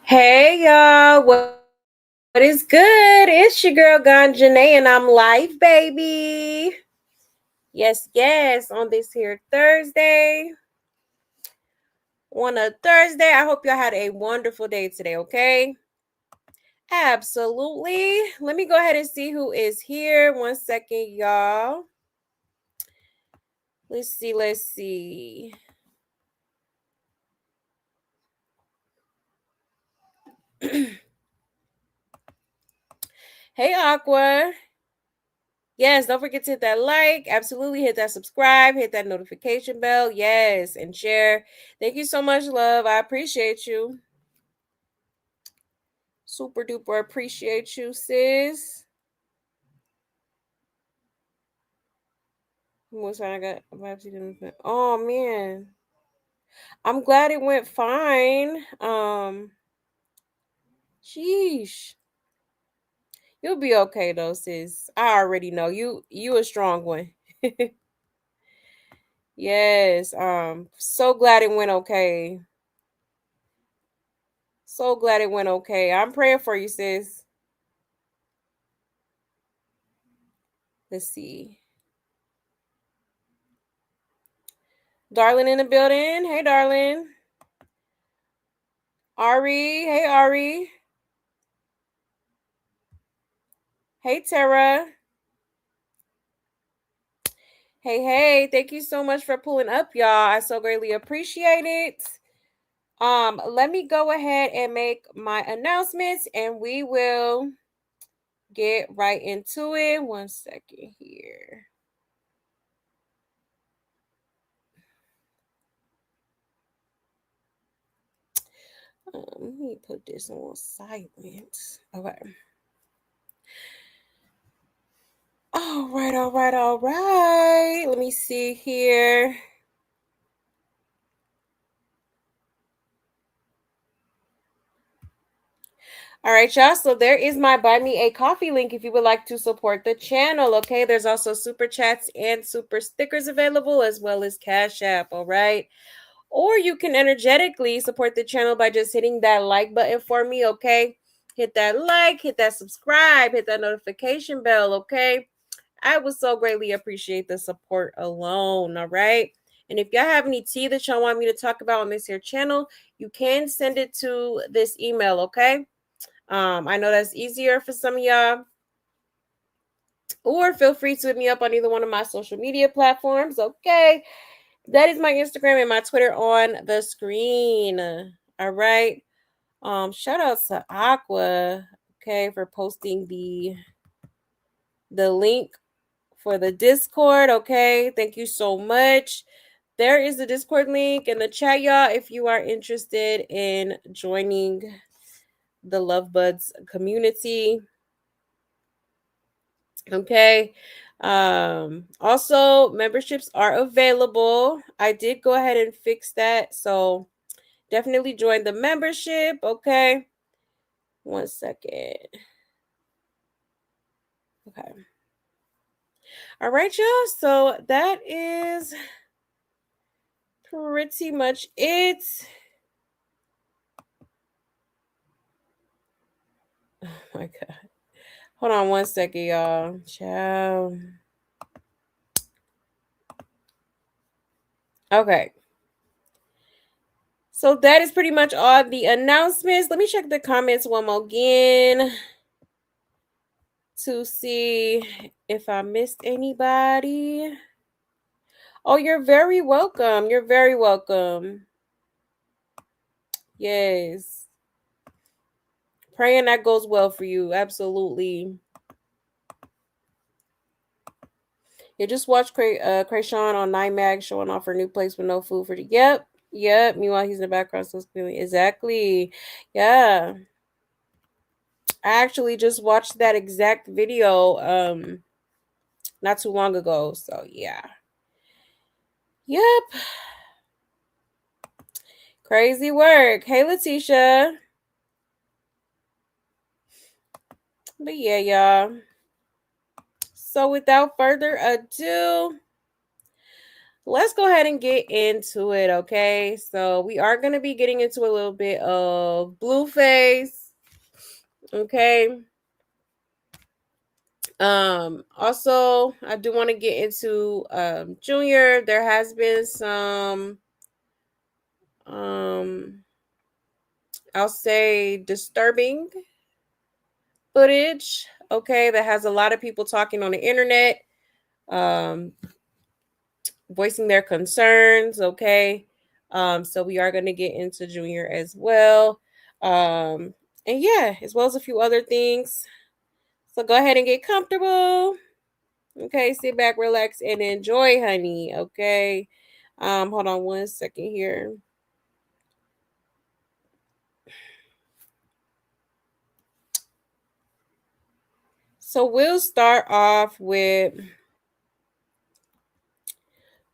Hey y'all, what is good? It's your girl Janae and I'm live, baby. Yes, on this here Thursday. On a Thursday, I hope y'all had a wonderful day today, okay? Absolutely. Let me go ahead and see who is here. 1 second, y'all. Let's see. Hey, Aqua. Yes, don't forget to hit that like. Absolutely. Hit that subscribe. Hit that notification bell. Yes. And share. Thank you so much, love. I appreciate you. Super duper appreciate you, sis. Oh, man. I'm glad it went fine. Sheesh. You'll be okay, though, sis. I already know. You a strong one. Yes. So glad it went okay. So glad it went okay. I'm praying for you, sis. Let's see. Darling in the building. Hey, darling. Ari. Hey, Ari. Hey, Tara. Hey. Thank you so much for pulling up, y'all. I so greatly appreciate it. Let me go ahead and make my announcements and we will get right into it. 1 second here. Let me put this on silent. Okay. All right. Let me see here. All right, y'all. So there is my Buy Me a Coffee link if you would like to support the channel. Okay. There's also super chats and super stickers available as well as Cash App. All right. Or you can energetically support the channel by just hitting that like button for me. Okay. Hit that like, hit that subscribe, hit that notification bell. Okay. I would so greatly appreciate the support alone. All right. And if y'all have any tea that y'all want me to talk about on this here channel, you can send it to this email. Okay. I know that's easier for some of y'all. Or feel free to hit me up on either one of my social media platforms. Okay. That is my Instagram and my Twitter on the screen. All right. Shout out to Aqua, okay, for posting the link for the Discord. Okay. Thank you so much. There is the Discord link in the chat, y'all, if you are interested in joining the Love Buds community. Okay. Also memberships are available. I did go ahead and fix that, so definitely join the membership. Okay. 1 second. Okay. All right, y'all. So that is pretty much it. Oh my god. Hold on 1 second, y'all. Ciao. Okay. So that is pretty much all the announcements. Let me check the comments one more again to see if I missed anybody. Oh, you're very welcome. You're very welcome. Yes. Praying that goes well for you. Absolutely. Yeah, just watch Chrisean on NIMAG showing off her new place with no food for the. Yep. Meanwhile, he's in the background still screaming. Exactly. Yeah. I actually just watched that exact video not too long ago. So yeah. Yep. Crazy work. Hey Letitia. But yeah, y'all. So without further ado, let's go ahead and get into it, okay? So we are going to be getting into a little bit of Blueface, okay? Also, I do want to get into Junior. There has been some I'll say disturbing footage, okay, that has a lot of people talking on the internet, um voicing their concerns, okay? So we are going to get into Junior as well. And yeah, as well as a few other things. So go ahead and get comfortable. Okay, sit back, relax, and enjoy, honey. Okay. Hold on one second here. So we'll start off with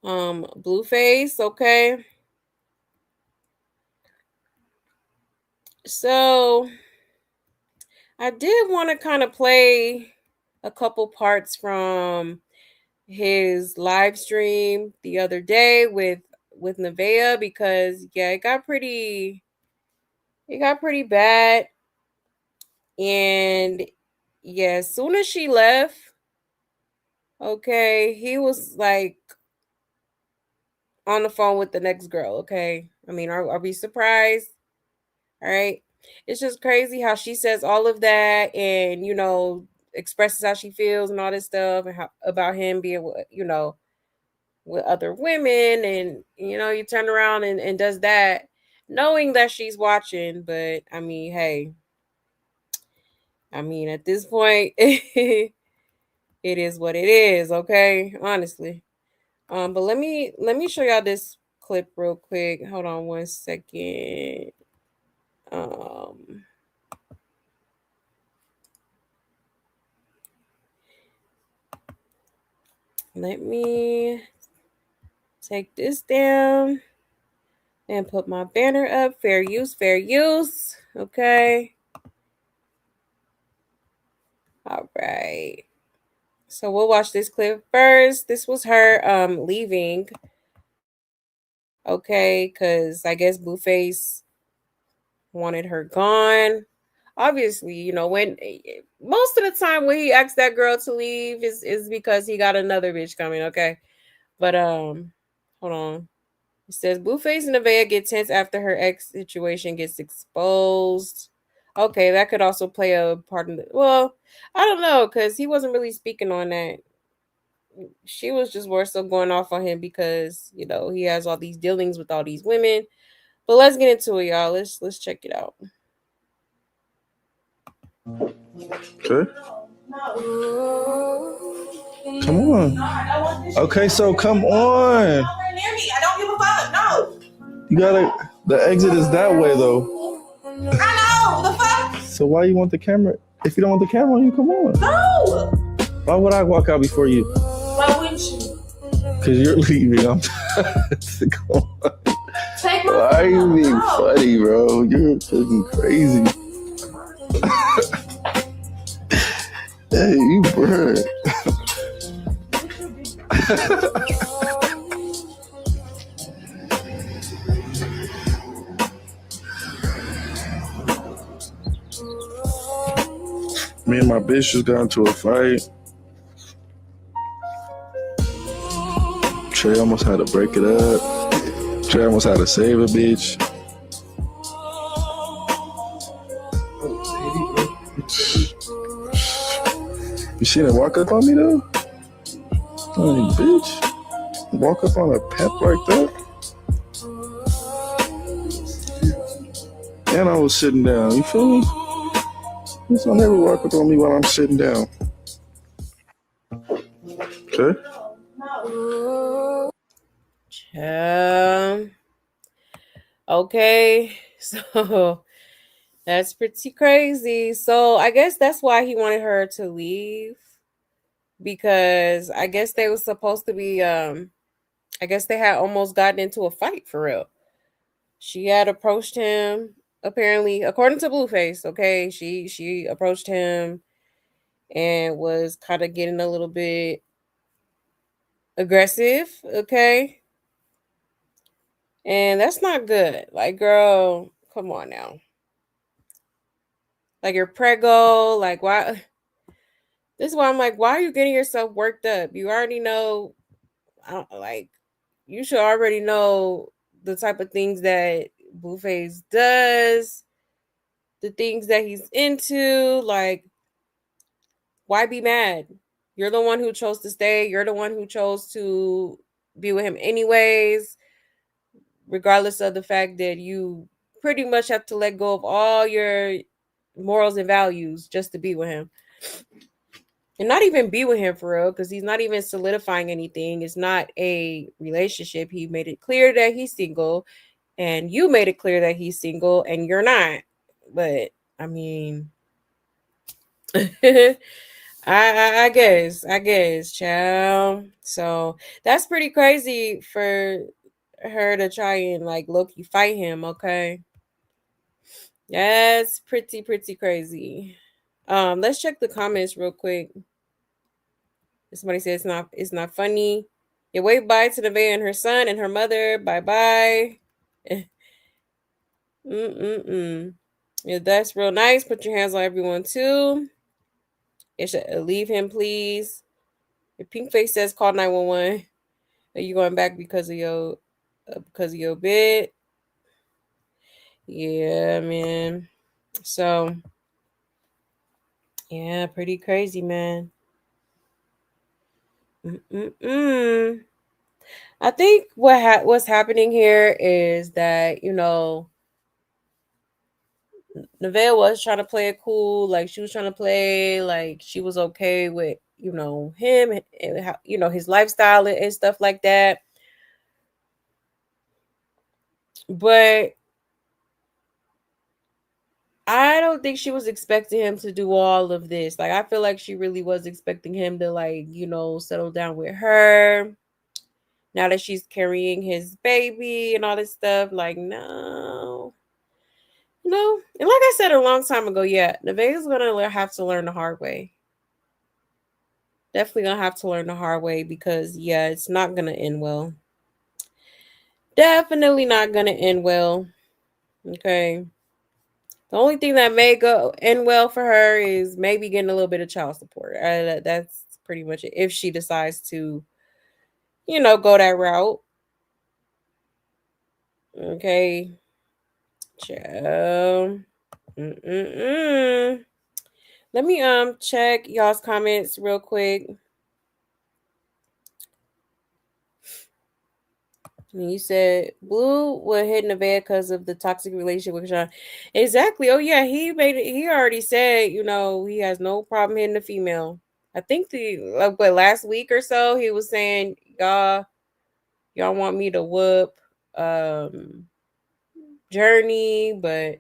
Blueface, okay? So I did want to kind of play a couple parts from his live stream the other day with Nevaeh, because yeah, it got pretty bad. And yeah, as soon as she left, okay, he was like on the phone with the next girl, okay? I mean, are we surprised? All right. It's just crazy how she says all of that and, expresses how she feels and all this stuff, and how about him being with other women, and you turn around and does that knowing that she's watching. But I mean, hey, I mean, at this point, it is what it is, okay? Honestly. But let me show y'all this clip real quick. Hold on one second. Um Let me take this down and put my banner up. Fair use, fair use. Okay. All right. So we'll watch this clip first. This was her leaving. Okay, because I guess Blueface wanted her gone. Obviously, when most of the time when he asks that girl to leave is because he got another bitch coming, okay? But hold on. It says Blueface and Nevaeh get tense after her ex situation gets exposed. Okay, that could also play a part in the. Well, I don't know, because he wasn't really speaking on that. She was just more so going off on him because he has all these dealings with all these women. But let's get into it, y'all. Let's check it out. Okay. Come on. Okay, so come on. I don't give a fuck. No. You gotta. The exit is that way though. I know. The fuck. So why you want the camera? If you don't want the camera, you come on. No. Why would I walk out before you? Why wouldn't you? Because you're leaving. I'm come on. Take my Why are you being funny, bro? You're fucking crazy. Hey, you bird. Me and my bitch just got into a fight. Trey almost had to break it up. Trey almost had to save a bitch. You seen her walk up on me though? Hey, bitch. Walk up on a pep like that? And I was sitting down. You feel me? Bitch, don't ever walk up on me while I'm sitting down. Okay? Okay. So that's pretty crazy. So I guess that's why he wanted her to leave, because I guess they were supposed to be I guess they had almost gotten into a fight for real. She had approached him, apparently, according to Blueface, okay? She approached him and was kind of getting a little bit aggressive, okay? And that's not good. Like, girl, come on now. Like, you're prego. Like, why? This is why I'm like, why are you getting yourself worked up? You already know, I don't, like, you should already know the type of things that Blueface does, the things that he's into. Like, why be mad? You're the one who chose to stay. You're the one who chose to be with him anyways, regardless of the fact that you pretty much have to let go of all your morals and values just to be with him. And not even be with him for real, because he's not even solidifying anything. It's not a relationship. He made it clear that he's single, and you made it clear that he's single, and you're not. But I mean, I guess, child. So that's pretty crazy for her to try and like Loki fight him. Okay, that's pretty crazy. Let's check the comments real quick. Somebody said it's not funny. Yeah, wave bye to Nevaeh and her son and her mother. Bye bye. Mm. Yeah, that's real nice. Put your hands on everyone too. It should leave him, please. If Pink Face says call 911. Are you going back because of your bid? Yeah, man. So yeah, pretty crazy, man. Mm. I think what's happening here is that Nevaeh was trying to play it cool, like she was trying to play like she was okay with him and how, his lifestyle and stuff like that. But I don't think she was expecting him to do all of this. Like I feel like she really was expecting him to like, settle down with her. Now that she's carrying his baby and all this stuff, like no. No. And like I said a long time ago, yeah, Nevaeh's gonna have to learn the hard way. Definitely gonna have to learn the hard way because yeah, it's not gonna end well. Definitely not gonna end well. Okay. The only thing that may go end well for her is maybe getting a little bit of child support. That's pretty much it. If she decides to, go that route. Okay. Ciao. Mm-mm-mm. Let me check y'all's comments real quick. And you said Blue would hit Nevaeh because of the toxic relationship with Sean. Exactly. Oh yeah, he made it. He already said, he has no problem hitting a female. I think last week or so he was saying y'all want me to whoop um Journey, but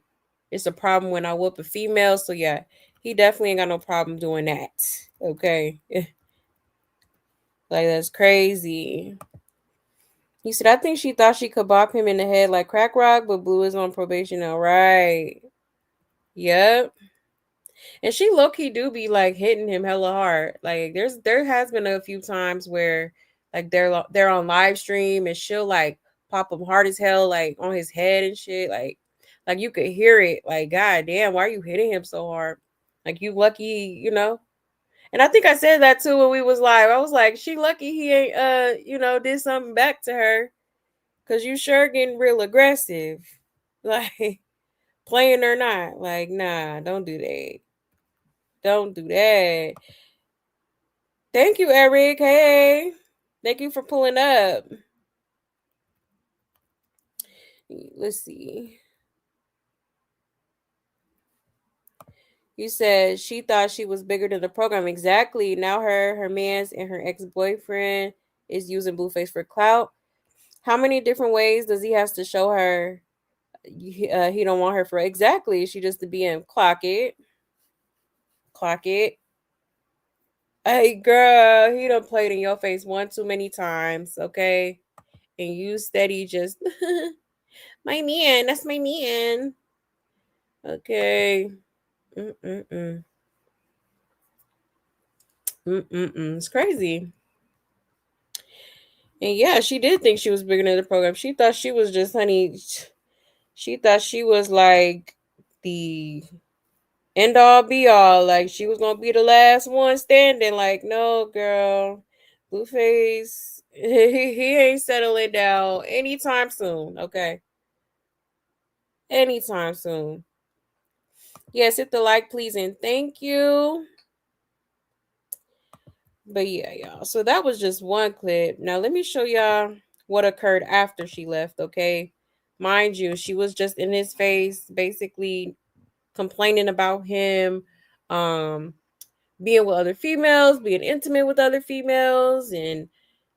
it's a problem when I whoop a female. So yeah, he definitely ain't got no problem doing that. Okay. Like that's crazy. He said, I think she thought she could bop him in the head like crack rock, but Blue is on probation now. Right. Yep. And she low key do be like hitting him hella hard. Like there has been a few times where like they're on live stream and she'll like pop him hard as hell like on his head and shit. Like you could hear it. Like god damn, why are you hitting him so hard? Like you lucky. And I think I said that too when we was live. I was like, she lucky he ain't did something back to her. Cause you sure getting real aggressive. Like playing or not. Like, nah, don't do that. Don't do that. Thank you, Eric. Hey. Thank you for pulling up. Let's see. You said she thought she was bigger than the program. Exactly. Now her man's and her ex-boyfriend is using Blueface for clout. How many different ways does he has to show her he don't want her for exactly? She just to be in clock it. Clock it. Hey girl, he done played in your face one too many times, okay? And you steady just my man, that's my man. Okay. Mm-mm-mm. Mm-mm-mm. It's crazy. And yeah, she did think she was bigger than the program. She thought she was just, honey, she thought she was like the end all be all. Like she was gonna be the last one standing. Like, no, girl. Blueface, he ain't settling down anytime soon, okay? Anytime soon. Yes, hit the like, please, and thank you. But yeah, y'all. So that was just one clip. Now let me show y'all what occurred after she left, okay? Mind you, she was just in his face, basically complaining about him, um, being with other females, being intimate with other females, and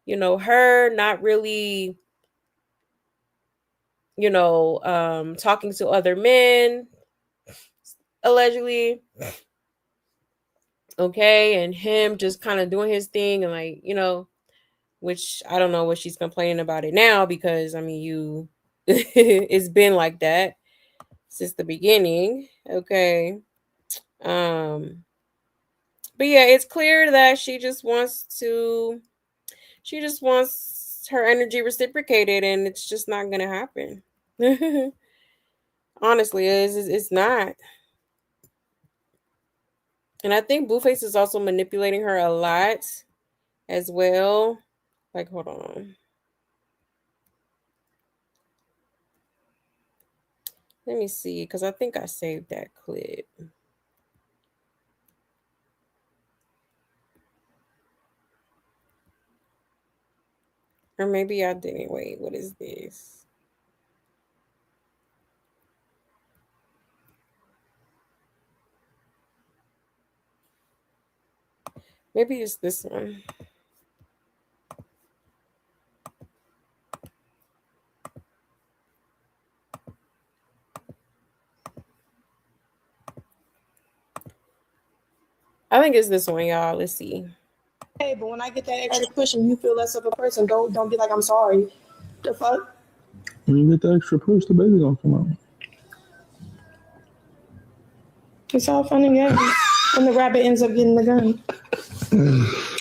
her not really, talking to other men, allegedly. Okay, and him just kind of doing his thing and like, which I don't know what she's complaining about it now because I mean you it's been like that since the beginning. Okay. Um but yeah, it's clear that she just wants her energy reciprocated and it's just not gonna happen. Honestly, it's not. And I think Blueface is also manipulating her a lot as well. Like, hold on. Let me see, because I think I saved that clip. Or maybe I didn't. Wait, what is this? Maybe it's this one. I think it's this one, y'all. Let's see. Hey, but when I get that extra push and you feel less of a person, don't be like I'm sorry. The fuck? When you get the extra push, the baby gonna come out. It's all fun and games. And the rabbit ends up getting the gun.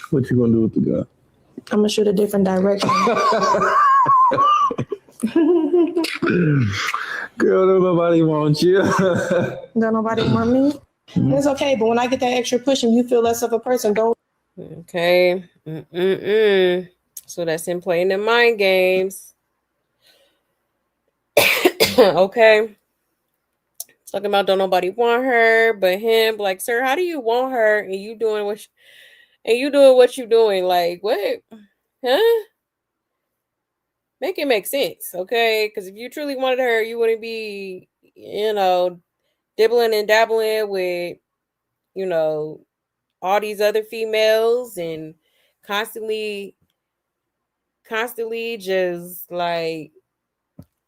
What you gonna do with the gun? I'm gonna shoot a different direction. Girl, don't nobody want you. Don't nobody want me? It's okay, but when I get that extra push and you feel less of a person, don't. Okay. So that's him playing the mind games. Okay. Talking about don't nobody want her, but him. Like, sir, how do you want her and you doing what you doing? Like, what? Huh? Make it make sense, okay? Because if you truly wanted her, you wouldn't be, dibbling and dabbling with, you know, all these other females and constantly, constantly just like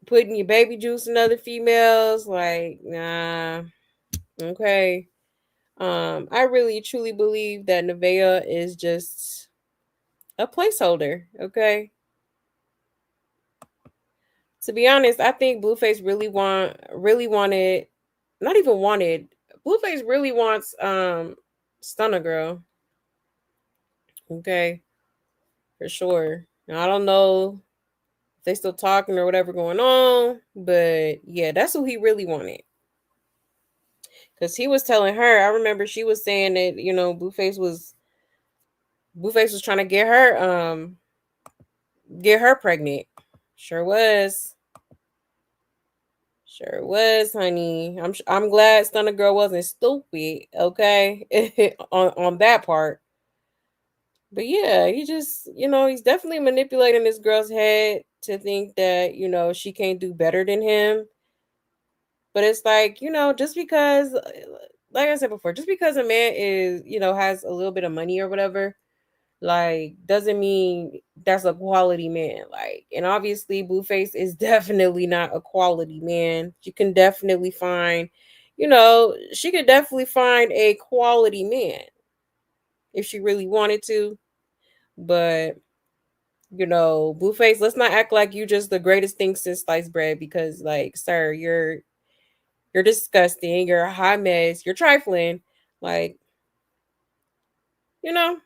putting your baby juice in other females. Like, nah, okay. I really truly believe that Nevaeh is just a placeholder, okay? To be honest, I think Blueface really wanted, not even wanted. Blueface really wants Stunner Girl. Okay, for sure. Now, I don't know if they still talking or whatever going on, but yeah, that's who he really wanted. Cause he was telling her, I remember she was saying that, Blueface was trying to get her pregnant. Sure was. Sure was, honey. I'm glad Stunner Girl wasn't stupid, okay? on that part. But yeah, he just, he's definitely manipulating this girl's head to think that, she can't do better than him. But it's like, just because like I said before, just because a man is, has a little bit of money or whatever, like doesn't mean that's a quality man. Like, and obviously Blueface is definitely not a quality man. You can definitely find, she could definitely find a quality man if she really wanted to. But Blueface, let's not act like you just the greatest thing since sliced bread because, like, sir, you're disgusting. You're a hot mess. You're trifling. Like, you know,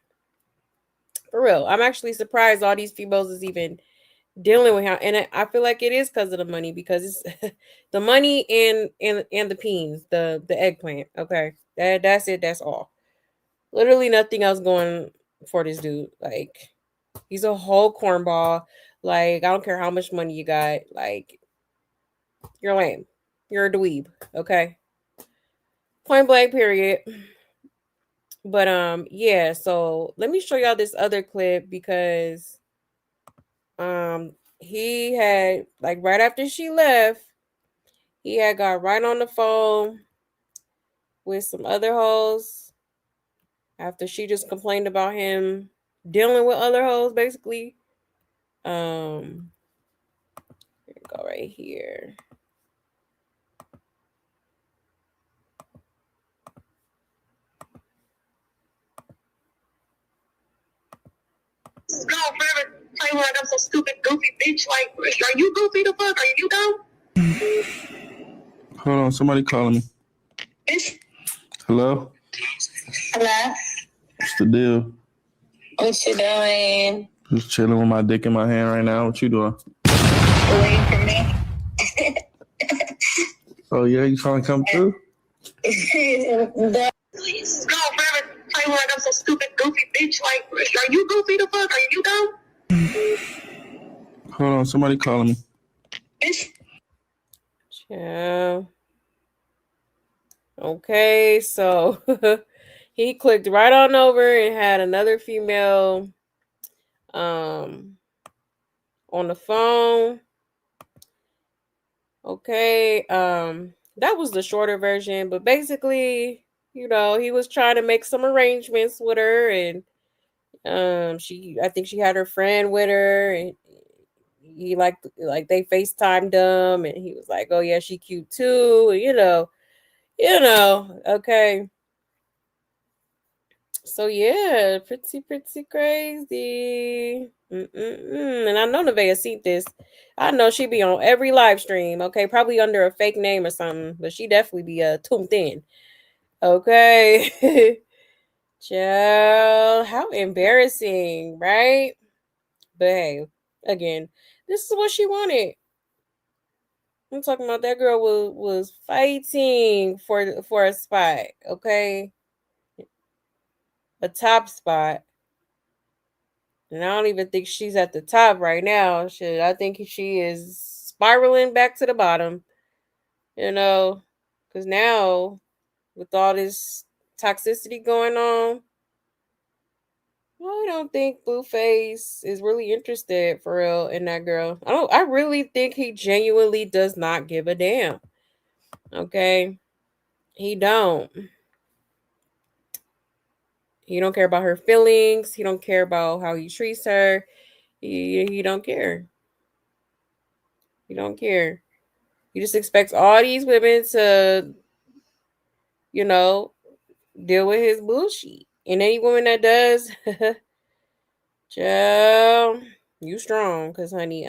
For real. I'm actually surprised all these females is even dealing with him, and I feel like it is because of the money, because it's the money and the peens, the eggplant. Okay, that's it. That's all. Literally nothing else going for this dude. Like, he's a whole cornball. Like, I don't care how much money you got. Like, you're lame. You're a dweeb. Okay, point blank. Period. But yeah. So let me show y'all this other clip because um he had, like, right after she left, he had got right on the phone with some other hoes after she just complained about him dealing with other hoes, basically. Here we go right here. No, forever play like I'm so stupid, goofy bitch. Like, are you goofy the fuck? Are you dumb? Hold on, somebody calling me. Bitch. Hello? Hello? What's the deal? What you doing? Just chilling with my dick in my hand right now. What you doing? Waiting for me. Oh, yeah? You trying to come through? No, forever play like I'm so stupid, goofy bitch. Like, are you goofy the fuck? Are you dumb? Hold on, somebody calling me. Bitch. Yeah. Okay, so he clicked right on over and had another female um on the phone. Okay, that was the shorter version, but basically, he was trying to make some arrangements with her, and I think she had her friend with her, and he like they FaceTimed them, and he was like, "Oh yeah, she cute too," okay. So yeah, pretty crazy. And I know Nevaeh seen this. I know she be on every live stream. Okay, probably under a fake name or something, but she definitely be tuned in. Okay, child, how embarrassing, right? But hey, again, this is what she wanted. I'm talking about that girl was fighting for a spot. Okay, a top spot. And I don't even think she's at the top right now. Shit, I think she is spiraling back to the bottom, you know, because now with all this toxicity going on, I don't think Blueface is really interested for real in that girl. I really think he genuinely does not give a damn. Okay? He don't. He don't care about her feelings. He don't care about how he treats her. He don't care. He don't care. He just expects all these women to, you know, deal with his bullshit. And any woman that does, child, you strong, cause honey,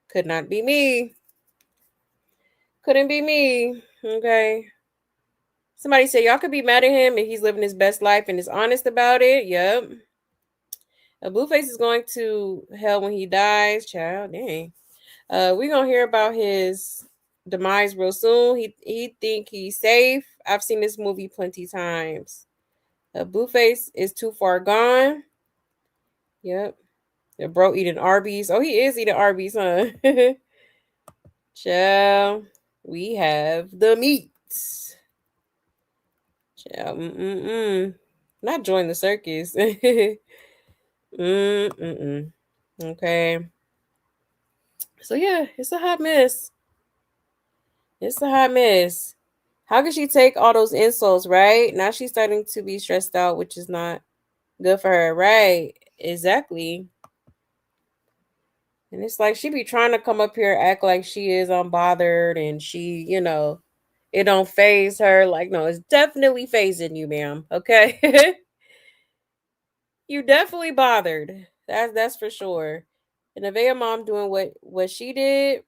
could not be me. Couldn't be me. Okay. Somebody said y'all could be mad at him if he's living his best life and is honest about it. Yep. A Blueface is going to hell when he dies, child. Dang. We're gonna hear about his demise real soon. He think he's safe. I've seen this movie plenty times. Blueface is too far gone. Yep. The bro eating Arby's. Oh, he is eating Arby's, huh? Child, we have the meats. Child, not join the circus. Okay. So yeah, it's a hot mess. It's a hot mess. How can she take all those insults, right? Now she's starting to be stressed out, which is not good for her, right? Exactly. And it's like she be trying to come up here, act like she is unbothered, and she, it don't phase her. Like, no, it's definitely phasing you, ma'am. Okay. You definitely bothered. That's for sure. And Nevaeh mom doing what she did.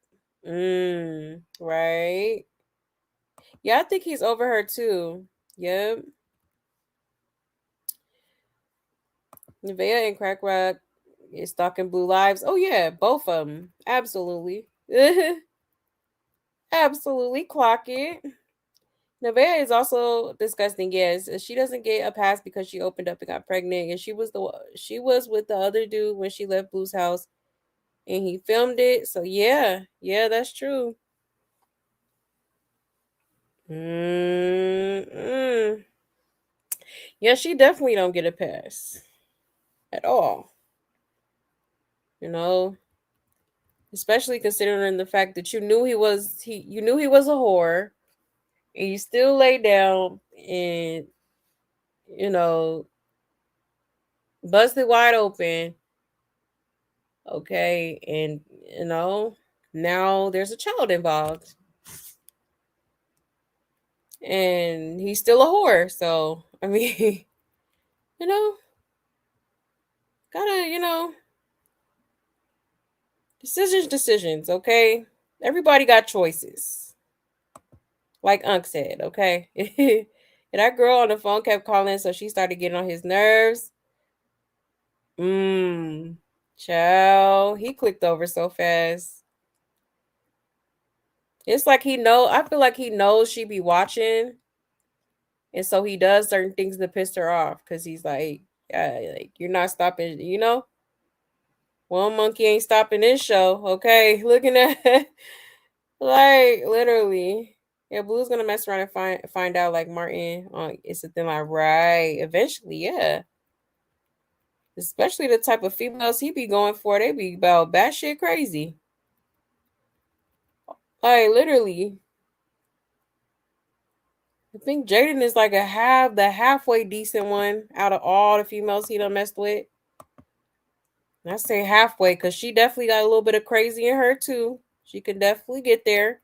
Right. Yeah, I think he's over her too. Yep. Nevaeh and Crack Rock is stalking Blue Lives. Oh yeah, both of them. Absolutely. Absolutely clock it. Nevaeh is also disgusting. Yes, she doesn't get a pass because she opened up and got pregnant, and she was with the other dude when she left Blue's house, and he filmed it. So yeah, that's true. Mm-mm. Yeah, she definitely don't get a pass at all. You know, especially considering the fact that you knew he was a whore, and you still lay down and you know busted wide open. Okay, and you know now there's a child involved, and he's still a whore. So I mean, you know, gotta decisions. Okay, everybody got choices. Like Unc said, okay. And that girl on the phone kept calling, so she started getting on his nerves. Mmm. Child, he clicked over so fast. It's like I feel like he knows she be watching, and so he does certain things to piss her off because he's like, yeah, like you're not stopping, one monkey ain't stopping this show, okay? Looking at like literally. Yeah, Blue's gonna mess around and find out like Martin it's a thing like right eventually, yeah. Especially the type of females he be going for, they be about batshit crazy. Like literally. I think Jaden is like the halfway decent one out of all the females he done messed with. And I say halfway because she definitely got a little bit of crazy in her too. She can definitely get there.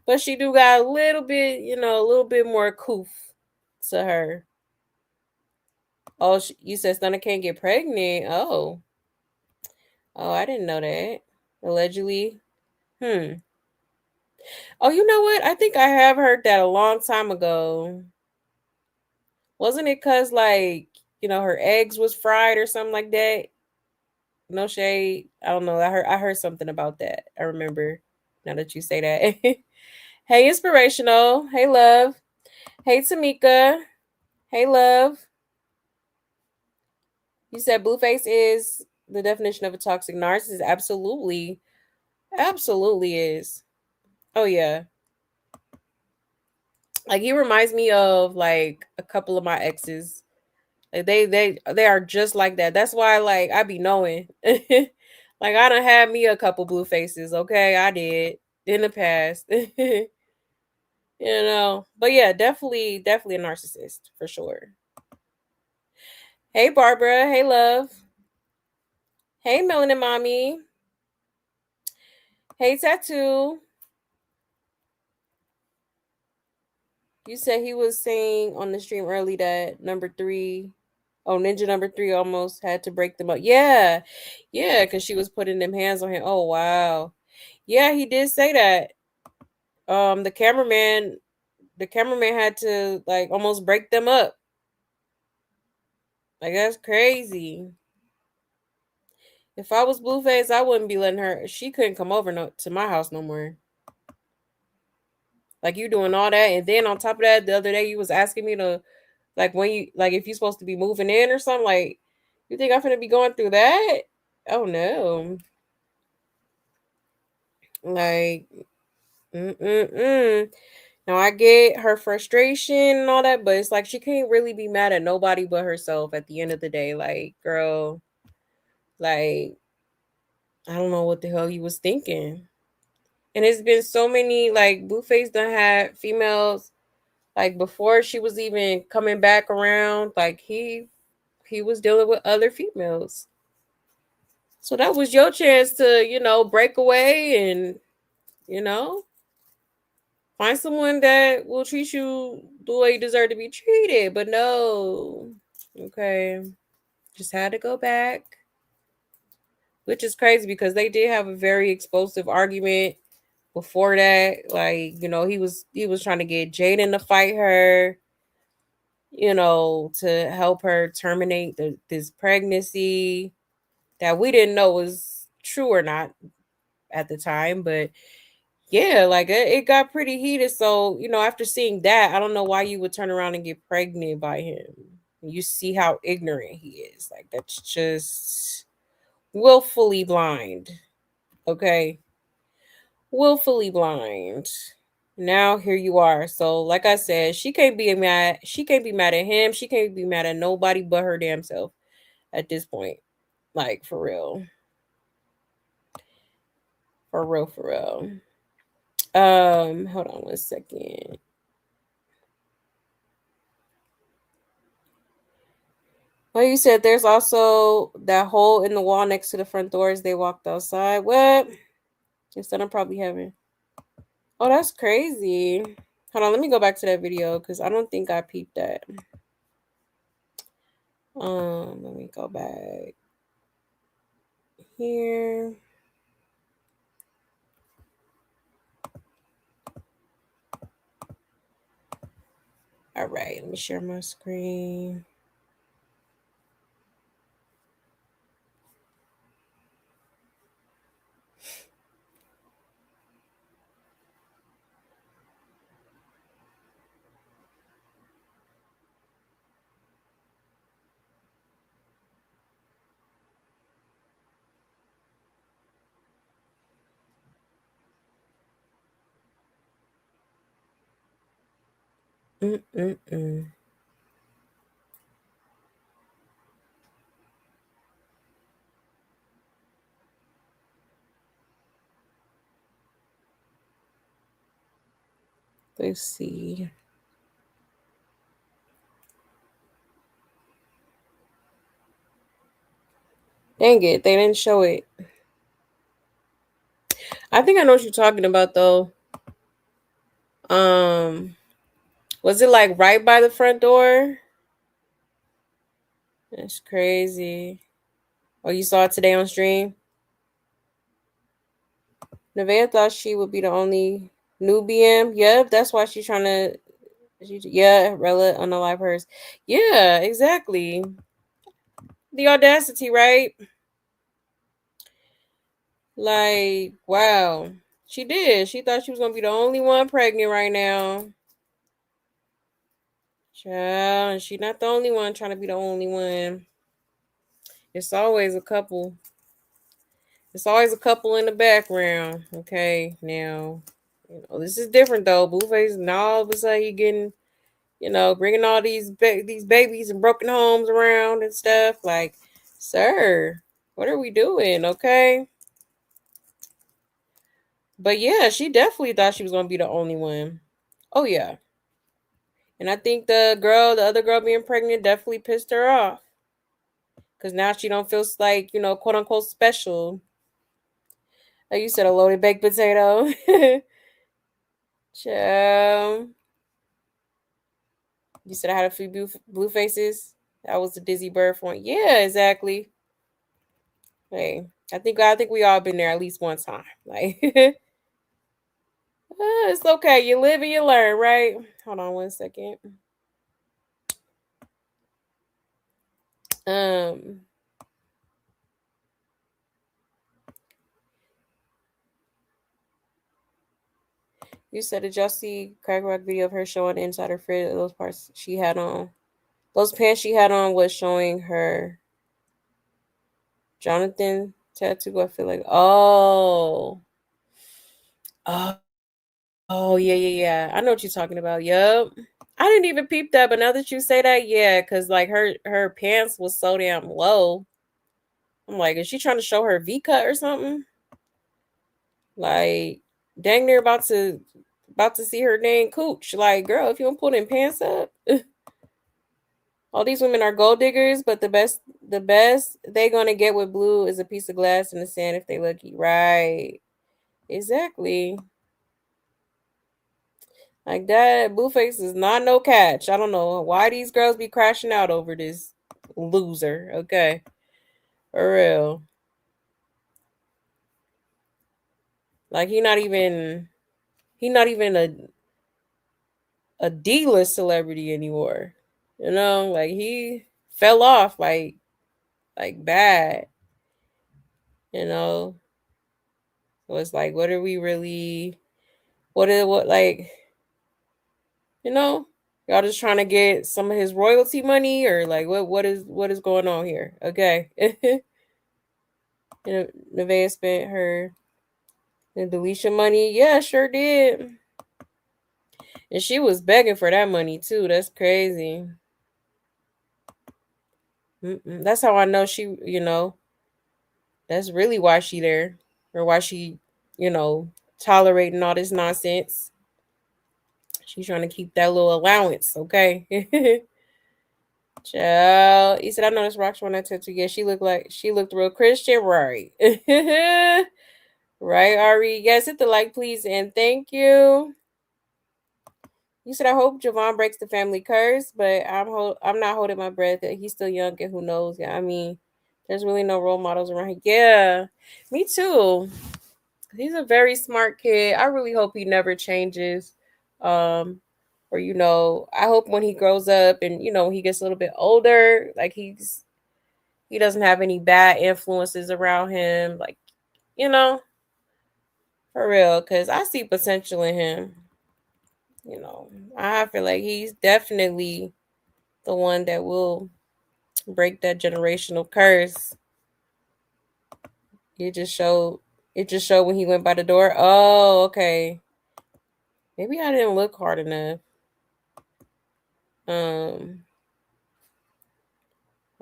But she do got a little bit, a little bit more coof to her. Oh, you said Stunner can't get pregnant. Oh, I didn't know that. Allegedly. Hmm. Oh, you know what? I think I have heard that a long time ago. Wasn't it cause like, her eggs was fried or something like that? No shade. I don't know. I heard something about that. I remember now that you say that. Hey, inspirational. Hey, love. Hey, Tamika. Hey, love. You said Blueface is the definition of a toxic narcissist. Absolutely. Absolutely is. Oh yeah. Like he reminds me of like a couple of my exes. Like they are just like that. That's why like I be knowing. Like I done had me a couple blue faces, okay? I did in the past. But yeah, definitely a narcissist for sure. Hey Barbara, hey love. Hey Melanin Mommy. Hey Tattoo. You said he was saying on the stream early that Ninja number 3 almost had to break them up. Yeah. Yeah, because she was putting them hands on him. Oh wow. Yeah, he did say that. The cameraman had to like almost break them up. Like that's crazy. If I was Blueface, I wouldn't be letting her. She couldn't come over to my house no more. Like you doing all that, and then on top of that, the other day you was asking me to, like when you like if you supposed to be moving in or something. Like, you think I'm gonna be going through that? Oh no. Like, mm. Now I get her frustration and all that, but it's like she can't really be mad at nobody but herself at the end of the day. Like, girl, like I don't know what the hell he was thinking. And it's been so many like Blueface done had females like before she was even coming back around. Like he was dealing with other females. So that was your chance to, break away and, you know, find someone that will treat you the way you deserve to be treated. But no. Okay. Just had to go back. Which is crazy because they did have a very explosive argument before that. Like, he was trying to get Jaden to fight her. to help her terminate this pregnancy that we didn't know was true or not at the time. But yeah, like it got pretty heated. So, after seeing that, I don't know why you would turn around and get pregnant by him. You see how ignorant he is. Like, that's just willfully blind. Okay. Willfully blind. Now here you are. So, like I said, she can't be mad. She can't be mad at him. She can't be mad at nobody but her damn self at this point. Like, for real. For real, for real. Hold on 1 second. Well, you said there's also that hole in the wall next to the front door as they walked outside. What? Instead, I'm probably having. Oh, that's crazy. Hold on, let me go back to that video because I don't think I peeped that. Let me go back here. All right, let me share my screen. Mm-mm-mm. Let's see. Dang it, they didn't show it. I think I know what you're talking about though. Um, was it like right by the front door? That's crazy. Oh, you saw it today on stream? Nevaeh thought she would be the only Nubian. Yep, that's why she's trying to. Yeah, Rela unalive hers. Yeah, exactly. The audacity, right? Like, wow. She did. She thought she was gonna be the only one pregnant right now. Child, and she not the only one trying to be the only one. It's always a couple. It's always a couple in the background. Okay, now, this is different though. Blueface, now all of a sudden he getting, bringing all these babies and broken homes around and stuff. Like, sir, what are we doing? Okay. But yeah, she definitely thought she was gonna be the only one. Oh yeah. And I think the other girl being pregnant definitely pissed her off. Cause now she don't feel like, quote unquote special. Like you said, a loaded baked potato. Child. You said I had a few blue faces. That was the dizzy bird one. Yeah, exactly. Hey, I think we all been there at least one time. Like, it's okay. You live and you learn, right? Hold on 1 second. Um, you said, did y'all see Crack Rock video of her showing inside her fridge? Those parts she had on, those pants she had on was showing her Jonathan tattoo. I feel like, oh yeah, yeah, yeah. I know what you're talking about. Yup. I didn't even peep that, but now that you say that, yeah, because like her pants was so damn low. I'm like, is she trying to show her V cut or something? Like, dang near about to see her dang cooch. Like, girl, if you don't pull them pants up, all these women are gold diggers, but the best they gonna get with Blue is a piece of glass in the sand if they lucky. Right. Exactly. Like that, Blueface is not no catch. I don't know why these girls be crashing out over this loser. Okay, for real. Like he not even a D-list celebrity anymore. You know, like he fell off like bad. You know, so it's like, what are we really? What like? You know, y'all just trying to get some of his royalty money, or like what is going on here? Okay, you know, Nevaeh spent her deletion money. Yeah, sure did, and she was begging for that money too. That's crazy. That's how I know she. You know, that's really why she there, or why she, you know, tolerating all this nonsense. She's trying to keep that little allowance, okay? Child, he said, "I noticed Rox when I tattoo. Yeah, she looked real Christian, right? Right, Ari. Yes, hit the like, please, and thank you." You said, "I hope Javon breaks the family curse, but I'm not holding my breath. That he's still young, and who knows? Yeah, I mean, there's really no role models around here. Yeah, me too. He's a very smart kid. I really hope he never changes. Um, or you know, I hope when he grows up and you know he gets a little bit older, like he doesn't have any bad influences around him. Like you know, for real, because I see potential in him. You know, I feel like he's definitely the one that will break that generational curse. It just showed. It just showed when he went by the door. Oh, okay. Maybe I didn't look hard enough. Um,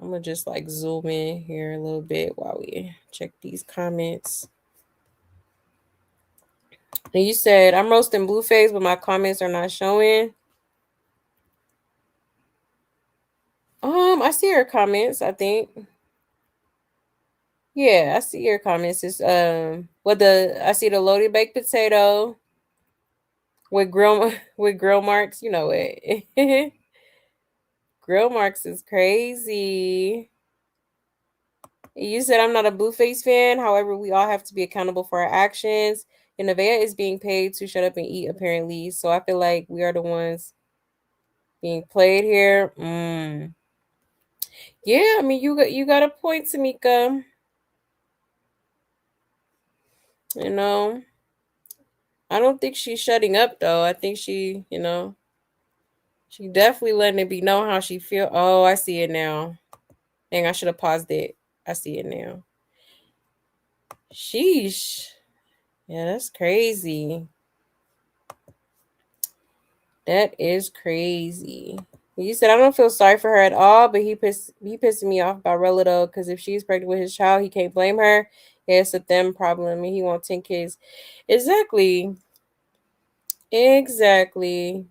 I'm gonna just like zoom in here a little bit while we check these comments. And you said I'm roasting Blueface, but my comments are not showing. I see your comments. I think. Yeah, I see your comments. It's what the I see the loaded baked potato with grill with grill marks. You know it. Grill marks is crazy. You said I'm not a Blueface fan. However, we all have to be accountable for our actions. And Nevaeh is being paid to shut up and eat, apparently. So I feel like we are the ones being played here. Yeah, I mean you got a point, Tamika. You know, I don't think she's shutting up though. I think she definitely letting it be known how she feel. Oh, I see it now. Dang, I should have paused it. I see it now. Sheesh. Yeah, that's crazy. That is crazy. You said I don't feel sorry for her at all, but he pissing me off about Rela though, because if she's pregnant with his child, he can't blame her. Yeah, it's a them problem, and he wants 10 kids. Exactly. Exactly.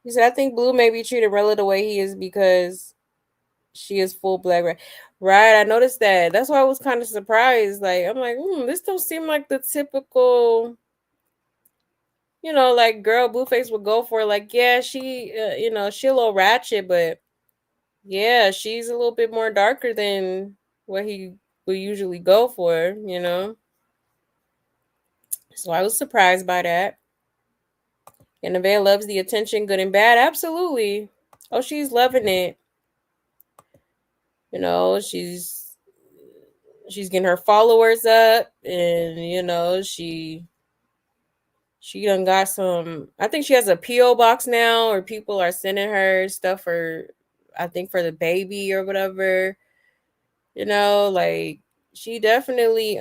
He said I think Blue may be treating Rela the way he is because she is full black. Right. I noticed that. That's why I was kind of surprised. Like I'm like, this don't seem like the typical like girl Blueface would go for. Like, yeah, she, she a little ratchet, but yeah, she's a little bit more darker than what he would usually go for. So I was surprised by that. And Nevaeh loves the attention, good and bad. Absolutely. Oh, she's loving it. She's getting her followers up, and she done got some. I think she has a PO box now, or people are sending her stuff for, I think for the baby or whatever. Like she definitely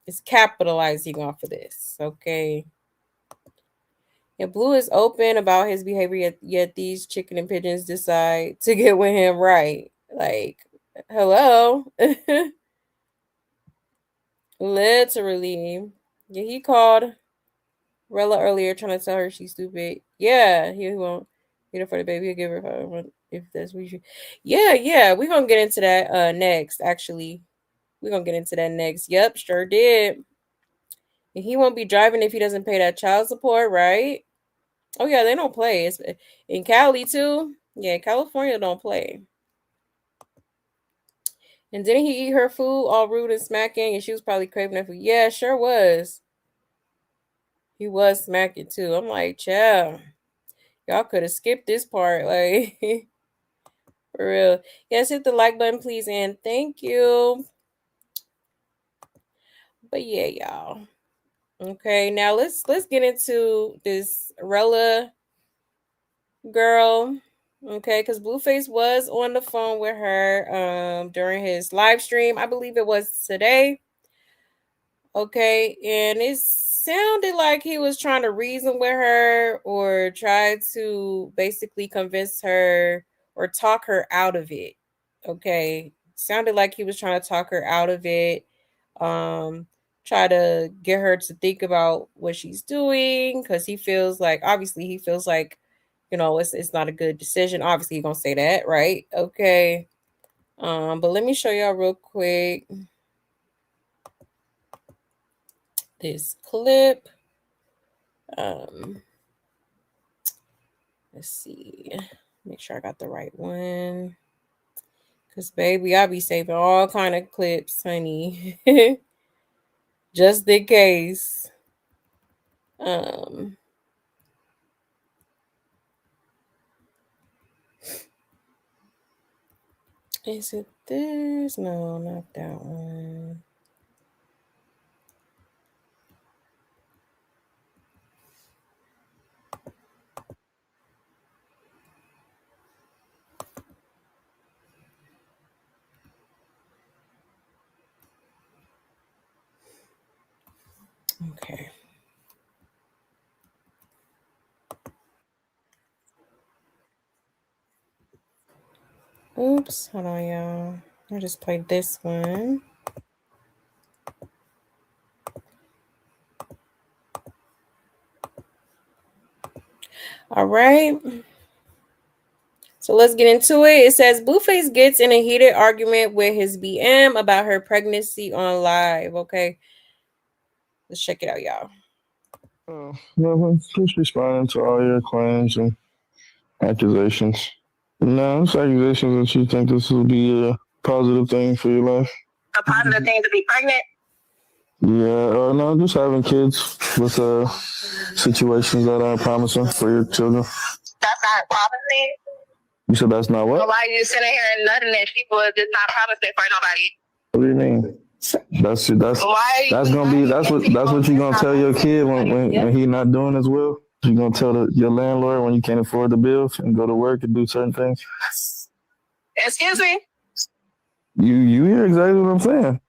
is capitalizing off of this. Okay. And Blue is open about his behavior, yet these chicken and pigeons decide to get with him, right? Like, hello. Literally. Yeah, he called Rela earlier trying to tell her she's stupid. Yeah, he won't get her for the baby. He'll give her if that's what you. Yeah. We're gonna get into that next. Actually, we're gonna get into that next. Yep, sure did. And he won't be driving if he doesn't pay that child support, right? Oh yeah, they don't play. It's in Cali too. Yeah, California don't play. And didn't he eat her food all rude and smacking? And she was probably craving that food. Yeah, sure was. He was smacking too. I'm like, child. Y'all could have skipped this part, like for real. Yes, hit the like button, please, and thank you. But yeah, y'all. Okay, now let's get into this Rela girl. Okay, because Blueface was on the phone with her during his live stream. I believe it was today. Okay, and it sounded like he was trying to reason with her or try to basically convince her or talk her out of it. Okay, sounded like he was trying to talk her out of it. Um, try to get her to think about what she's doing because he feels like, obviously, he feels like, it's not a good decision. Obviously, you're gonna say that, right? Okay. But let me show y'all real quick this clip. Let's see. Make sure I got the right one. Cause baby, I be saving all kind of clips, honey. Just in case. Is it this? No, not that one. Okay. Oops, hold on, y'all. I just played this one. All right. So let's get into it. It says Blueface gets in a heated argument with his BM about her pregnancy on live. Okay. Let's check it out, y'all. No, just responding to all your claims and accusations. No, it's accusations that you think this will be a positive thing for your life. A positive thing to be pregnant? Yeah, no, just having kids with situations that are promising for your children. That's not promising? You said that's not what? So why are you sitting here and nothing that people is not promising for nobody? What do you mean? That's what you gonna tell your kid when he not doing as well. You gonna tell your landlord when you can't afford the bills and go to work and do certain things. Excuse me? You hear exactly what I'm saying.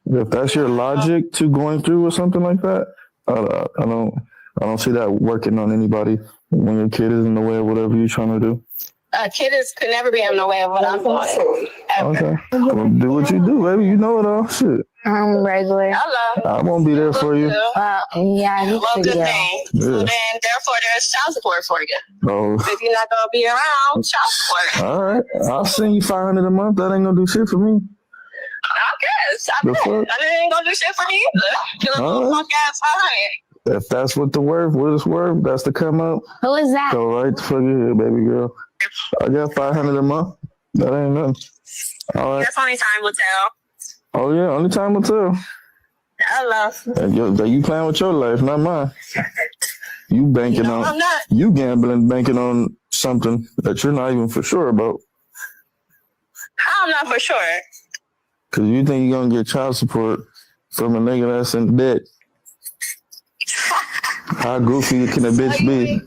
If that's your logic to going through with something like that, I don't see that working on anybody when your kid is in the way of whatever you're trying to do. Kid could never be in the way of what I'm doing. Okay. Well, do what you do, baby. You know it all. Shit. I'm regular. Hello. I won't be there for you. Yeah, well, good thing. Yeah. So then, therefore, there's child support for you. Oh. If you're not going to be around, child support. All right. I'll send you $500 a month. That ain't going to do shit for me. I bet. That ain't going to do shit for me either. Get a little punk ass 500. If that's what it's worth, that's the come up. Who is that? Go right the fuck ahead, baby girl. I got $500 a month. That ain't nothing. All right. That's only time will tell. Oh yeah, only time will tell. Hello. You playing with your life, not mine. You banking on. I'm not. You gambling, banking on something that you're not even for sure about. I'm not for sure. Cause you think you're gonna get child support from a nigga that's in debt. How goofy can a bitch be?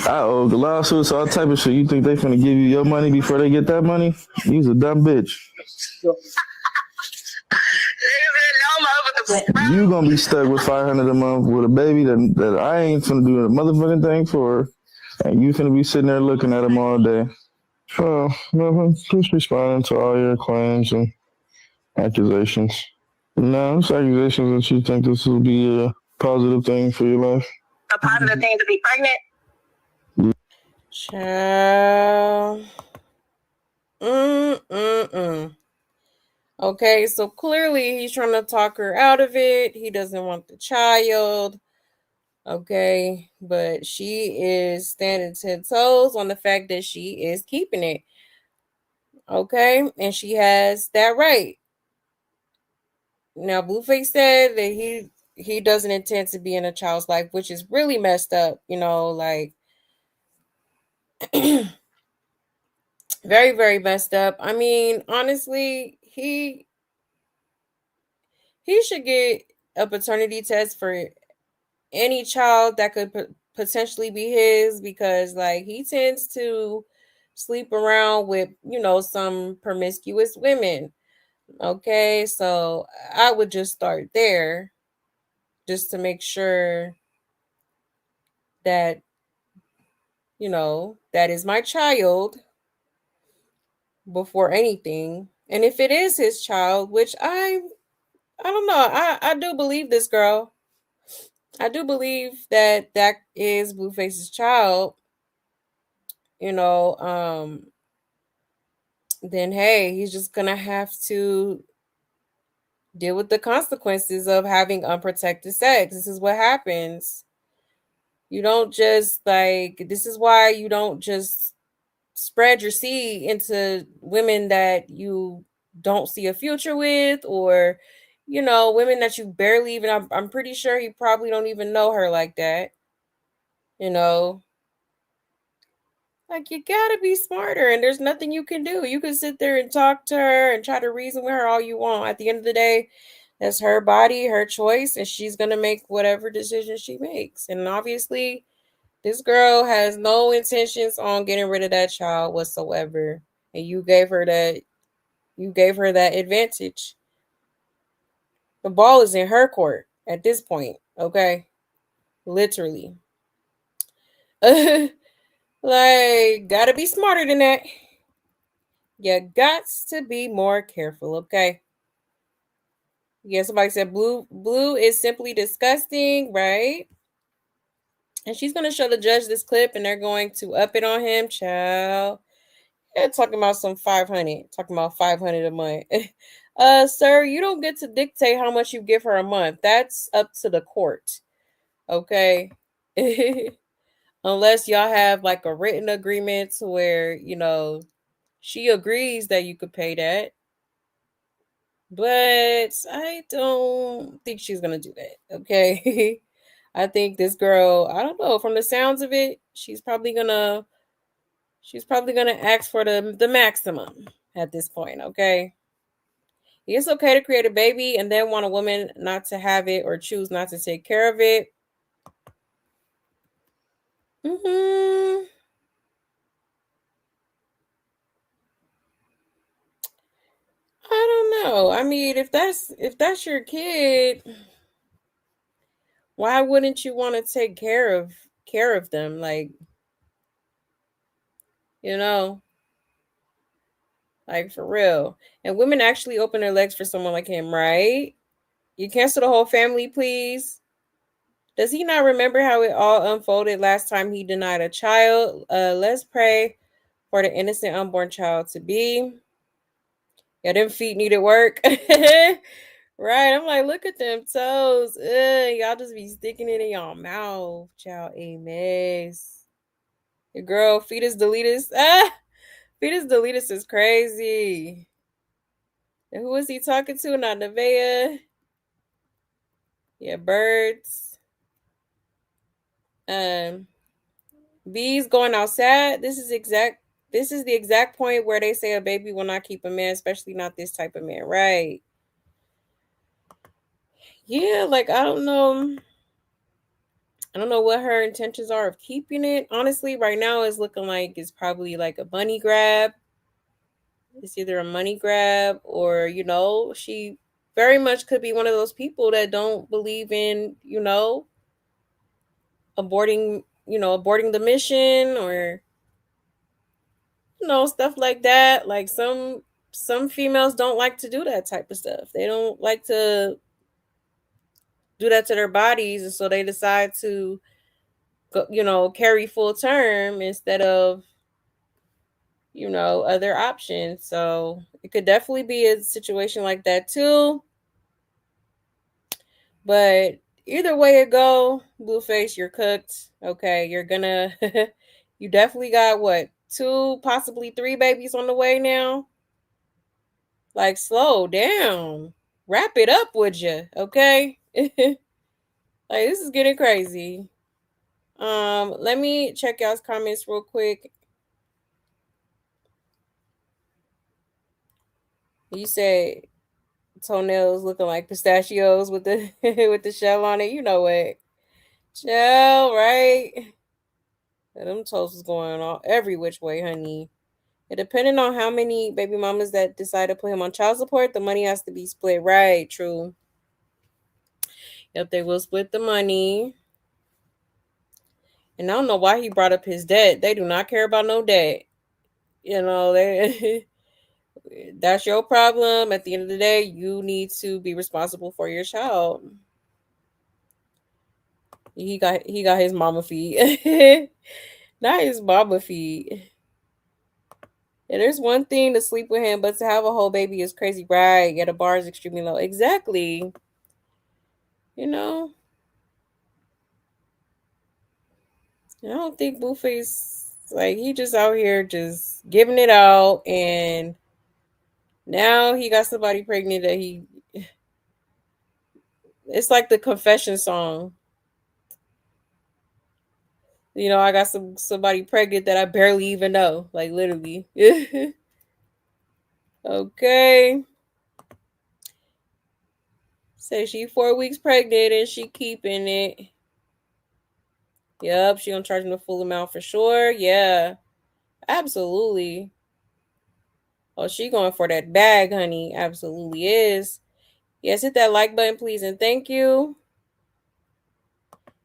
I owe the lawsuits, all type of shit. You think they finna give you your money before they get that money? You's a dumb bitch. You gonna be stuck with $500 a month with a baby that I ain't finna do a motherfucking thing for, and you finna be sitting there looking at him all day. So, just responding to all your claims and accusations. No, it's accusations that you think this will be a positive thing for your life. A positive thing to be pregnant? Child. Okay, so clearly he's trying to talk her out of it. He doesn't want the child. Okay, but she is standing 10 toes on the fact that she is keeping it. Okay, and she has that right. Now, Blueface said that he doesn't intend to be in a child's life, which is really messed up. Like Very, very messed up. I mean, honestly, he should get a paternity test for any child that could potentially be his, because like he tends to sleep around with, some promiscuous women. Okay, so I would just start there just to make sure that, that is my child before anything. And if it is his child, which I don't know, I do believe this girl. I do believe that that is Blueface's child, you know, then hey, he's just gonna have to deal with the consequences of having unprotected sex. This is what happens. You don't just like, this is why you don't just spread your seed into women that you don't see a future with, or women that you barely even, I'm pretty sure he probably don't even know her like that. You know, like, you gotta be smarter, and there's nothing you can do. You can sit there and talk to her and try to reason with her all you want. At the end of the day, that's her body, her choice, and she's gonna make whatever decision she makes. And obviously, this girl has no intentions on getting rid of that child whatsoever. And you gave her that advantage. The ball is in her court at this point, okay? Literally. Like, gotta be smarter than that. You got to be more careful, okay? Yeah, somebody said blue is simply disgusting, right? And she's gonna show the judge this clip, and they're going to up it on him, child. Yeah, talking about some 500, talking about 500 a month. Sir, you don't get to dictate how much you give her a month. That's up to the court, okay? Unless y'all have like a written agreement to where she agrees that you could pay that. But I don't think she's gonna do that. Okay. I think this girl, I don't know, from the sounds of it, she's probably gonna ask for the maximum at this point, okay? It's okay to create a baby and then want a woman not to have it or choose not to take care of it. Hmm. I don't know. I mean, if that's your kid, why wouldn't you want to take care of them? Like, you know, like for real. And women actually open their legs for someone like him, right? You cancel the whole family, please. Does he not remember how it all unfolded last time he denied a child? Let's pray for the innocent unborn child to be. Yeah, them feet needed work. Right. I'm like, look at them toes. Ugh, y'all just be sticking it in y'all mouth. Child, a mess. Your girl, fetus deletus. Fetus deletus is crazy. And who is he talking to? Not Nevaeh. Yeah, birds. Um, bees going outside. This is the exact point where they say a baby will not keep a man, especially not this type of man, right? Yeah, like I don't know. I don't know what her intentions are of keeping it. Honestly, right now it's looking like it's probably like a money grab. It's either a money grab or, she very much could be one of those people that don't believe in, aborting the mission, or stuff like that. Like some females don't like to do that type of stuff. They don't like to do that to their bodies, and so they decide to carry full term instead of other options. So it could definitely be a situation like that too. But either way it go, Blueface, you're cooked. Okay, you're gonna you definitely got what, two, possibly three babies on the way now. Like, slow down. Wrap it up, would you? Okay. Like, this is getting crazy. Let me check y'all's comments real quick. You said toenails looking like pistachios with the with the shell on it. You know what? Shell, right? And them toes was going all every which way, honey. And depending on how many baby mamas that decide to put him on child support, the money has to be split. Right, true. Yep, they will split the money. And I don't know why he brought up his debt. They do not care about no debt. They that's your problem. At the end of the day, you need to be responsible for your child. He got his mama feet. Not his mama feet. And there's one thing to sleep with him, but to have a whole baby is crazy, right? Yeah, the bar is extremely low. Exactly. You know, I don't think Blueface like he just out here just giving it out, and now he got somebody pregnant that he. It's like the confession song. I got somebody pregnant that I barely even know, like literally. Okay. Say she 4 weeks pregnant and she keeping it. Yep, she gonna charge him the full amount for sure. Yeah, absolutely. Oh, she going for that bag, honey. Absolutely is. Yes, hit that like button, please, and thank you.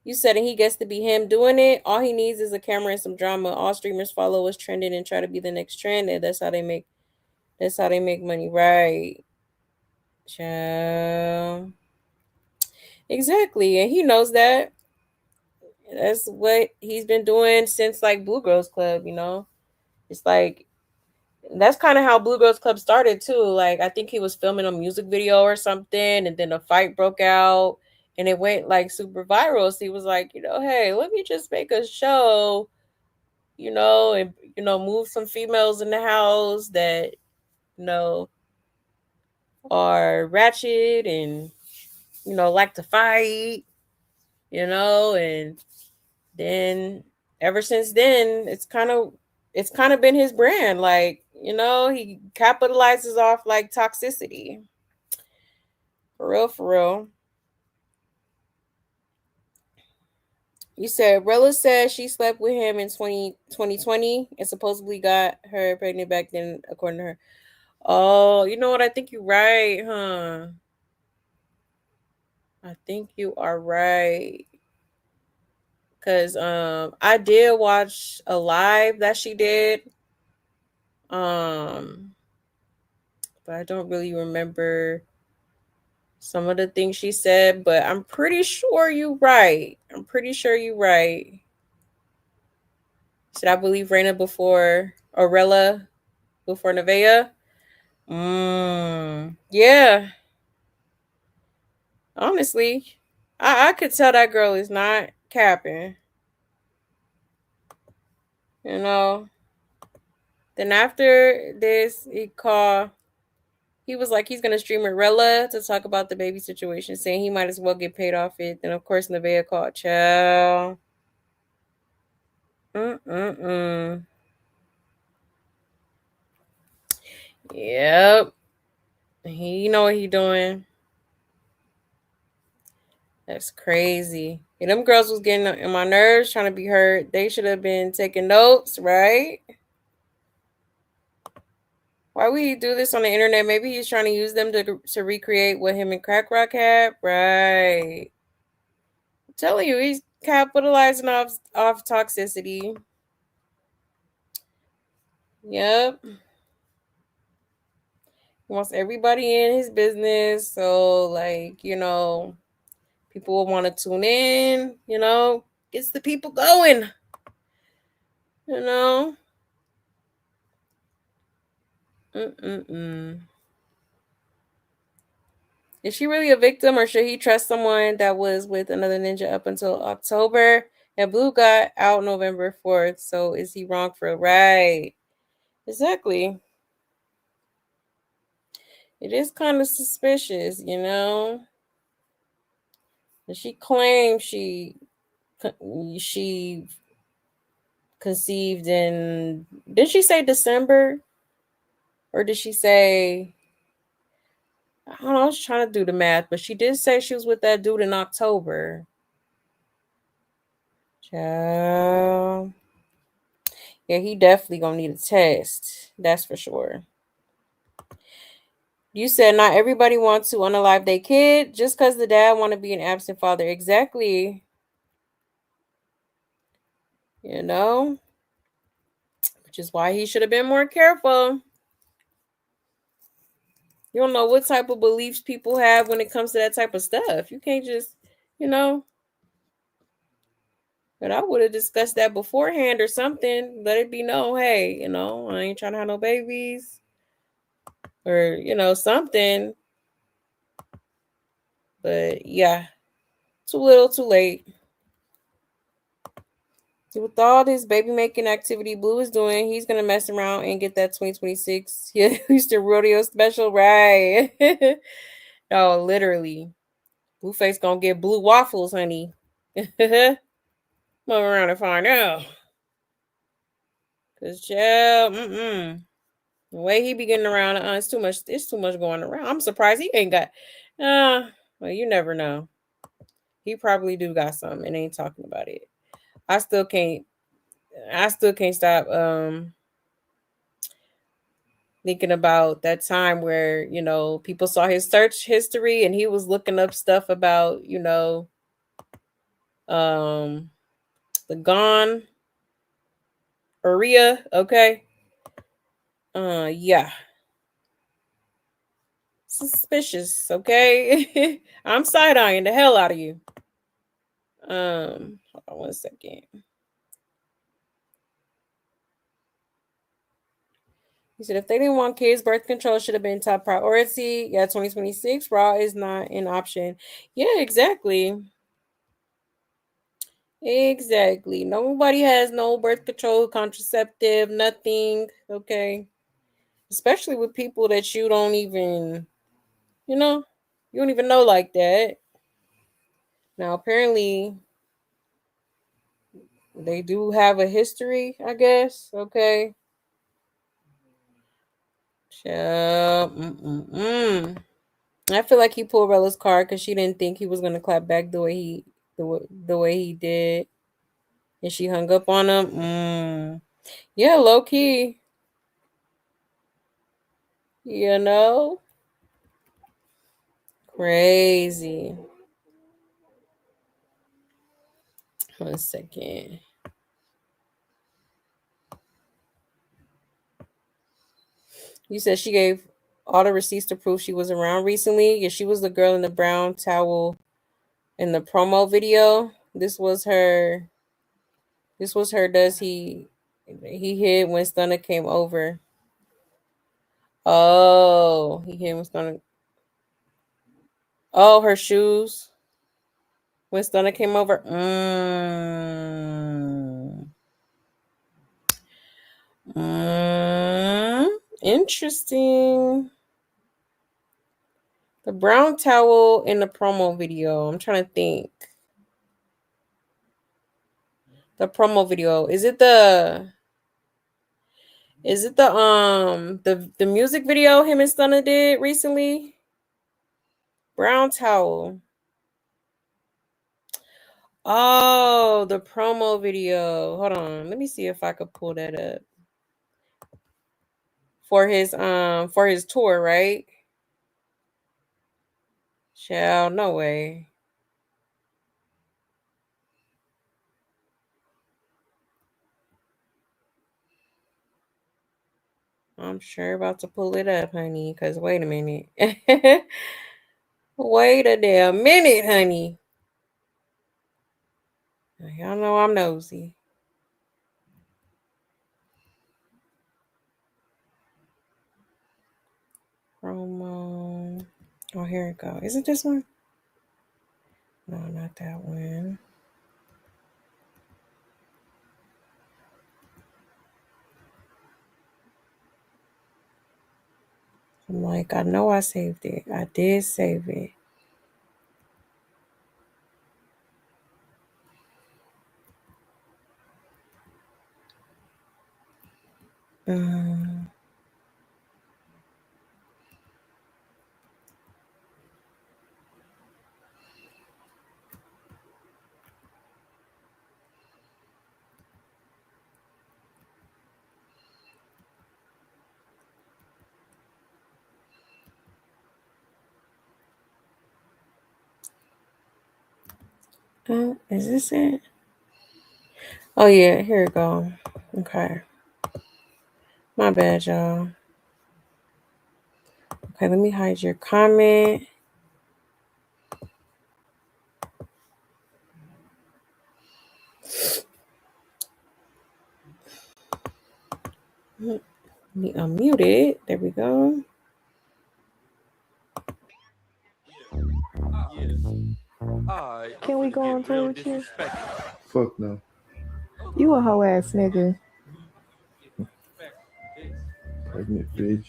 You said and he gets to be him doing it. All he needs is a camera and some drama. All streamers follow what's trending and try to be the next trend, and that's how they make. That's how they make money, right? Child. Exactly, and he knows that. That's what he's been doing since like Blue Girls Club. It's like that's kind of how Blue Girls Club started too. Like I think he was filming a music video or something, and then a fight broke out, and it went like super viral. So he was like, hey, let me just make a show, and move some females in the house that you know are ratchet and like to fight, and then ever since then it's kind of been his brand. Like he capitalizes off like toxicity. For real, for real. You said Rela said she slept with him in 2020 and supposedly got her pregnant back then, according to her. Oh, you know what? I think you're right, huh? I think you are right. Cause I did watch a live that she did. Um but I don't really remember some of the things she said, but I'm pretty sure you're right. I'm pretty sure you're right. Should I believe Raina before Orella before Nevaeh? Yeah. Honestly, I could tell that girl is not capping. You know. Then after this, he was like he's gonna stream with Rela to talk about the baby situation, saying he might as well get paid off it. Then of course Nevaeh called Chow. Mm-mm-mm. Yep. He know what he doing. That's crazy. Yeah, them girls was getting in my nerves, trying to be heard. They should have been taking notes, right? Why would he do this on the internet? Maybe he's trying to use them to recreate what him and Crack Rock had, right? I'm telling you, he's capitalizing off toxicity. Yep. He wants everybody in his business, so like people will want to tune in. Gets the people going. You know. Mm-mm-mm. Is she really a victim, or should he trust someone that was with another ninja up until October? And Blue got out November 4th, so is he wrong for it? Right. Exactly. It is kind of suspicious, And she claims she conceived in, did she say December? Or did she say I don't know, I was trying to do the math, but she did say she was with that dude in October. Child. Yeah, he definitely gonna need a test. That's for sure. You said not everybody wants to unalive their kid just because the dad want to be an absent father. Exactly. You know, which is why he should have been more careful. You don't know what type of beliefs people have when it comes to that type of stuff. You can't just, you know. But I would have discussed that beforehand or something. Let it be known, hey, I ain't trying to have no babies or, something. But yeah, too little, too late. With all this baby making activity Blue is doing, he's gonna mess around and get that 2026 Houston rodeo special, right? No, literally. Blueface gonna get blue waffles, honey. Move around and find out. Cause child, the way he be getting around, it's too much. It's too much going around. I'm surprised he ain't got. Well, you never know. He probably do got something and ain't talking about it. I still can't. I still can't stop. Thinking about that time where people saw his search history and he was looking up stuff about um the gone area. Okay. Yeah, suspicious. Okay. I'm side-eyeing the hell out of you. Hold on 1 second. He said if they didn't want kids, birth control should have been top priority. Yeah, 2026 raw is not an option. Yeah, exactly. Exactly. Nobody has no birth control, contraceptive, nothing. Okay. Especially with people that you don't even, you don't even know like that. Now, apparently, they do have a history, I guess. Okay. I feel like he pulled Rella's card because she didn't think he was gonna clap back the way he did, and she hung up on him. Yeah, low key. You know, crazy. 1 second. You said she gave all the receipts to prove she was around recently. Yeah, she was the girl in the brown towel in the promo video. This was her. This was her. Does he hid when Stunner came over? Oh, he hid when Stunner. Oh, her shoes when Stunner came over. Interesting. The brown towel in the promo video. I'm trying to think. The promo video. Is it the music video him and Stunner did recently? Brown towel. Oh, the promo video. Hold on. Let me see if I could pull that up. For his tour, right? Child, no way. I'm sure about to pull it up, honey, because wait a minute. Wait a damn minute, honey. Y'all know I'm nosy. Promo. Oh, here it go. Is it this one? No, not that one. I'm like, I know I saved it. I did save it. Oh, is this it? Oh yeah, here we go. Okay. My bad, y'all. Okay, let me hide your comment. Let me unmute it. There we go. Can we go on tour with you? Fuck no. You a hoe ass nigga. Pregnant bitch.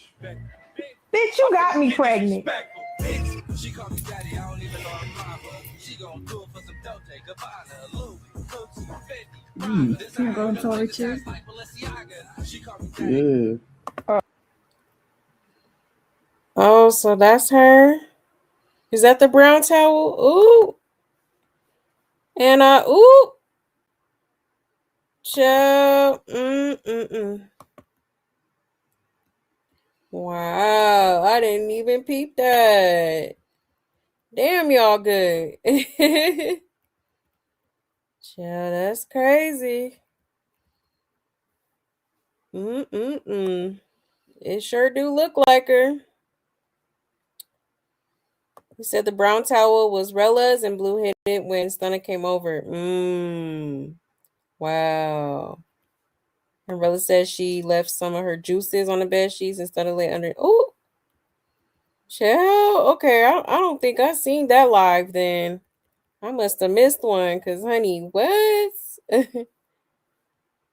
Bitch, you got me pregnant. Can I go on tour with you? Yeah. Oh, so that's her. Is that the brown towel? Ooh. And ooh. Child. Wow. I didn't even peep that. Damn, y'all good. Child, that's crazy. It sure do look like her. He said the brown towel was Rela's and blue hit it when Stunna came over. Wow. And Rela said she left some of her juices on the bed sheets instead of lay under. Oh, child. Okay, I don't think I seen that live then. I must have missed one, cause honey, what?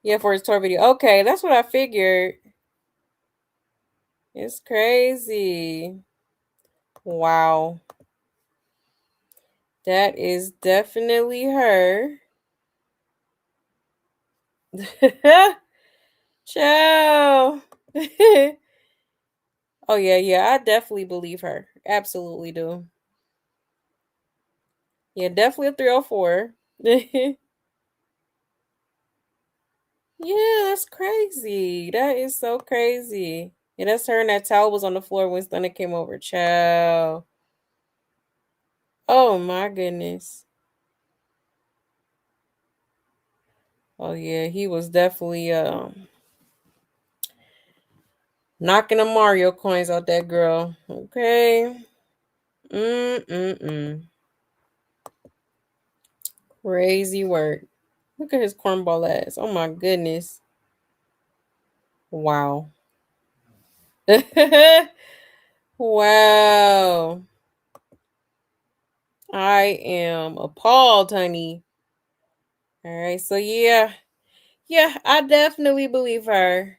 Yeah, for his tour video. Okay, that's what I figured. It's crazy. Wow. That is definitely her. Ciao. Oh yeah, I definitely believe her. Absolutely do. Yeah, definitely a 304. Yeah, that's crazy. That is so crazy. Yeah, that's her and that towel was on the floor when Stunna came over. Ciao. Oh my goodness. Oh yeah, he was definitely knocking the Mario coins out that girl. Okay. Mm. Crazy work. Look at his cornball ass. Oh my goodness. Wow. Wow. I am appalled, honey. All right, so yeah. Yeah, I definitely believe her.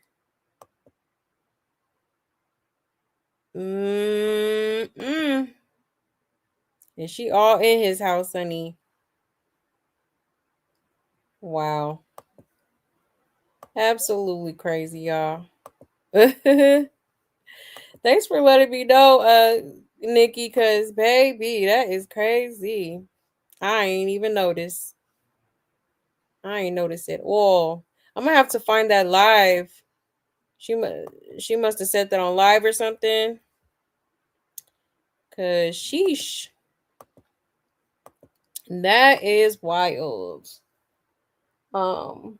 Mm-mm. And she all in his house, honey. Wow. Absolutely crazy, y'all. Thanks for letting me know, Nikki, cause baby, that is crazy. I ain't even noticed. I ain't noticed at all. I'm gonna have to find that live. She must have said that on live or something. Cause sheesh. That is wild. Um,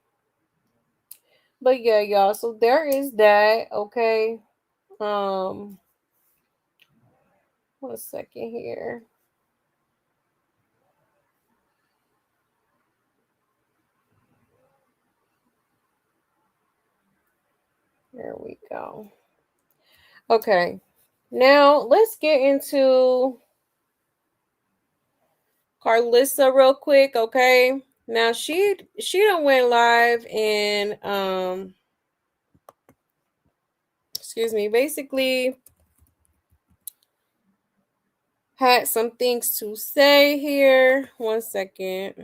but yeah, y'all. So there is that. Okay. Um, 1 second here. There we go. Okay. Now let's get into Carlissa real quick, okay? Now she done went live and excuse me, basically had some things to say here. 1 second.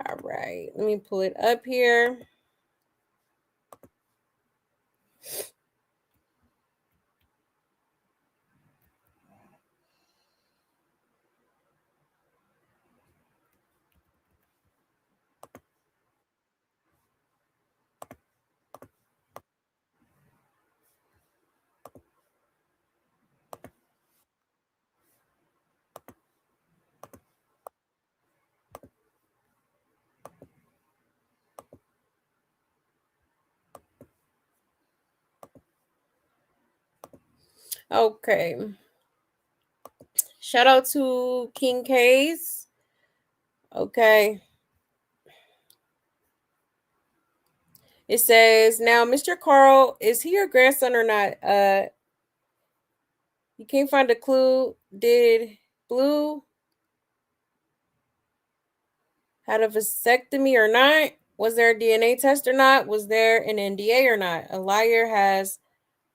All right, let me pull it up here. Okay. Shout out to King K's. Okay. It says, now, Mr. Carl, is he your grandson or not? You can't find a clue. Did Blue had a vasectomy or not? Was there a DNA test or not? Was there an NDA or not? A liar has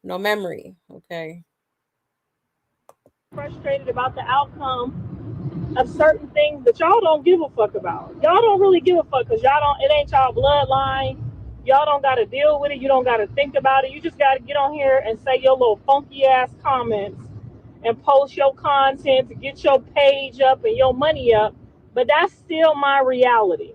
no memory. Okay. Frustrated about the outcome of certain things that y'all don't give a fuck about. Y'all don't really give a fuck because y'all don't, it ain't y'all bloodline. Y'all don't got to deal with it. You don't got to think about it. You just got to get on here and say your little funky ass comments and post your content to get your page up and your money up. But that's still my reality.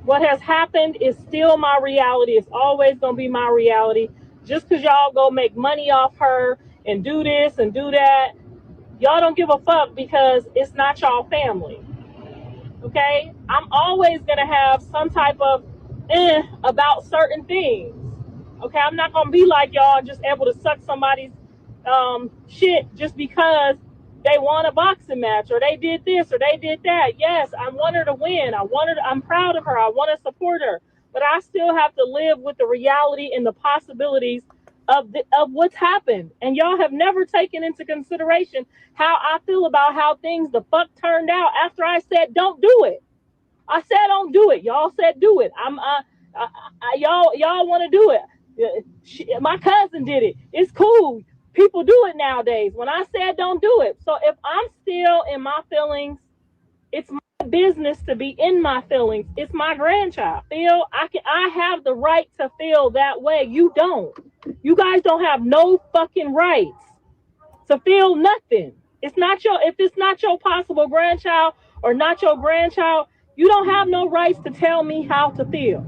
What has happened is still my reality. It's always going to be my reality. Just because y'all go make money off her and do this and do that, y'all don't give a fuck because it's not y'all family. Okay? I'm always gonna have some type of about certain things. Okay, I'm not gonna be like y'all just able to suck somebody's shit just because they won a boxing match or they did this or they did that. Yes, I want her to win. I'm proud of her. I want to support her. But I still have to live with the reality and the possibilities of what's happened. And y'all have never taken into consideration how I feel about how things the fuck turned out after I said don't do it. I said don't do it. Y'all said do it. Y'all want to do it. My cousin did it. It's cool. People do it nowadays. When I said don't do it. So if I'm still in my feelings, it's my business to be in my feelings. It's my grandchild. I have the right to feel that way. You don't. You guys don't have no fucking rights to feel nothing. If it's not your possible grandchild or not your grandchild, you don't have no rights to tell me how to feel.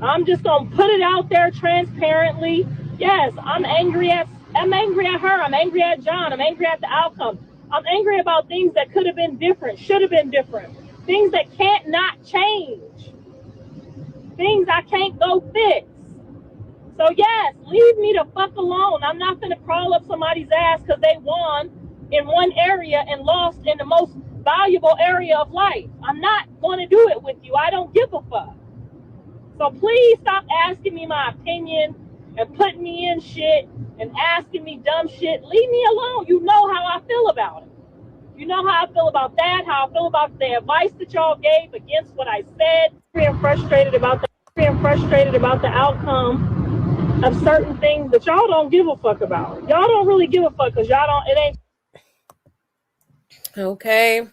I'm just gonna put it out there transparently. Yes, I'm angry at her, I'm angry at John, I'm angry at the outcome. I'm angry about things that could have been different, should have been different, things that can't not change, things I can't go fix. So yes, leave me the fuck alone. I'm not gonna crawl up somebody's ass because they won in one area and lost in the most valuable area of life. I'm not gonna do it with you. I don't give a fuck. So please stop asking me my opinion and putting me in shit and asking me dumb shit. Leave me alone. You know how I feel about it. You know how I feel about that, how I feel about the advice that y'all gave against what I said. Being frustrated about the outcome of certain things that y'all don't give a fuck about. Y'all don't really give a fuck because y'all don't, it ain't. Okay.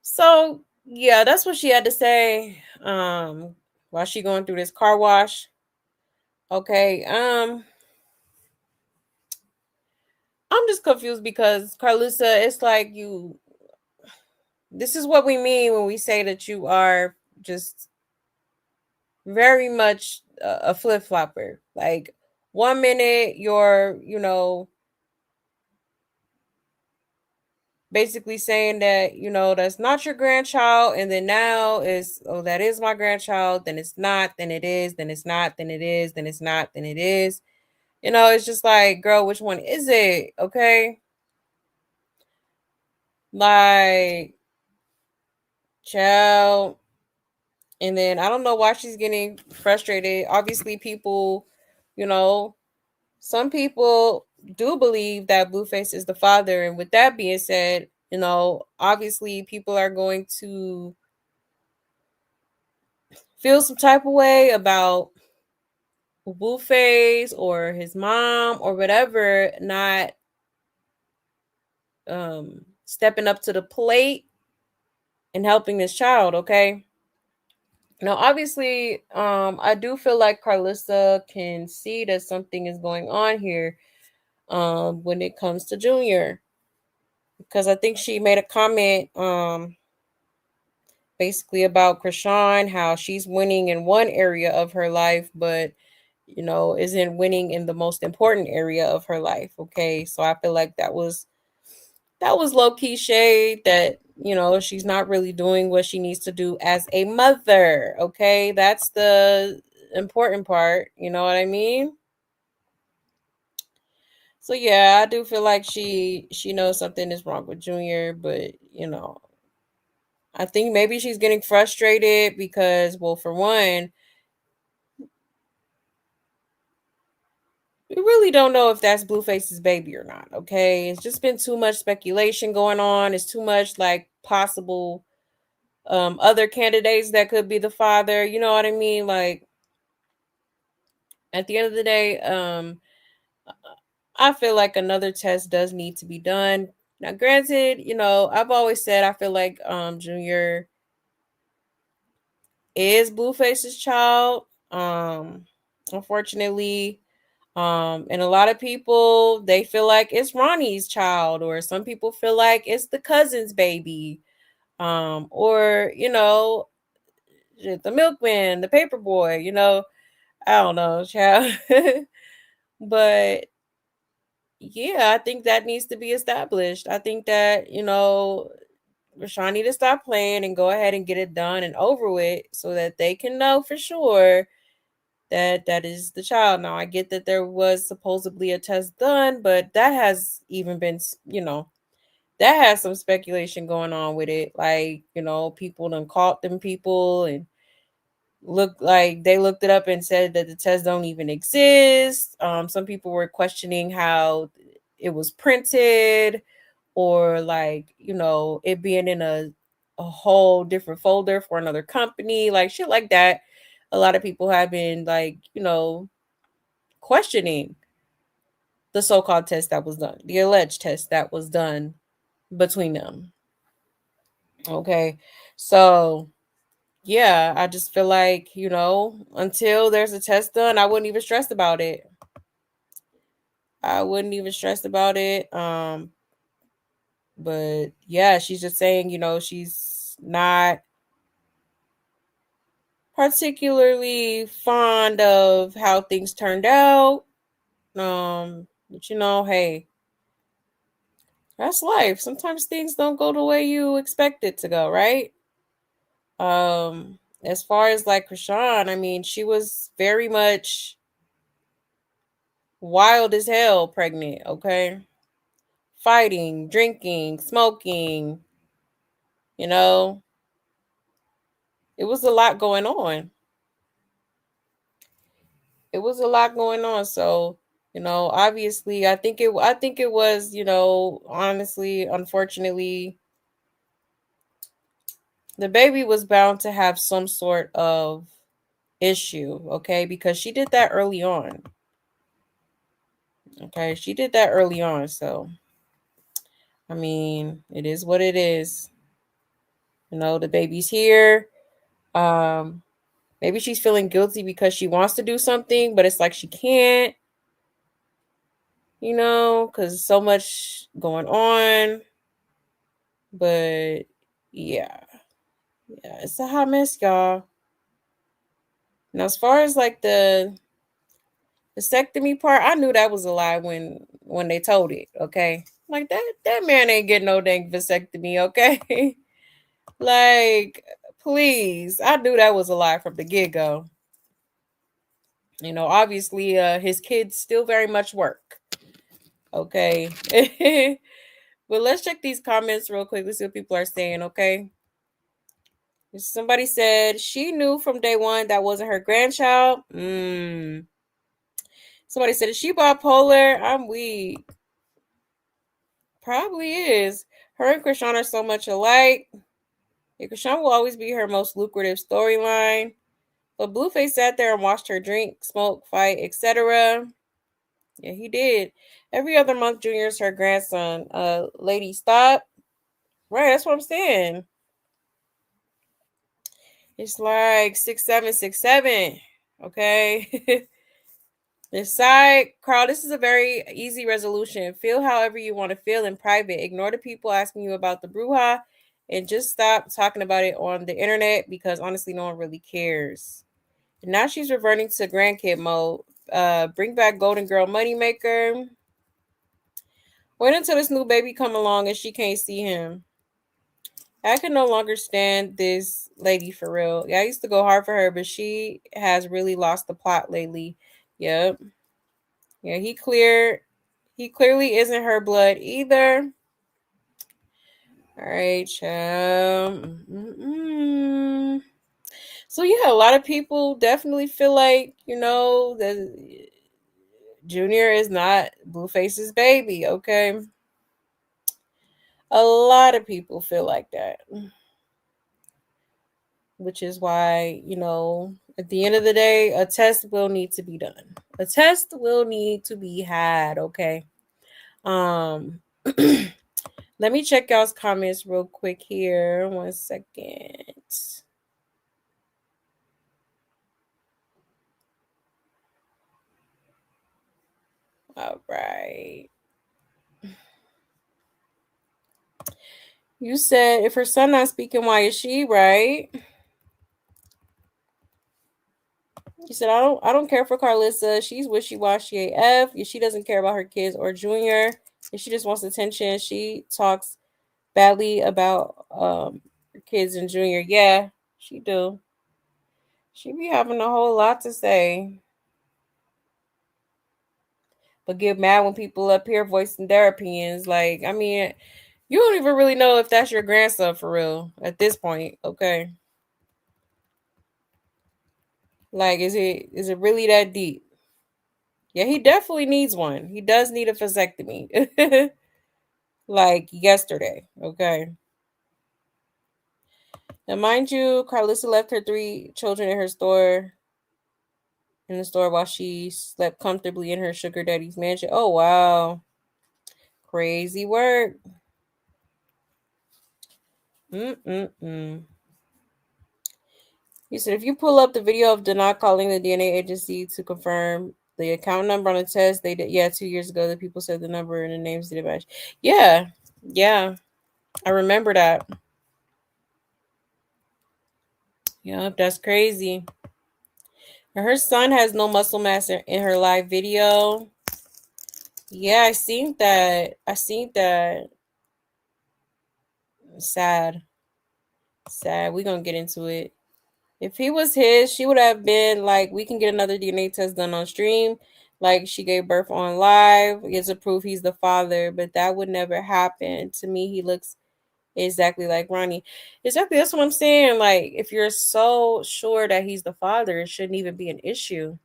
So yeah, that's what she had to say. While she going through this car wash. Okay. I'm just confused because Carlissa, it's like you. This is what we mean when we say that you are just very much a flip flopper. Like 1 minute you're, basically saying that, that's not your grandchild, and then now is, oh, that is my grandchild, then it's not, then it is, then it's not, then it is, then it's not, then it is. It's just like, girl, which one is it? Okay. Like, child. And then I don't know why she's getting frustrated. Obviously, people, you know, some people do believe that Blueface is the father. And with that being said, obviously people are going to feel some type of way about Blueface or his mom or whatever not stepping up to the plate and helping this child, okay? Now, obviously, I do feel like Carlissa can see that something is going on here when it comes to Junior. Because I think she made a comment basically about Chrisean, how she's winning in one area of her life, but isn't winning in the most important area of her life. Okay. So I feel like that was low-key shade that, she's not really doing what she needs to do as a mother. Okay. That's the important part. You know what I mean? So yeah, I do feel like she knows something is wrong with Junior, but I think maybe she's getting frustrated because, well, for one, we really don't know if that's Blueface's baby or not. Okay, it's just been too much speculation going on. It's too much like possible other candidates that could be the father. You know what I mean? Like at the end of the day, I feel like another test does need to be done. Now, granted, I've always said I feel like Junior is Blueface's child. Unfortunately, and a lot of people they feel like it's Ronnie's child, or some people feel like it's the cousin's baby. Or the milkman, the paper boy, I don't know, child. But yeah, I think that needs to be established. I think that, Rashawn need to stop playing and go ahead and get it done and over with so that they can know for sure that that is the child. Now, I get that there was supposedly a test done, but that has even been, that has some speculation going on with it. Like, people done caught them people and look like they looked it up and said that the tests don't even exist. Some people were questioning how it was printed, or like it being in a whole different folder for another company, like shit like that. A lot of people have been like questioning the so-called test that was done, the alleged test that was done between them. Okay, so yeah, I just feel like until there's a test done, I wouldn't even stress about it. I wouldn't even stress about it. But yeah, she's just saying, she's not particularly fond of how things turned out. But hey, that's life. Sometimes things don't go the way you expect it to go, right? As far as like Chrisean, I mean, she was very much wild as hell pregnant, okay? Fighting, drinking, smoking, you know. It was a lot going on. It was a lot going on. So, obviously I think it was, honestly, unfortunately, the baby was bound to have some sort of issue, okay? Because she did that early on. Okay, she did that early on, so I mean, it is what it is. The baby's here. Um, Maybe she's feeling guilty because she wants to do something, but it's like she can't, because so much going on. But yeah, yeah, it's a hot mess, y'all. Now, as far as like the vasectomy part, I knew that was a lie when they told it. Okay, like that man ain't getting no dang vasectomy. Okay, like please, I knew that was a lie from the get go. Obviously, his kids still very much work. Okay. But let's check these comments real quick. Let's see what people are saying, okay? Somebody said she knew from day one that wasn't her grandchild. Somebody said, is she bipolar? I'm weak. Probably is. Her and Chrisean are so much alike. Yeah, Chrisean will always be her most lucrative storyline. But Blueface sat there and watched her drink, smoke, fight, etc. Yeah, he did. Every other month, Junior's her grandson. Lady, stop. Right, that's what I'm saying. It's like 6767. Okay. Decide, Carl, this is a very easy resolution. Feel however you want to feel in private. Ignore the people asking you about the bruja and just stop talking about it on the internet because honestly, no one really cares. And now she's reverting to grandkid mode. Bring back Golden Girl Moneymaker. Wait until this new baby come along and she can't see him. I can no longer stand this lady for real. Yeah, I used to go hard for her, but she has really lost the plot lately. Yep. Yeah, he cleared. He clearly isn't her blood either. All right, child. So yeah, a lot of people definitely feel like, that Junior is not Blueface's baby, okay? A lot of people feel like that. Which is why, at the end of the day, a test will need to be done. A test will need to be had, okay? Um Let me check y'all's comments real quick here. 1 second. All right. You said if her son not speaking, why is she, right? You said I don't care for Carlissa. She's wishy-washy AF. If she doesn't care about her kids or Junior. If she just wants attention, she talks badly about her kids and Junior. Yeah, she do. She be having a whole lot to say. But get mad when people up here voicing their opinions. Like, I mean, you don't even really know if that's your grandson for real at this point, okay? Like, is it really that deep? Yeah, he definitely needs one. He does need a vasectomy. Like yesterday, okay? Now mind you, Carlissa left her 3 children in the store while she slept comfortably in her sugar daddy's mansion. Oh wow. Crazy work. Mm-mm-mm. He said, if you pull up the video of Dana calling the DNA agency to confirm the account number on the test, they did. Yeah, 2 years ago, the people said the number and the names didn't match. Yeah, yeah, I remember that. Yep, that's crazy. And her son has no muscle mass in her live video. Yeah, I seen that. I seen that. Sad. Sad. We're gonna get into it. If he was his, she would have been like, we can get another DNA test done on stream. Like she gave birth on live. It's a proof he's the father, but that would never happen. To me, he looks exactly like Ronnie. Exactly. That's what I'm saying. Like, if you're so sure that he's the father, it shouldn't even be an issue.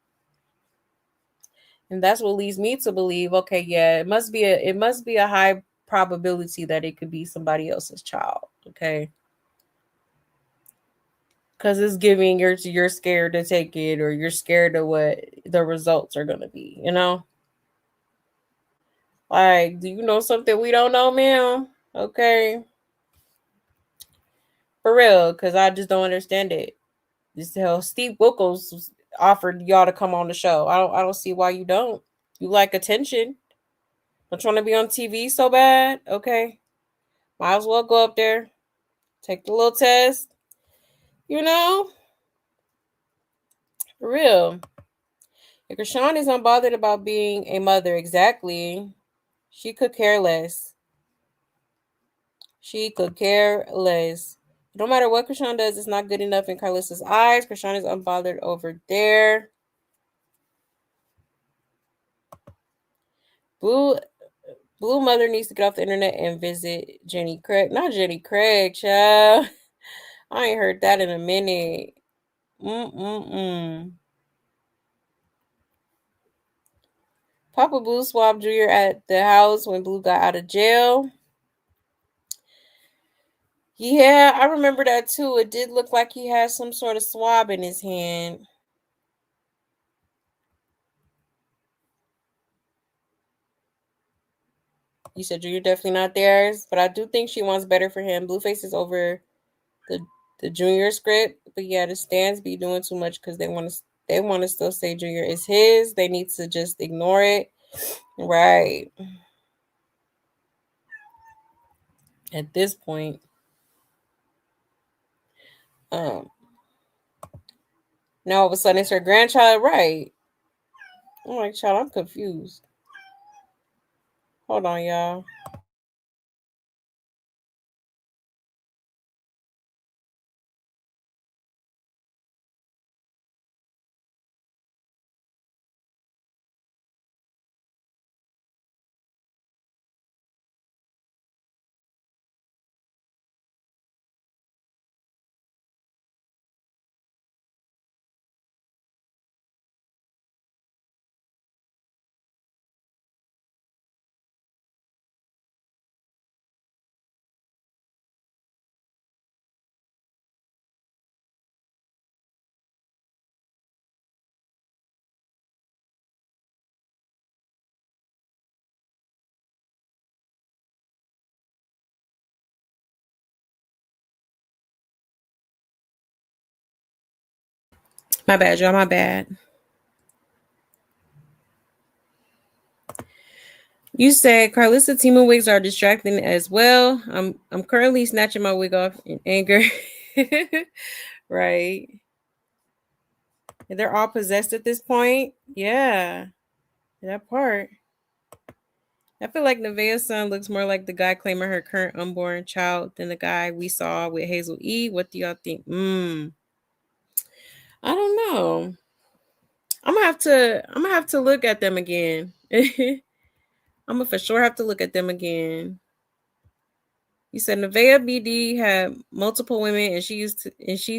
And that's what leads me to believe, okay, yeah, it must be a high probability that it could be somebody else's child. Okay. Because it's giving you're scared to take it, or you're scared of what the results are going to be, like, do you know something we don't know, ma'am? Okay, for real, because I just don't understand it. This hell, Steve Wilkos offered y'all to come on the show. I don't see why you don't. You like attention. I'm trying to be on TV so bad. Okay, might as well go up there, take the little test, you know for real. If Chrisean is unbothered about being a mother, exactly. She could care less. She could care less. No matter what Chrisean does, it's not good enough in Carlissa's eyes. Chrisean is unbothered over there. Blue Blue Mother needs to get off the internet and visit Jenny Craig. Not Jenny Craig, child. I ain't heard that in a minute. Mm-mm-mm. Papa Blue swabbed Junior at the house when Blue got out of jail. Yeah, I remember that too. It did look like he had some sort of swab in his hand. You said Junior definitely not theirs, but I do think she wants better for him. Blueface is over the Junior script, but yeah, the stands be doing too much because they want to still say Junior is his. They need to just ignore it, right? At this point, um, now all of a sudden it's her grandchild, right? I'm like, child, I'm confused. Hold on, y'all. My bad, y'all. My bad. You said Carlissa Timu wigs are distracting as well. I'm currently snatching my wig off in anger. Right. They're all possessed at this point. Yeah. That part. I feel like Nevaeh's son looks more like the guy claiming her current unborn child than the guy we saw with Hazel E. What do y'all think? I don't know. I'm gonna have to look at them again. I'm gonna for sure have to look at them again. You said Nevaeh BD had multiple women and she's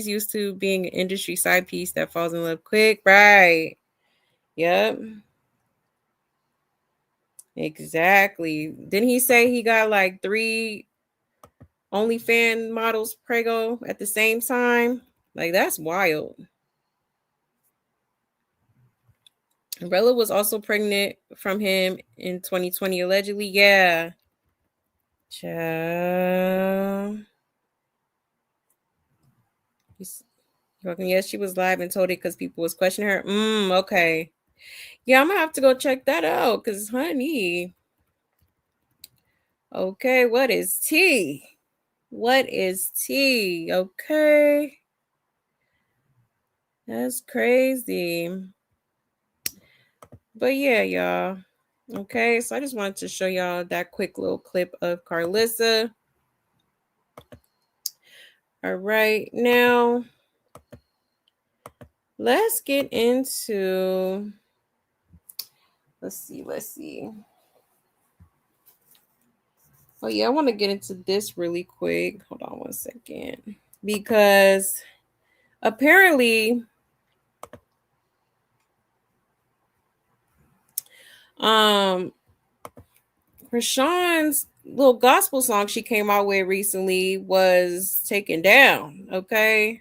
used to being an industry side piece that falls in love quick. Right. Yep. Exactly. Didn't he say he got like 3 OnlyFans models prego at the same time? Like, that's wild. Rela was also pregnant from him in 2020, allegedly. Yeah. Child. Yes, she was live and told it because people was questioning her. Okay. Yeah, I'm gonna have to go check that out because, honey. Okay, what is tea? What is tea? Okay. That's crazy. But yeah, y'all. Okay, so I just wanted to show y'all that quick little clip of Carlissa. All right, now let's get into, let's see. Oh yeah, I want to get into this really quick. Hold on one second. Because apparently Chrisean's little gospel song she came out with recently was taken down. Okay.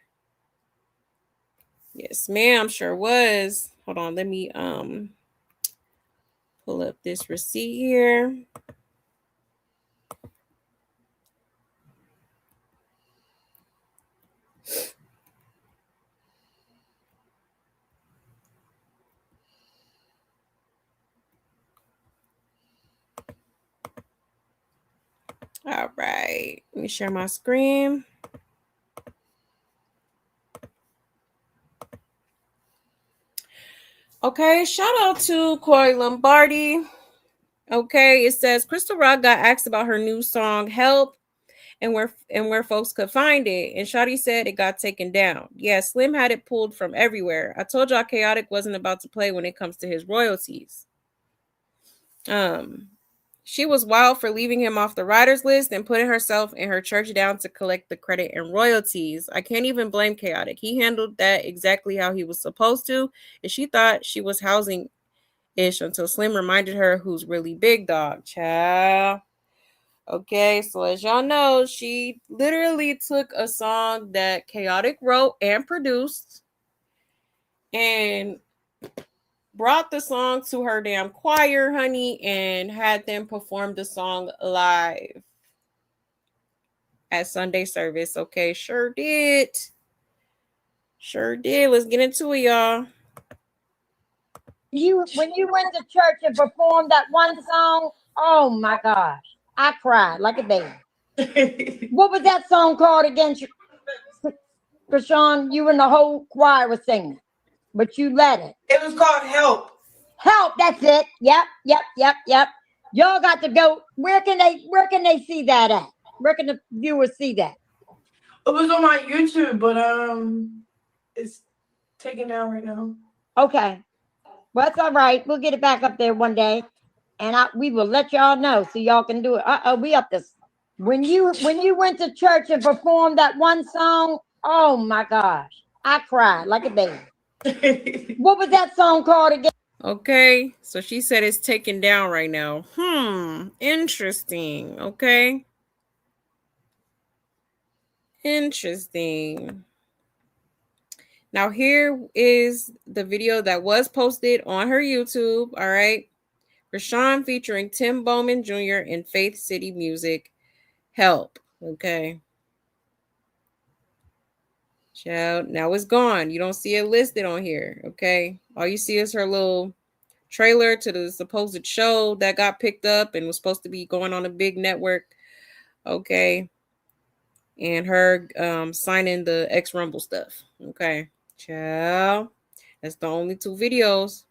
Yes, ma'am, sure was. Hold on, let me pull up this receipt here. All right, let me share my screen. Okay, shout out to Corey Lombardi. Okay, it says Crystal Rock got asked about her new song "Help" and where folks could find it, and Shawty said it got taken down. Yeah, Slim had it pulled from everywhere. I told y'all Chaotic wasn't about to play when it comes to his royalties. She was wild for leaving him off the writers list and putting herself and her church down to collect the credit and royalties. I can't even blame Chaotic. He handled that exactly how he was supposed to, and she thought she was housing ish until Slim reminded her who's really big dog. Child. Okay, so as y'all know, she literally took a song that Chaotic wrote and produced and brought the song to her damn choir, honey, and had them perform the song live at Sunday service. Okay, sure did. Sure did. Let's get into it, y'all. When you went to church and performed that one song, oh my gosh, I cried like a baby. What was that song called again? Chrisean, you and the whole choir was singing, but you let it. It was called Help. Help, that's it. Yep. Y'all got to go. Where can they see that at? Where can the viewers see that? It was on my YouTube, but it's taken down right now. Okay. Well, that's all right. We'll get it back up there one day, and we will let y'all know so y'all can do it. We up this. When you went to church and performed that one song, oh my gosh, I cried like a baby. What was that song called again? Okay, so she said it's taken down right now. Interesting. Okay. Interesting. Now, here is the video that was posted on her YouTube. All right. Chrisean featuring Tim Bowman Jr. in Faith City Music. Help. Okay. Child, now it's gone. You don't see it listed on here. Okay. All you see is her little trailer to the supposed show that got picked up and was supposed to be going on a big network. Okay. And her signing the X Rumble stuff. Okay. Child. That's the only 2 videos.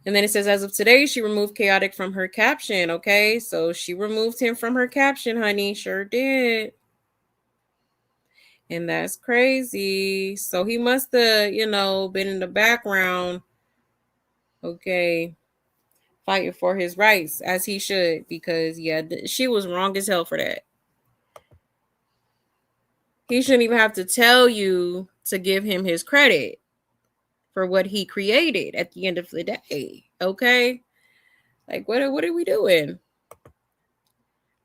And then it says, as of today, she removed Chaotic from her caption. Okay. So she removed him from her caption, honey. Sure did. And that's crazy. So he must have, been in the background, okay, fighting for his rights, as he should, because, yeah, she was wrong as hell for that. He shouldn't even have to tell you to give him his credit for what he created at the end of the day, okay? Like, what are we doing?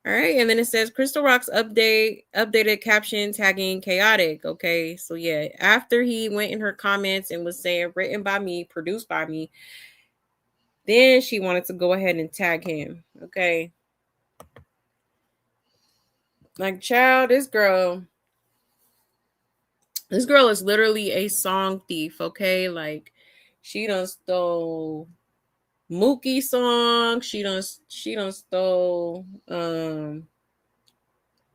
All right, and then it says Crystal Rock's updated caption tagging Chaotic. Okay, so yeah, after he went in her comments and was saying written by me, produced by me, then she wanted to go ahead and tag him. Okay, like, child, this girl is literally a song thief. Okay, like, she done stole Mookie song. She done stole the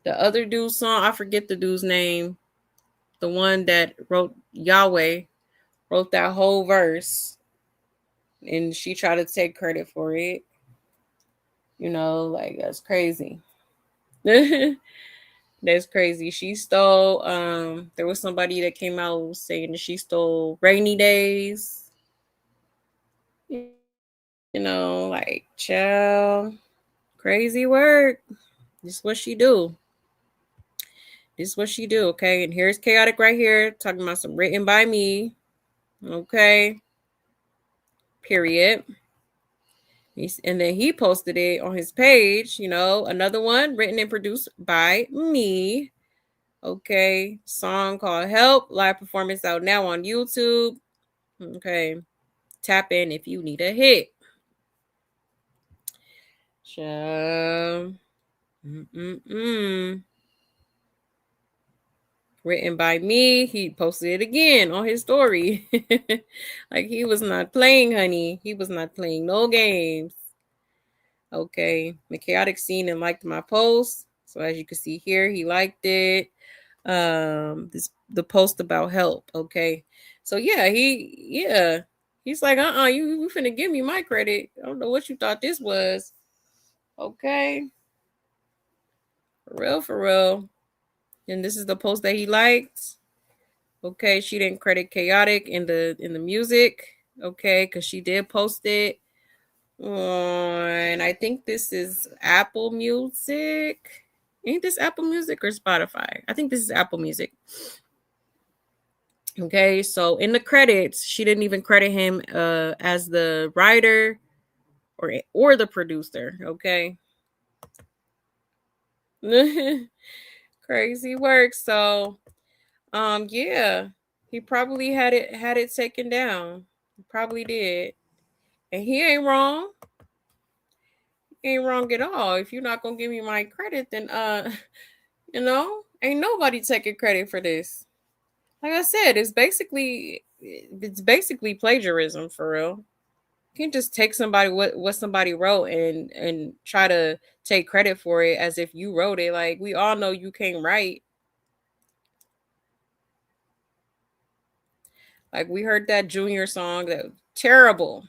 other dude's song. I forget the dude's name. The one that wrote Yahweh, wrote that whole verse. And she tried to take credit for it. Like, that's crazy. That's crazy. She stole, there was somebody that came out saying that she stole Rainy Days. Like, child, crazy work. This is what she do. Okay? And here's Chaotic right here, talking about some written by me. Okay? Period. And then he posted it on his page, another one written and produced by me. Okay. Song called Help. Live performance out now on YouTube. Okay. Tap in if you need a hit. Written by me. He posted it again on his story. Like, he was not playing, honey. He was not playing no games. Okay. The Chaotic seen and liked my post. So as you can see here, he liked it. The post about help. Okay. So yeah, he's like, you finna give me my credit. I don't know what you thought this was. Okay. For real. And this is the post that he liked. Okay, she didn't credit Chaotic in the music. Okay, because she did post it on, I think this is Apple Music. Ain't this Apple Music or Spotify? I think this is Apple Music. Okay, so in the credits, she didn't even credit him as the writer or the producer. Okay. Crazy work. So yeah, he probably had it taken down. He probably did. And he ain't wrong. He ain't wrong at all. If you're not gonna give me my credit, then ain't nobody taking credit for this. Like I said, it's basically plagiarism, for real. You can't just take what somebody wrote and try to take credit for it as if you wrote it. Like, we all know you can't write. Like, we heard that Junior song, that terrible.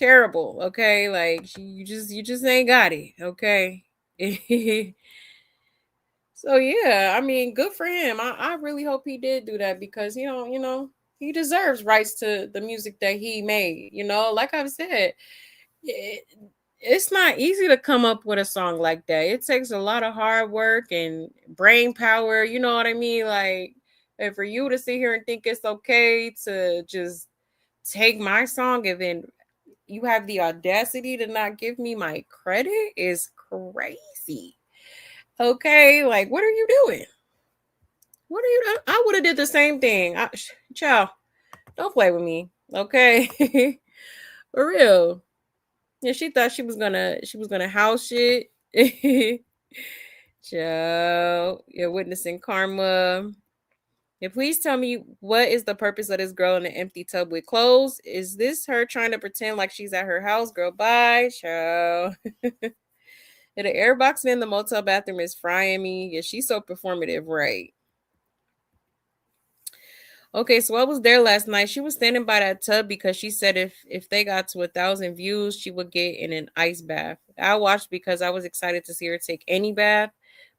Okay, like, you just ain't got it. Okay. So yeah, I mean, good for him. I really hope he did do that, because he deserves rights to the music that he made. Like I've said, it's not easy to come up with a song like that. It takes a lot of hard work and brain power. You know what I mean? Like, and for you to sit here and think it's okay to just take my song and then you have the audacity to not give me my credit is crazy. Okay, like, what are you doing? What are you doing? I would have did the same thing. Child, don't play with me. Okay. For real. Yeah, she thought she was gonna house shit. Joe, you're witnessing karma. Yeah, please tell me, what is the purpose of this girl in an empty tub with clothes? Is this her trying to pretend like she's at her house? Girl, bye, Joe. Yeah, the airbox in the motel bathroom is frying me. Yeah, she's so performative, right? Okay, so I was there last night. She was standing by that tub because she said if they got to 1,000 views, she would get in an ice bath. I watched because I was excited to see her take any bath.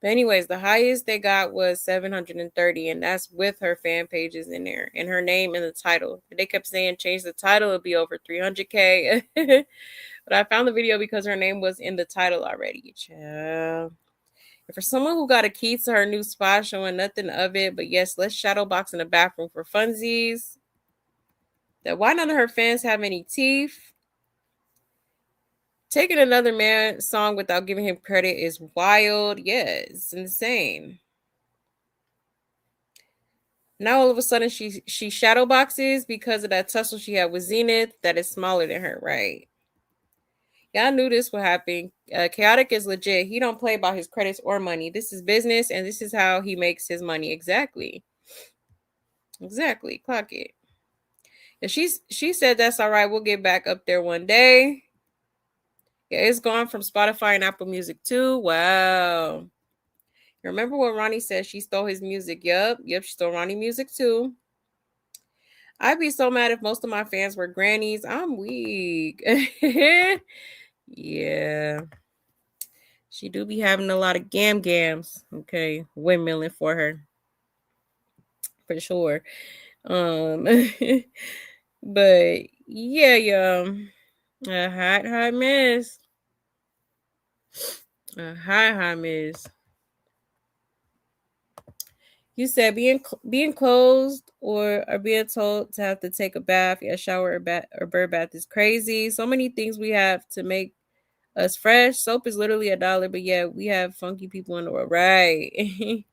But anyways, the highest they got was 730, and that's with her fan pages in there and her name in the title. They kept saying change the title, it'll be over 300K. But I found the video because her name was in the title already. Child. For someone who got a key to her new spot, showing nothing of it, but yes, let's shadow box in the bathroom for funsies. That why none of her fans have any teeth. Taking another man's song without giving him credit is wild. Yeah, it's insane. Now all of a sudden she shadow boxes because of that tussle she had with Zenith that is smaller than her, right? Yeah, I knew this would happen. Chaotic is legit. He don't play about his credits or money. This is business, and this is how he makes his money. Exactly. Exactly. Clock it. And she said that's all right. We'll get back up there one day. Yeah, it's gone from Spotify and Apple Music too. Wow. Remember what Ronnie said? She stole his music. Yep, she stole Ronnie music too. I'd be so mad if most of my fans were grannies. I'm weak. Yeah. She do be having a lot of gams. Okay. Windmilling for her. For sure. But yeah. A hot mess. A hot mess. You said being closed or being told to have to take a bath, a shower, or bird bath is crazy. So many things we have to make us fresh. Soap is literally $1, but yeah, we have funky people in the world, right?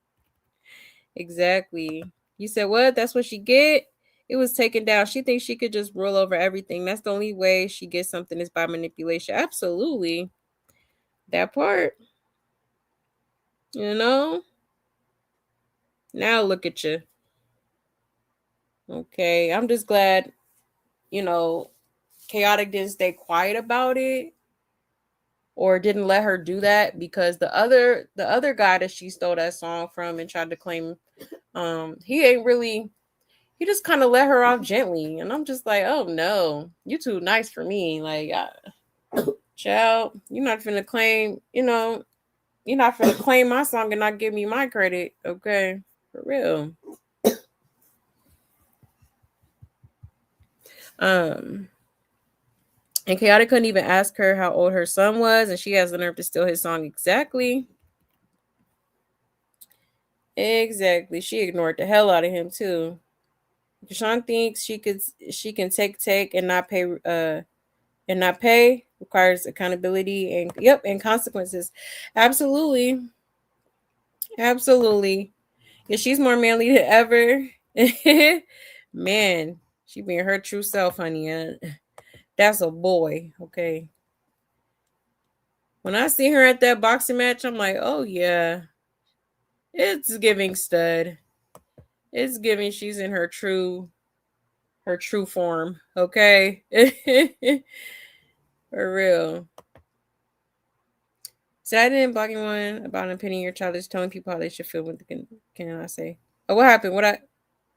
Exactly. You said what? That's what she get. It was taken down. She thinks she could just roll over everything. That's the only way she gets something is by manipulation. Absolutely, that part. You know. Now look at you. Okay, I'm just glad, you know, Chaotic didn't stay quiet about it or didn't let her do that, because the other guy that she stole that song from and tried to claim, he ain't really, he just kind of let her off gently, and I'm just like, oh no, you too nice for me. Like, child, you're not finna claim, you're not finna claim my song and not give me my credit, okay, for real. um And Chaotic couldn't even ask her how old her son was, and she has the nerve to steal his song. Exactly. Exactly. She ignored the hell out of him too. Deshaun thinks she can take and not pay, requires accountability and consequences. Absolutely. Absolutely. Yeah, she's more manly than ever. Man, she being her true self, honey. That's a boy, okay. When I see her at that boxing match, I'm like, oh yeah, it's giving stud. It's giving she's in her true form. Okay. For real. So I didn't block anyone about an opinion your child is telling people how they should feel. With the can I say? Oh, what happened?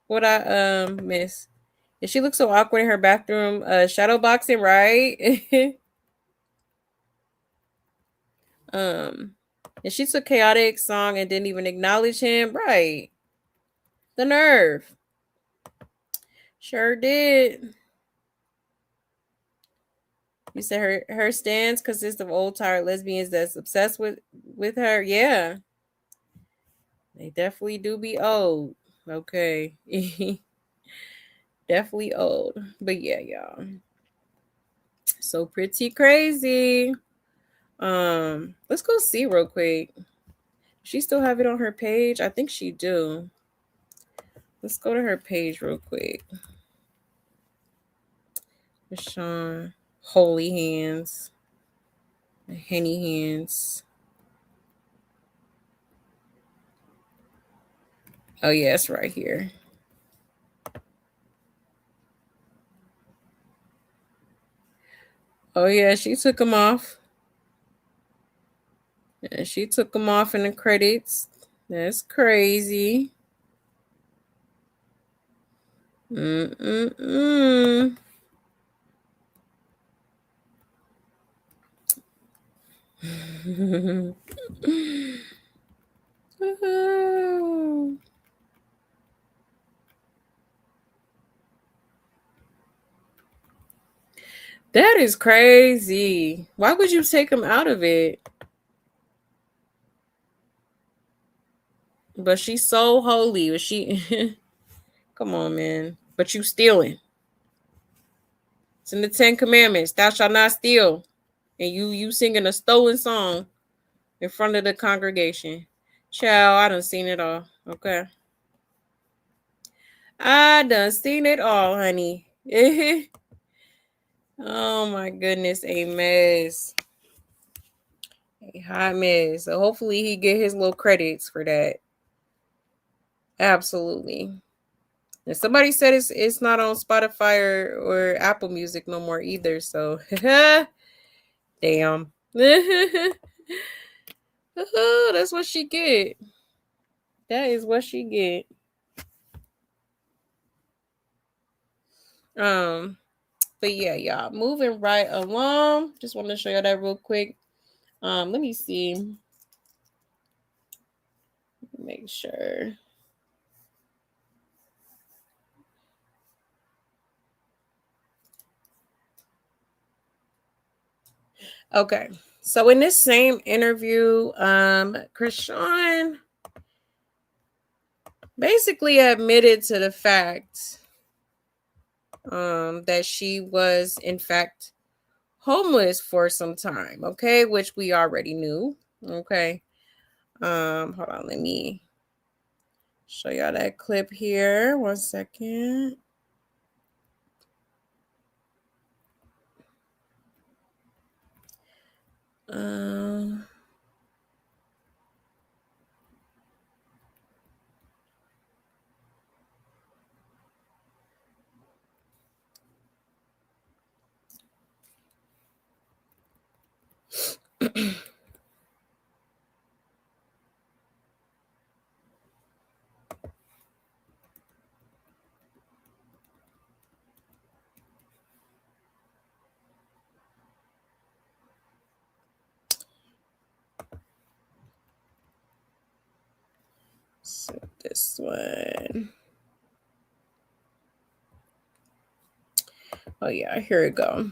What I miss? Did she look so awkward in her bathroom shadow boxing, right? um and she took Chaotic song and didn't even acknowledge him, right? The nerve. Sure did. You said her stands consist of old tired lesbians that's obsessed with her. Yeah, they definitely do be old. Okay, definitely old. But yeah, y'all. So pretty crazy. Let's go see real quick. She still have it on her page? I think she do. Let's go to her page real quick. Sean, holy hands, henny hands. Oh, yeah, it's right here. Oh, yeah, she took them off. And she took them off in the credits. That's crazy. Mm-mm-mm. That is crazy. Why would you take him out of it? But she's so holy. Was she? Come on, man. But you stealing. It's in the 10 Commandments. Thou shalt not steal. And you singing a stolen song in front of the congregation. Child, I done seen it all. Okay. I done seen it all, honey. Oh my goodness, a mess. A hot mess. So hopefully he get his little credits for that. Absolutely. And somebody said it's not on Spotify or Apple Music no more either. So damn. That's what she get. That is what she get. But yeah, y'all, moving right along. Just want to show y'all that real quick. Let me see. Make sure. Okay. So in this same interview, Chrisean basically admitted to the fact that she was in fact homeless for some time, okay, which we already knew. Okay. Hold on, let me show y'all that clip here. 1 second. So this one. Oh yeah, here we go.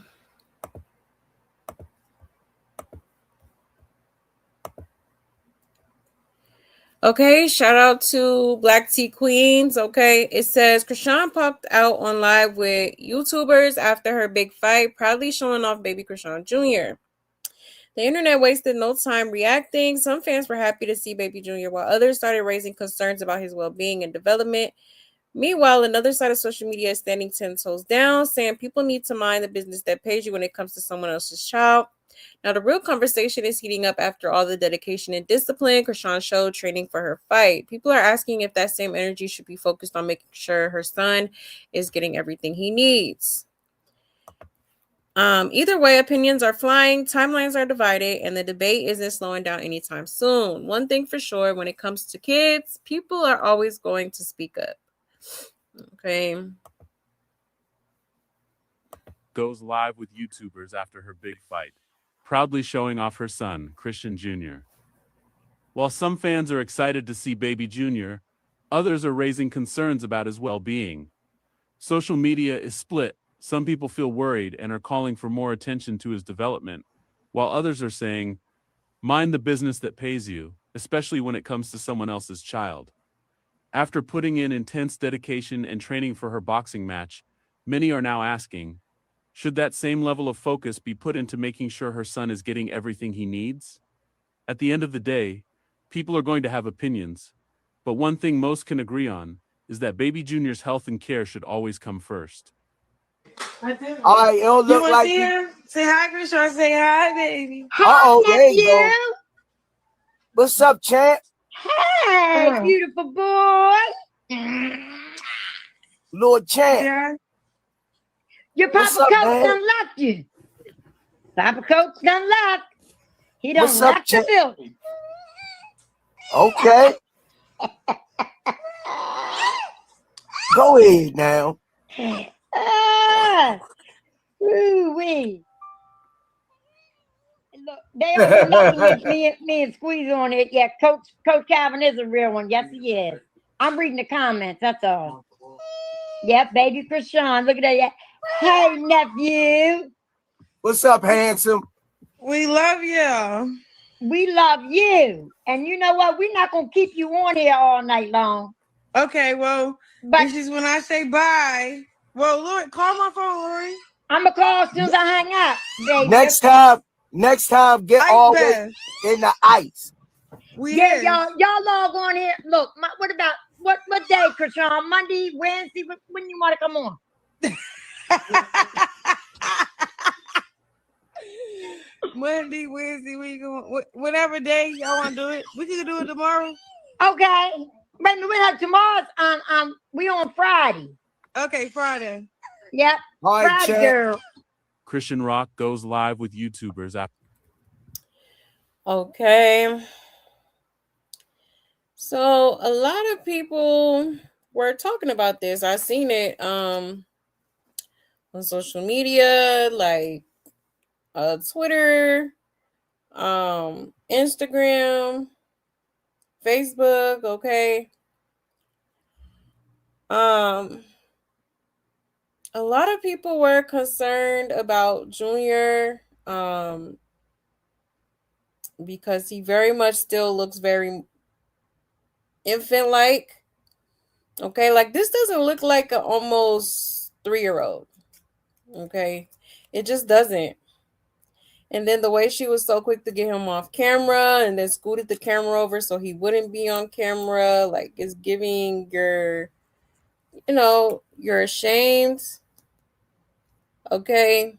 Okay, shout out to Black Tea Queens. Okay, it says Chrisean popped out on live with YouTubers after her big fight, proudly showing off baby Chrisean Jr. The internet wasted no time reacting. Some fans were happy to see baby Jr., while others started raising concerns about his well-being and development. Meanwhile, another side of social media is standing 10 toes down, saying people need to mind the business that pays you when it comes to someone else's child. Now, the real conversation is heating up after all the dedication and discipline Chrisean showed training for her fight. People are asking if that same energy should be focused on making sure her son is getting everything he needs. Either way, opinions are flying, timelines are divided, and the debate isn't slowing down anytime soon. One thing for sure, when it comes to kids, people are always going to speak up. Okay. Goes live with YouTubers after her big fight, proudly showing off her son, Chrisean Jr. While some fans are excited to see baby Jr., others are raising concerns about his well-being. Social media is split. Some people feel worried and are calling for more attention to his development, while others are saying, mind the business that pays you, especially when it comes to someone else's child. After putting in intense dedication and training for her boxing match, many are now asking, should that same level of focus be put into making sure her son is getting everything he needs? At the end of the day, people are going to have opinions, but one thing most can agree on is that baby Junior's health and care should always come first. All right, it don't look like you. Say hi, Chrisean. Say hi, baby. Uh-oh, there you go. What's up, champ? Hey, beautiful boy. Lord Champ. Yeah. Your What's Papa up, Coach man? done left you. Papa Coach done left. He done What's up, left the building. Okay. Go ahead now. Woo-wee. Look, they overloading me and Squeeze on it. Yeah, Coach Calvin is a real one. Yes, he is. I'm reading the comments. That's all. Yep, baby Chrisean. Look at that. Hey, nephew. What's up, handsome? We love you. We love you. And you know what? We're not going to keep you on here all night long. Okay, well, this is when I say bye. Well, Lori, call my phone, Lori. I'm going to call as soon as I hang up, baby. Next time, get Ice all bath. in the ice. Y'all log on here. Look, what about what day, Chrisean? Monday, Wednesday? When you want to come on? Monday, Wednesday, we going whatever day y'all want to do it. We can do it tomorrow. Okay. Maybe we have tomorrow's we on Friday. Okay, Friday. Yep. All right, Friday, girl. Christian Rock goes live with YouTubers after. Okay. So a lot of people were talking about this. I seen it on social media, like Twitter, Instagram, Facebook, okay. A lot of people were concerned about Junior because he very much still looks very infant-like. Okay, like this doesn't look like an almost 3-year-old. Okay, it just doesn't. And then the way she was so quick to get him off camera and then scooted the camera over so he wouldn't be on camera, like it's giving you're ashamed. Okay.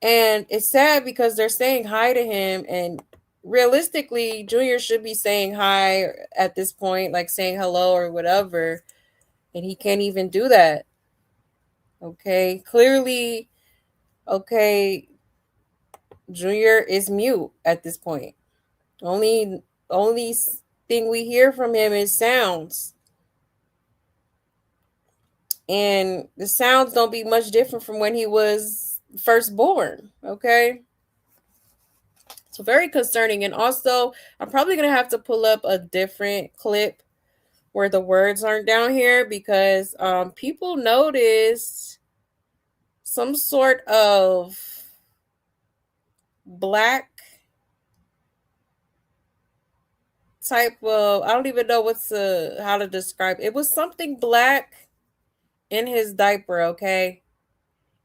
And it's sad because they're saying hi to him, and realistically, Junior should be saying hi at this point, like saying hello or whatever, and he can't even do that. Okay, clearly, okay, Junior is mute at this point. Only thing we hear from him is sounds. And the sounds don't be much different from when he was first born, okay? So very concerning. And also, I'm probably going to have to pull up a different clip where the words aren't down here because people noticed some sort of black type of, I don't even know how to describe it. It was something black in his diaper, okay?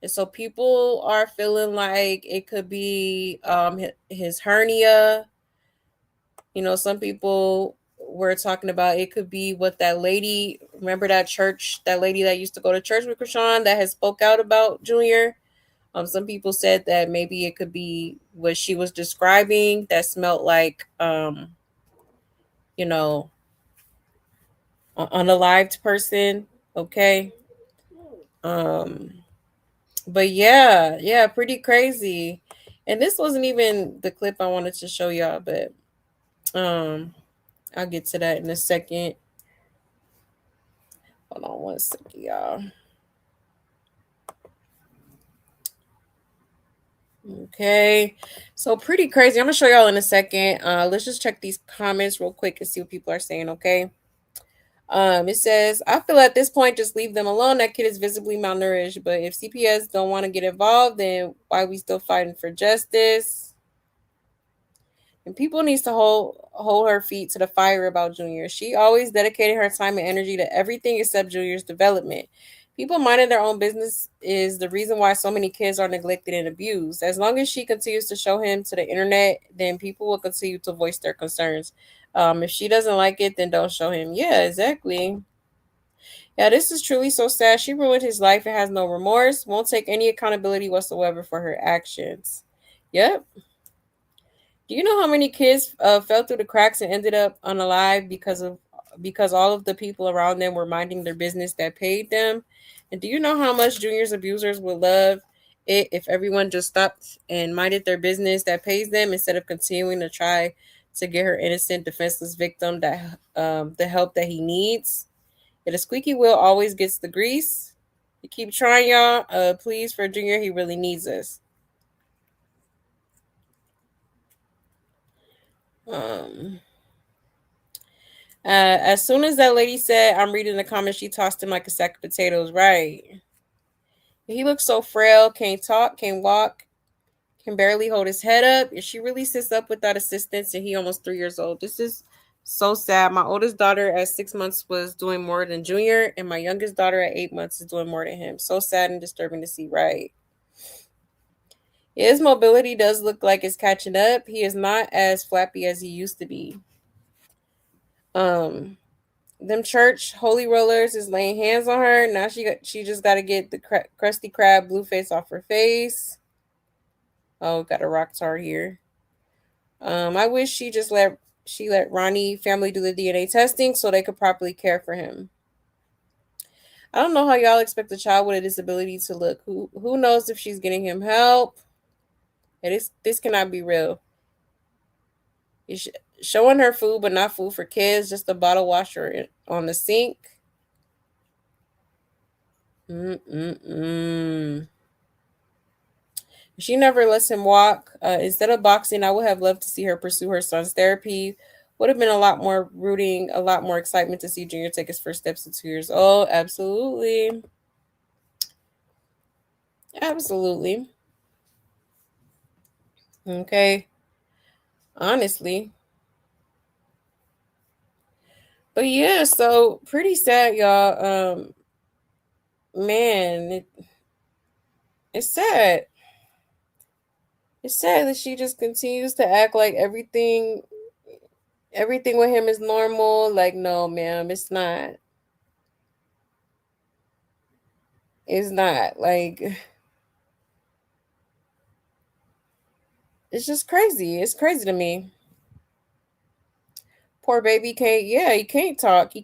And so people are feeling like it could be his hernia. Some people were talking about it could be what that lady, remember that lady that used to go to church with Chrisean that has spoke out about Junior? Some people said that maybe it could be what she was describing that smelled like, unalived person. Okay. But yeah, pretty crazy. And this wasn't even the clip I wanted to show y'all, but I'll get to that in a second. Hold on one second, y'all. Okay, so pretty crazy. I'm gonna show y'all in a second. Let's just check these comments real quick and see what people are saying. Okay. It says, I feel at this point, just leave them alone. That kid is visibly malnourished. But if CPS don't want to get involved, then why we still fighting for justice? And people needs to hold her feet to the fire about Junior. She always dedicated her time and energy to everything except Junior's development. People minding their own business is the reason why so many kids are neglected and abused. As long as she continues to show him to the internet, then people will continue to voice their concerns. If she doesn't like it, then don't show him. Yeah, exactly. Yeah, this is truly so sad. She ruined his life and has no remorse, won't take any accountability whatsoever for her actions. Yep. Do you know how many kids fell through the cracks and ended up unalive because all of the people around them were minding their business that paid them? And do you know how much Junior's abusers would love it if everyone just stopped and minded their business that pays them instead of continuing to try to get her innocent, defenseless victim that the help that he needs? Yeah, the squeaky wheel always gets the grease. You keep trying, y'all. Please, for Junior, he really needs us. Um, as soon as that lady said, "I'm reading the comments," she tossed him like a sack of potatoes. Right? He looks so frail, can't talk, can't walk, can barely hold his head up. And she really sits up without assistance, and he almost 3 years old. This is so sad. My oldest daughter at 6 months was doing more than Junior, and my youngest daughter at 8 months is doing more than him. So sad and disturbing to see. Right? His mobility does look like it's catching up. He is not as flappy as he used to be. Um, them church holy rollers is laying hands on her. Now she just got to get the crusty crab Blueface off her face. Oh, got a rock tar here. I wish she let Ronnie family do the DNA testing so they could properly care for him. I don't know how y'all expect a child with a disability to look. Who knows if she's getting him help? And this cannot be real. Showing her food, but not food for kids. Just a bottle washer on the sink. She never lets him walk. Instead of boxing, I would have loved to see her pursue her son's therapy. Would have been a lot more rooting, a lot more excitement to see Junior take his first steps at 2 years old. Absolutely. Absolutely. Okay. Honestly. But yeah, so pretty sad, y'all. Man, it's sad. It's sad that she just continues to act like everything with him is normal. Like, no, ma'am, it's not. It's not. Like, it's just crazy. It's crazy to me. Poor baby can't, yeah, he can't talk. He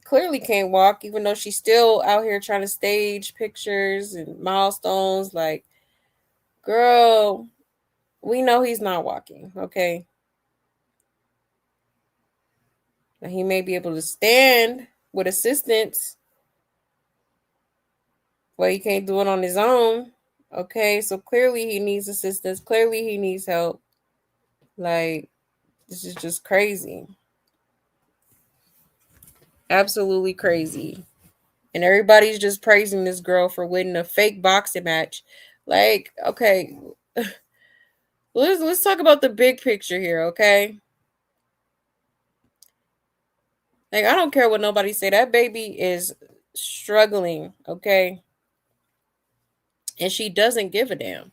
clearly can't walk, even though she's still out here trying to stage pictures and milestones. Like, girl, we know he's not walking, okay? Now, he may be able to stand with assistance, but he can't do it on his own. Okay, so clearly he needs assistance. Clearly he needs help. Like, this is just crazy. Absolutely crazy. And everybody's just praising this girl for winning a fake boxing match. Like, okay, let's talk about the big picture here, okay? Like, I don't care what nobody say. That baby is struggling, okay? And she doesn't give a damn.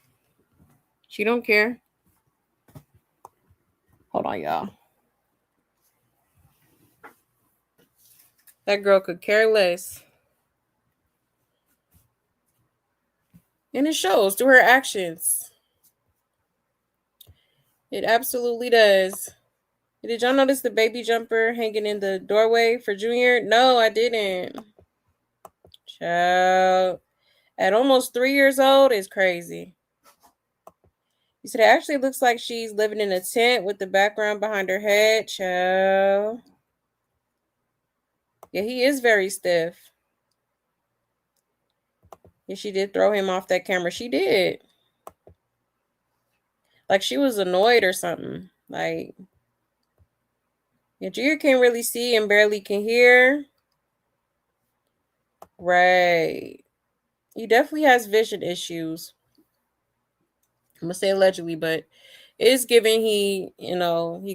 She don't care. Hold on, y'all. That girl could care less. And it shows through her actions. It absolutely does. Did y'all notice the baby jumper hanging in the doorway for Junior? No, I didn't. Child. At almost 3 years old is crazy. You said it actually looks like she's living in a tent with the background behind her head. Child. Yeah, he is very stiff. Yeah, she did throw him off that camera. She did. Like she was annoyed or something. Like, yeah, Junior can't really see and barely can hear. Right. He definitely has vision issues. I'm gonna say allegedly, but it is given he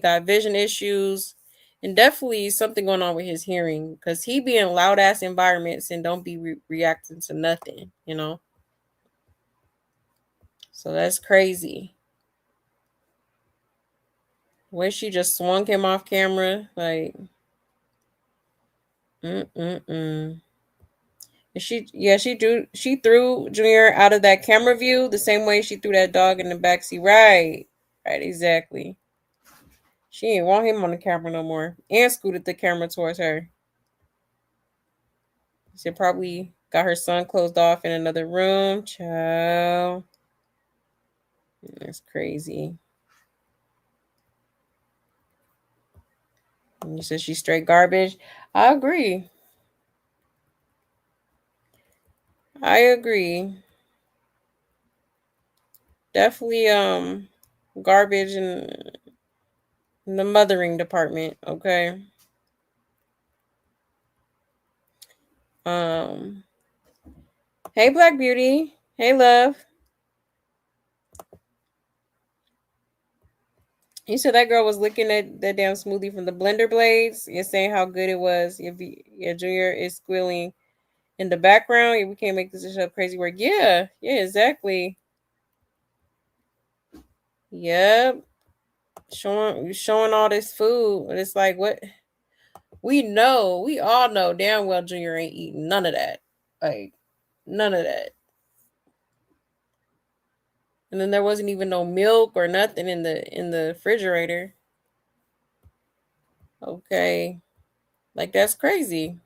got vision issues and definitely something going on with his hearing because he be in loud ass environments and don't be reacting to nothing. So that's crazy. The way she just swung him off camera, like, mm. And she threw Junior out of that camera view the same way she threw that dog in the backseat, right? Right, exactly. She ain't want him on the camera no more. And scooted the camera towards her. She probably got her son closed off in another room. Child. That's crazy. And you said she's straight garbage. I agree. I agree. Definitely garbage in the mothering department, okay? Um Hey Black Beauty. Hey love. You said that girl was licking that damn smoothie from the blender blades. You're saying how good it was. Your Junior is squealing in the background. We can't make this a crazy work. Yeah, exactly. Yep. Showing all this food. And it's like what we all know damn well Junior ain't eating none of that. Like none of that. And then there wasn't even no milk or nothing in the refrigerator. Okay. Like that's crazy.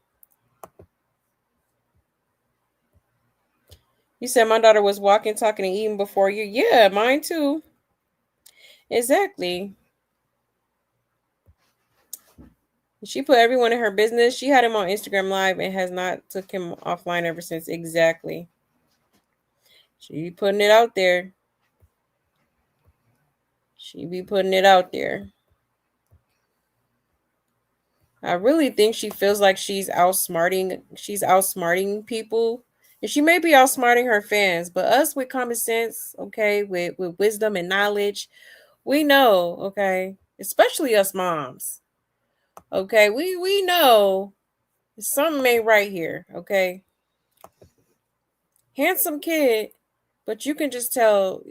You said my daughter was walking, talking, and eating before you. Yeah, mine too. Exactly. She put everyone in her business. She had him on Instagram Live and has not took him offline ever since. Exactly. She be putting it out there. She be putting it out there. I really think she feels like she's outsmarting people. And she may be outsmarting her fans, but us with common sense, okay, with wisdom and knowledge, we know, okay, especially us moms. Okay, we know something ain't right here, okay? Handsome kid, but you can just tell,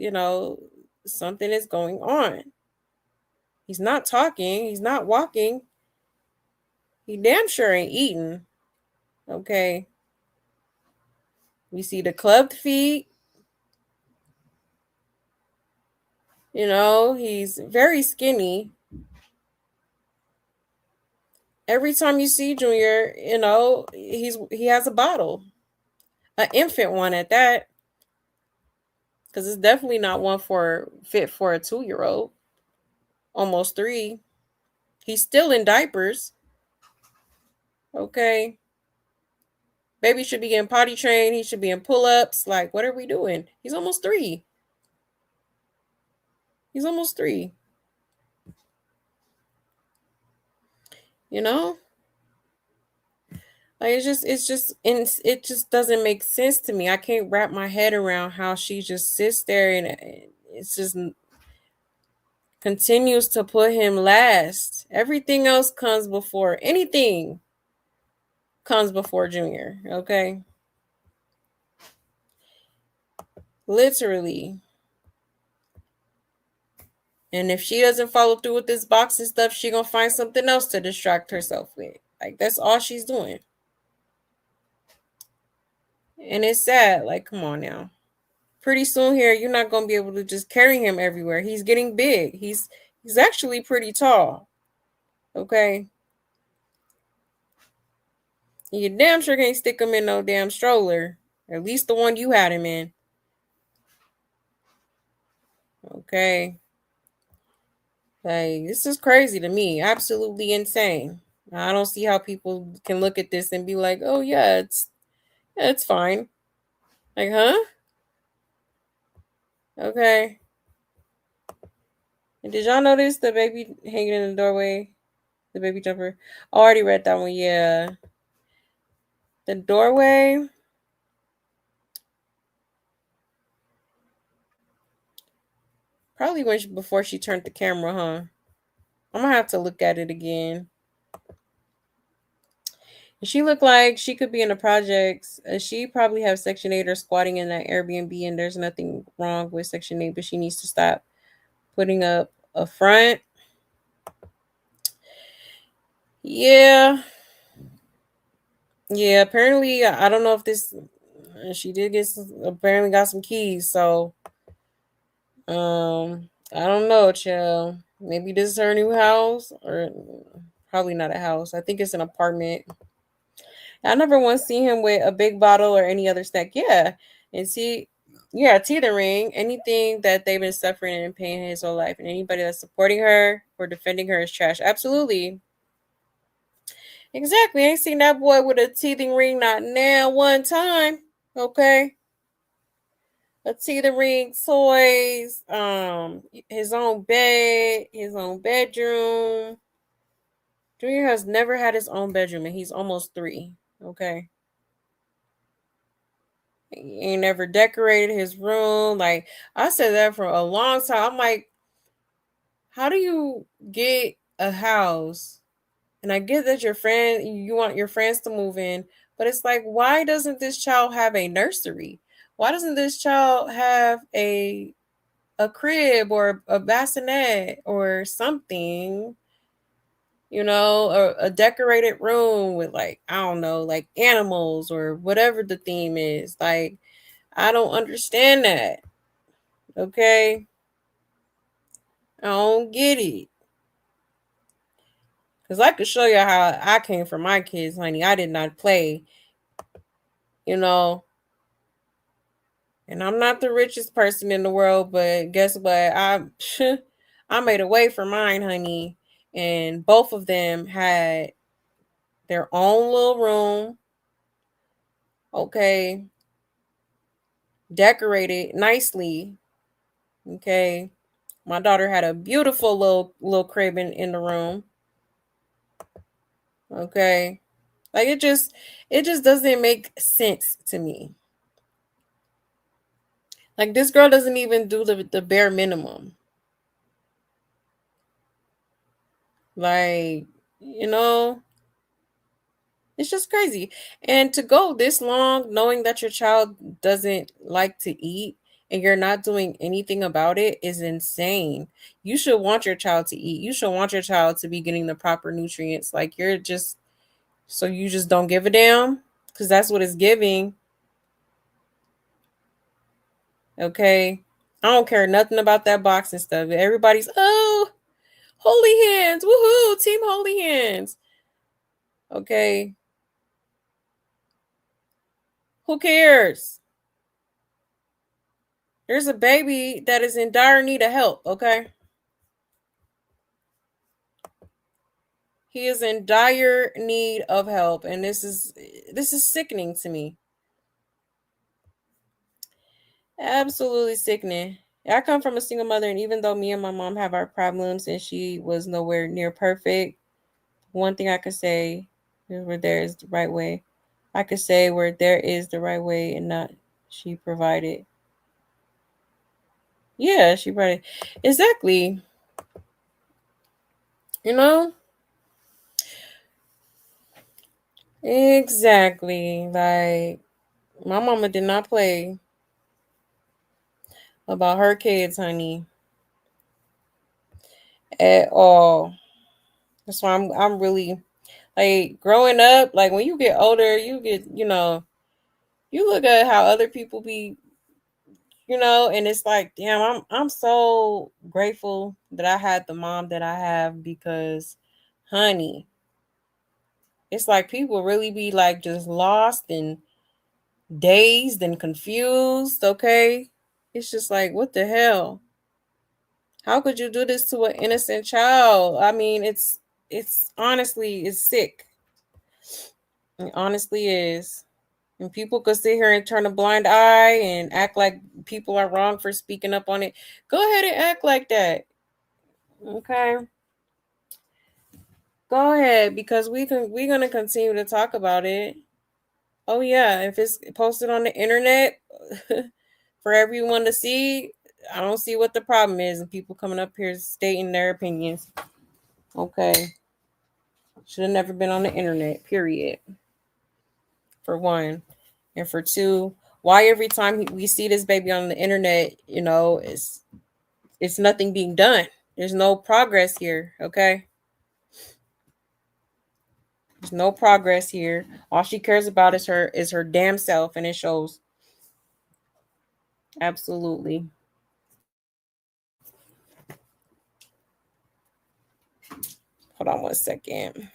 something is going on. He's not talking, he's not walking. He damn sure ain't eating. Okay. We see the clubbed feet. He's very skinny. Every time you see Junior, he has a bottle. An infant one at that. Because it's definitely not one fit for a 2-year-old. Almost 3. He's still in diapers. Okay. Baby should be getting potty trained. He should be in pull-ups. Like, what are we doing? He's almost 3. He's almost 3. You know? Like it just doesn't make sense to me. I can't wrap my head around how she just sits there and it's just continues to put him last. Everything else comes before anything comes before Junior, okay? Literally. And if she doesn't follow through with this boxing stuff, she gonna find something else to distract herself with. Like that's all she's doing. And it's sad. Like, come on now. Pretty soon here, you're not gonna be able to just carry him everywhere. He's getting big. He's actually pretty tall. Okay. You damn sure can't stick him in no damn stroller. At least the one you had him in. Okay. Like, this is crazy to me. Absolutely insane. I don't see how people can look at this and be like, oh yeah, it's fine. Like, huh? Okay. And did y'all notice the baby hanging in the doorway? The baby jumper? I already read that one, yeah. The doorway. Probably before she turned the camera, huh? I'm gonna have to look at it again. She looked like she could be in the projects. She probably have Section 8 or squatting in that Airbnb, and there's nothing wrong with Section 8, but she needs to stop putting up a front. Yeah. Yeah, apparently, I don't know if this, she did apparently got some keys, so, I don't know, chill. Maybe this is her new house, or probably not a house. I think it's an apartment. I never once seen him with a big bottle or any other snack. Yeah, and see, yeah, teetering. Anything that they've been suffering and pain his whole life, and anybody that's supporting her or defending her is trash. Absolutely, exactly. I ain't seen that boy with a teething ring not now one time. Okay, a teething ring, toys, his own bed, his own bedroom. Junior has never had his own bedroom, and he's almost 3. Okay. He ain't never decorated his room. Like, I said that for a long time. I'm like, how do you get a house? And I get that you want your friends to move in, but it's like, why doesn't this child have a nursery? Why doesn't this child have a crib or a bassinet or something? A decorated room with, like, I don't know, like animals or whatever the theme is. Like, I don't understand that. Okay. I don't get it. Because I could show you how I came from my kids, honey. I did not play, you know. And I'm not the richest person in the world, but guess what? I made a way for mine, honey. And both of them had their own little room. Okay. Decorated nicely. Okay. My daughter had a beautiful little crib in the room. Okay. Like, it just doesn't make sense to me. Like, this girl doesn't even do the bare minimum. Like, you know, it's just crazy. And to go this long knowing that your child doesn't like to eat and you're not doing anything about it is insane. You should want your child to eat. You should want your child to be getting the proper nutrients. Like, you just don't give a damn, because that's what it's giving. Okay. I don't care nothing about that boxing stuff. Everybody's, oh, holy hands. Woohoo. Team holy hands. Okay. Who cares? There's a baby that is in dire need of help. Okay. He is in dire need of help. And this is sickening to me. Absolutely sickening. I come from a single mother, and even though me and my mom have our problems and she was nowhere near perfect, one thing I could say is where there is the right way. I could say where there is the right way and not she provided. Yeah, she provided. Exactly. You know? Exactly. Like, my mama did not play about her kids, honey. At all. That's why I'm really, like, growing up, like, when you get older, you get, you look at how other people be, and it's like, damn, I'm so grateful that I had the mom that I have, because, honey, it's like people really be like just lost and dazed and confused. Okay, it's just like, what the hell? How could you do this to an innocent child? I mean, it's honestly, it's sick. It honestly is. And people could sit here and turn a blind eye and act like people are wrong for speaking up on it. Go ahead and act like that. Okay. Go ahead, because we're gonna continue to talk about it. Oh yeah, if it's posted on the internet for everyone to see, I don't see what the problem is, and people coming up here stating their opinions. Okay. Should have never been on the internet, period. For one. And for two, why every time we see this baby on the internet, it's nothing being done. There's no progress here, okay? There's no progress here. All she cares about is her damn self, and it shows. Absolutely. Hold on 1 second.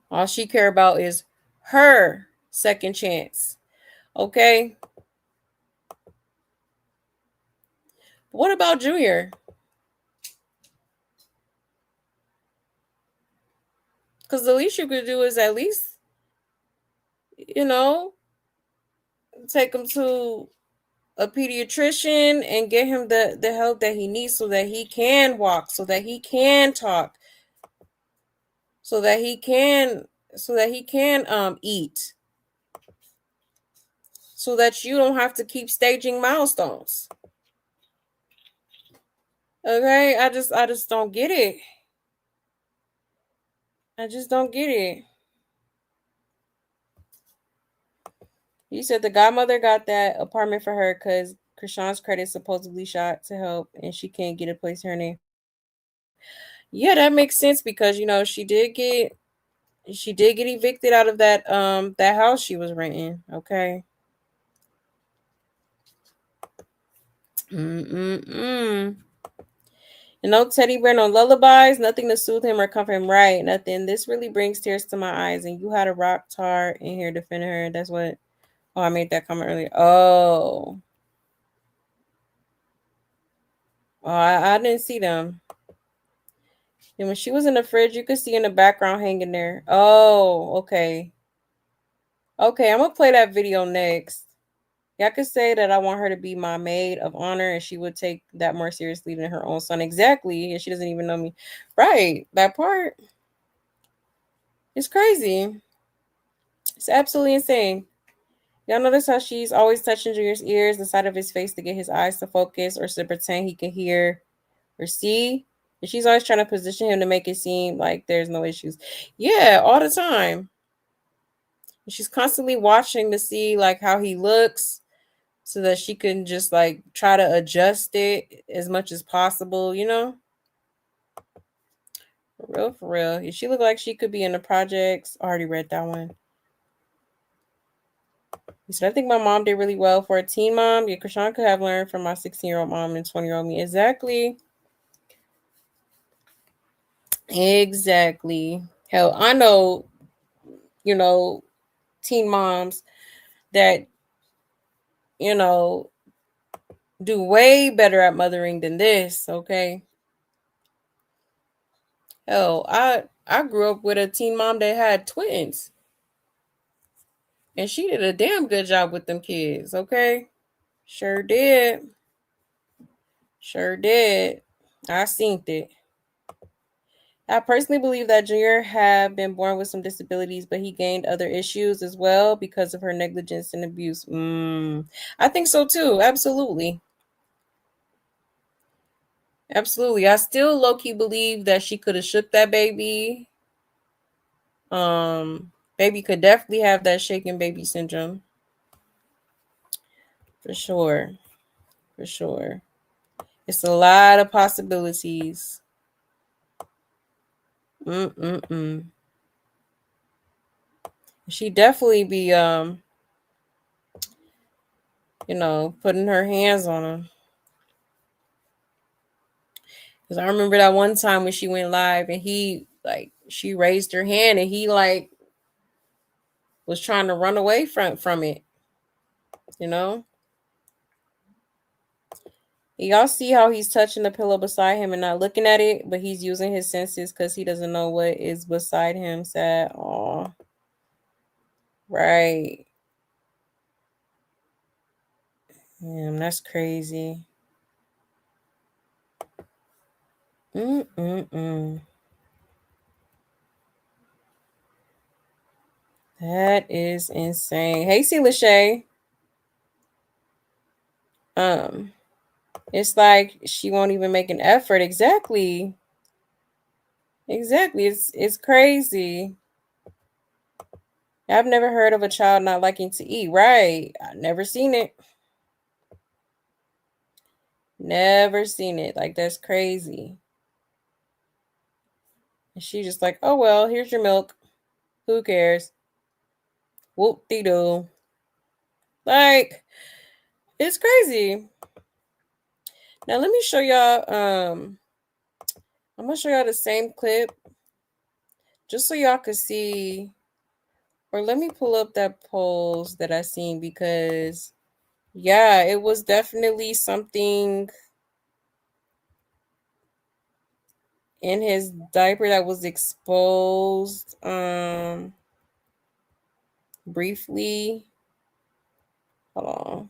All she care about is her second chance. Okay? What about Junior? Because the least you could do is at least, take him to a pediatrician and get him the help that he needs so that he can walk, so that he can talk, so that he can eat, so that you don't have to keep staging milestones. Okay? I just don't get it. I just don't get it. You said the godmother got that apartment for her because Chrisean's credit supposedly shot to help and she can't get a place in her name. Yeah, that makes sense because she did get evicted out of that house she was renting. Okay. Teddy bear, no lullabies, nothing to soothe him or comfort him. Right, nothing. This really brings tears to my eyes. And you had a rock tar in here defending her. That's what. Oh, I made that comment earlier. Oh, I didn't see them. And when she was in the fridge, you could see in the background hanging there. Oh, okay. Okay, I'm gonna play that video next. Yeah, I could say that I want her to be my maid of honor and she would take that more seriously than her own son. Exactly. And she doesn't even know me. Right. That part is crazy. It's absolutely insane. Y'all notice how she's always touching Junior's ears, the side of his face to get his eyes to focus or to pretend he can hear or see? And she's always trying to position him to make it seem like there's no issues. Yeah, all the time. And she's constantly watching to see like how he looks so that she can just like try to adjust it as much as possible, For real. She look like she could be in the projects. I already read that one. He said, I think my mom did really well for a teen mom. Yeah, Chrisean could have learned from my 16-year-old mom and 20-year-old me. Exactly. Exactly. Hell, I know, teen moms that, do way better at mothering than this, okay? Hell, I grew up with a teen mom that had twins. And she did a damn good job with them kids, okay? Sure did. Sure did. I seen it. I personally believe that Junior had been born with some disabilities, but he gained other issues as well because of her negligence and abuse. I think so too. Absolutely. Absolutely. I still low-key believe that she could have shook that baby. Baby could definitely have that shaken baby syndrome. For sure. For sure. It's a lot of possibilities. She definitely be putting her hands on him. Because I remember that one time when she went live and she raised her hand and he was trying to run away from it. Y'all see how he's touching the pillow beside him and not looking at it, but he's using his senses because he doesn't know what is beside him. Sad. Aw. Right. Damn, that's crazy. That is insane. Hey, C. Lachey. It's like she won't even make an effort. Exactly. Exactly. It's crazy. I've never heard of a child not liking to eat. Right. I've never seen it. Never seen it. Like, that's crazy. And she just like, oh, well, here's your milk. Who cares? Whoop-de-doo. Like, it's crazy. Now let me show y'all. I'm gonna show y'all the same clip just so y'all could see. Or let me pull up that polls that I seen because yeah, it was definitely something in his diaper that was exposed briefly. Hold on.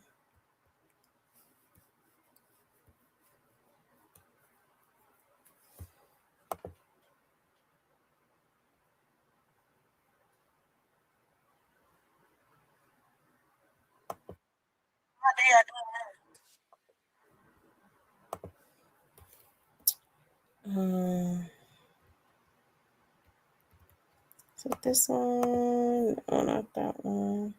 Is it this one? Oh, not that one.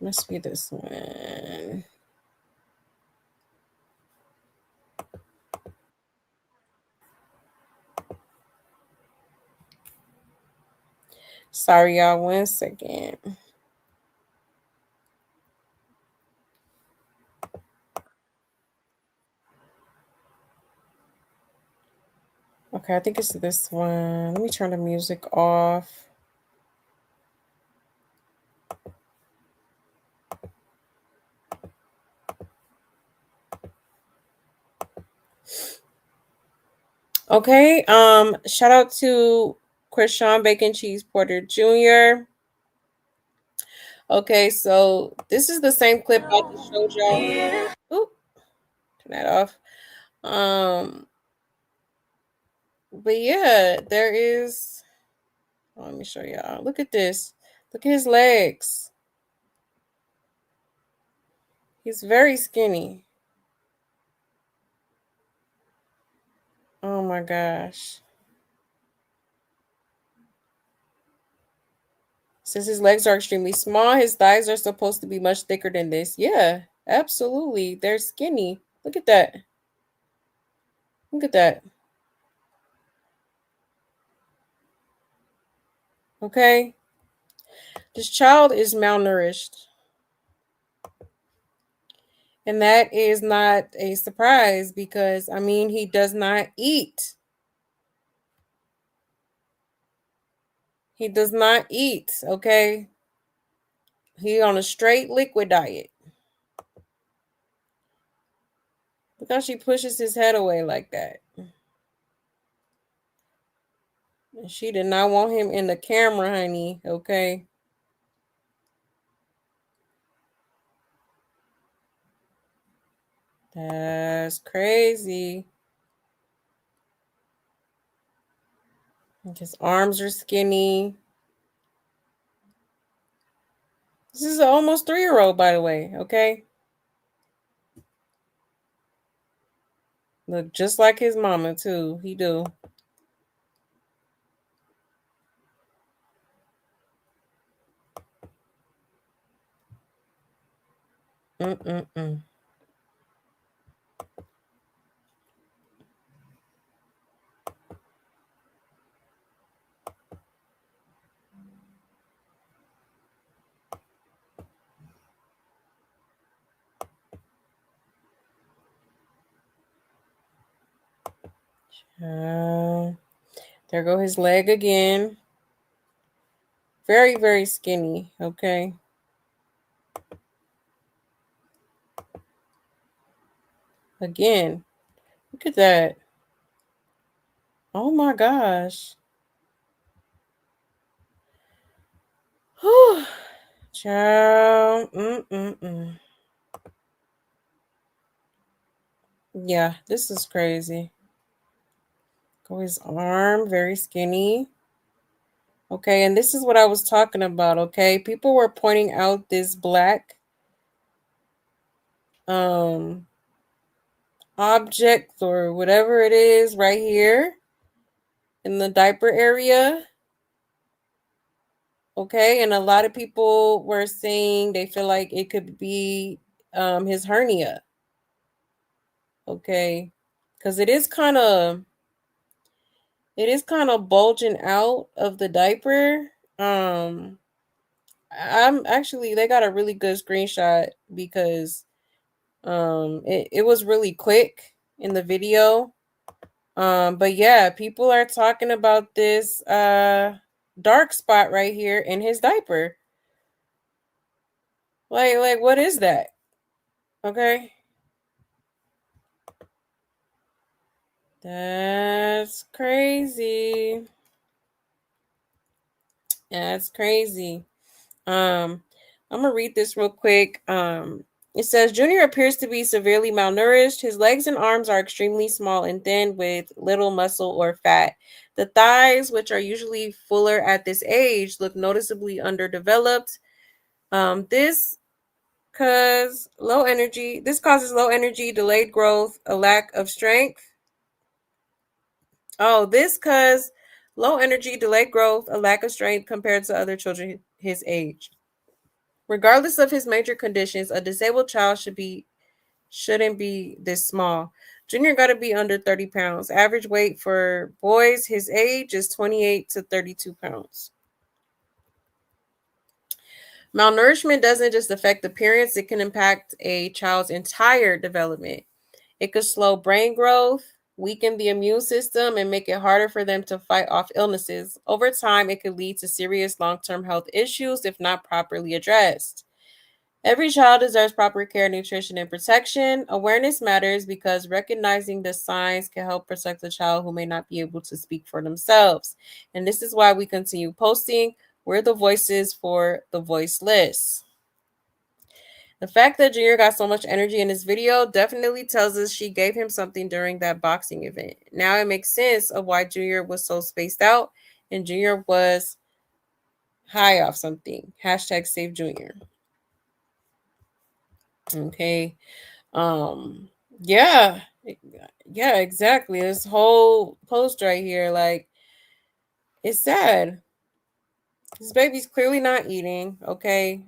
Must be this one. Sorry, y'all. 1 second. Okay, I think it's this one. Let me turn the music off. Okay. Shout out to Chrisean Bacon Cheese Porter Jr. Okay, so this is the same clip I just showed y'all. Oop, turn that off. But yeah, there is. Oh, let me show y'all. Look at this. Look at his legs. He's very skinny. Oh my gosh. Since his legs are extremely small, his thighs are supposed to be much thicker than this. Yeah, absolutely. They're skinny. Look at that. Look at that. Okay. This child is malnourished. And that is not a surprise because, I mean, he does not eat. He does not eat, okay? He on a straight liquid diet. Look how she pushes his head away like that. And she did not want him in the camera, honey, okay? That's crazy. His arms are skinny. This is an almost 3-year-old, by the way, okay? Look just like his mama, too. He do. Mm-mm-mm. There go his leg again. Very, very skinny, okay? Again, look at that. Oh my gosh. Whew. Child. Yeah, this is crazy. Go his arm, very skinny. Okay, and this is what I was talking about, okay? People were pointing out this black object or whatever it is right here in the diaper area. Okay, and a lot of people were saying they feel like it could be his hernia. Okay, because it is kind of bulging out of the diaper. I'm actually they got a really good screenshot because it was really quick in the video. But yeah, people are talking about this dark spot right here in his diaper. Like what is that? Okay. That's crazy. That's crazy. Um, I'm gonna read this real quick. It says Junior appears to be severely malnourished. His legs and arms are extremely small and thin with little muscle or fat. The thighs, which are usually fuller at this age, look noticeably underdeveloped. This causes low energy, delayed growth, a lack of strength. Oh, this cause low energy, delayed growth, a lack of strength compared to other children his age. Regardless of his major conditions, a disabled child shouldn't be this small. Junior got to be under 30 pounds. Average weight for boys his age is 28 to 32 pounds. Malnourishment doesn't just affect appearance, it can impact a child's entire development. It could slow brain growth, weaken the immune system, and make it harder for them to fight off illnesses. Over time, it could lead to serious long term health issues if not properly addressed. Every child deserves proper care, nutrition, and protection. Awareness matters because recognizing the signs can help protect the child who may not be able to speak for themselves. And this is why we continue posting. We're the voices for the voiceless. The fact that Junior got so much energy in this video definitely tells us she gave him something during that boxing event. Now it makes sense of why Junior was so spaced out and Junior was high off something. Hashtag save Junior. Okay. Um, yeah. Yeah, exactly. This whole post right here, like, it's sad. This baby's clearly not eating, okay?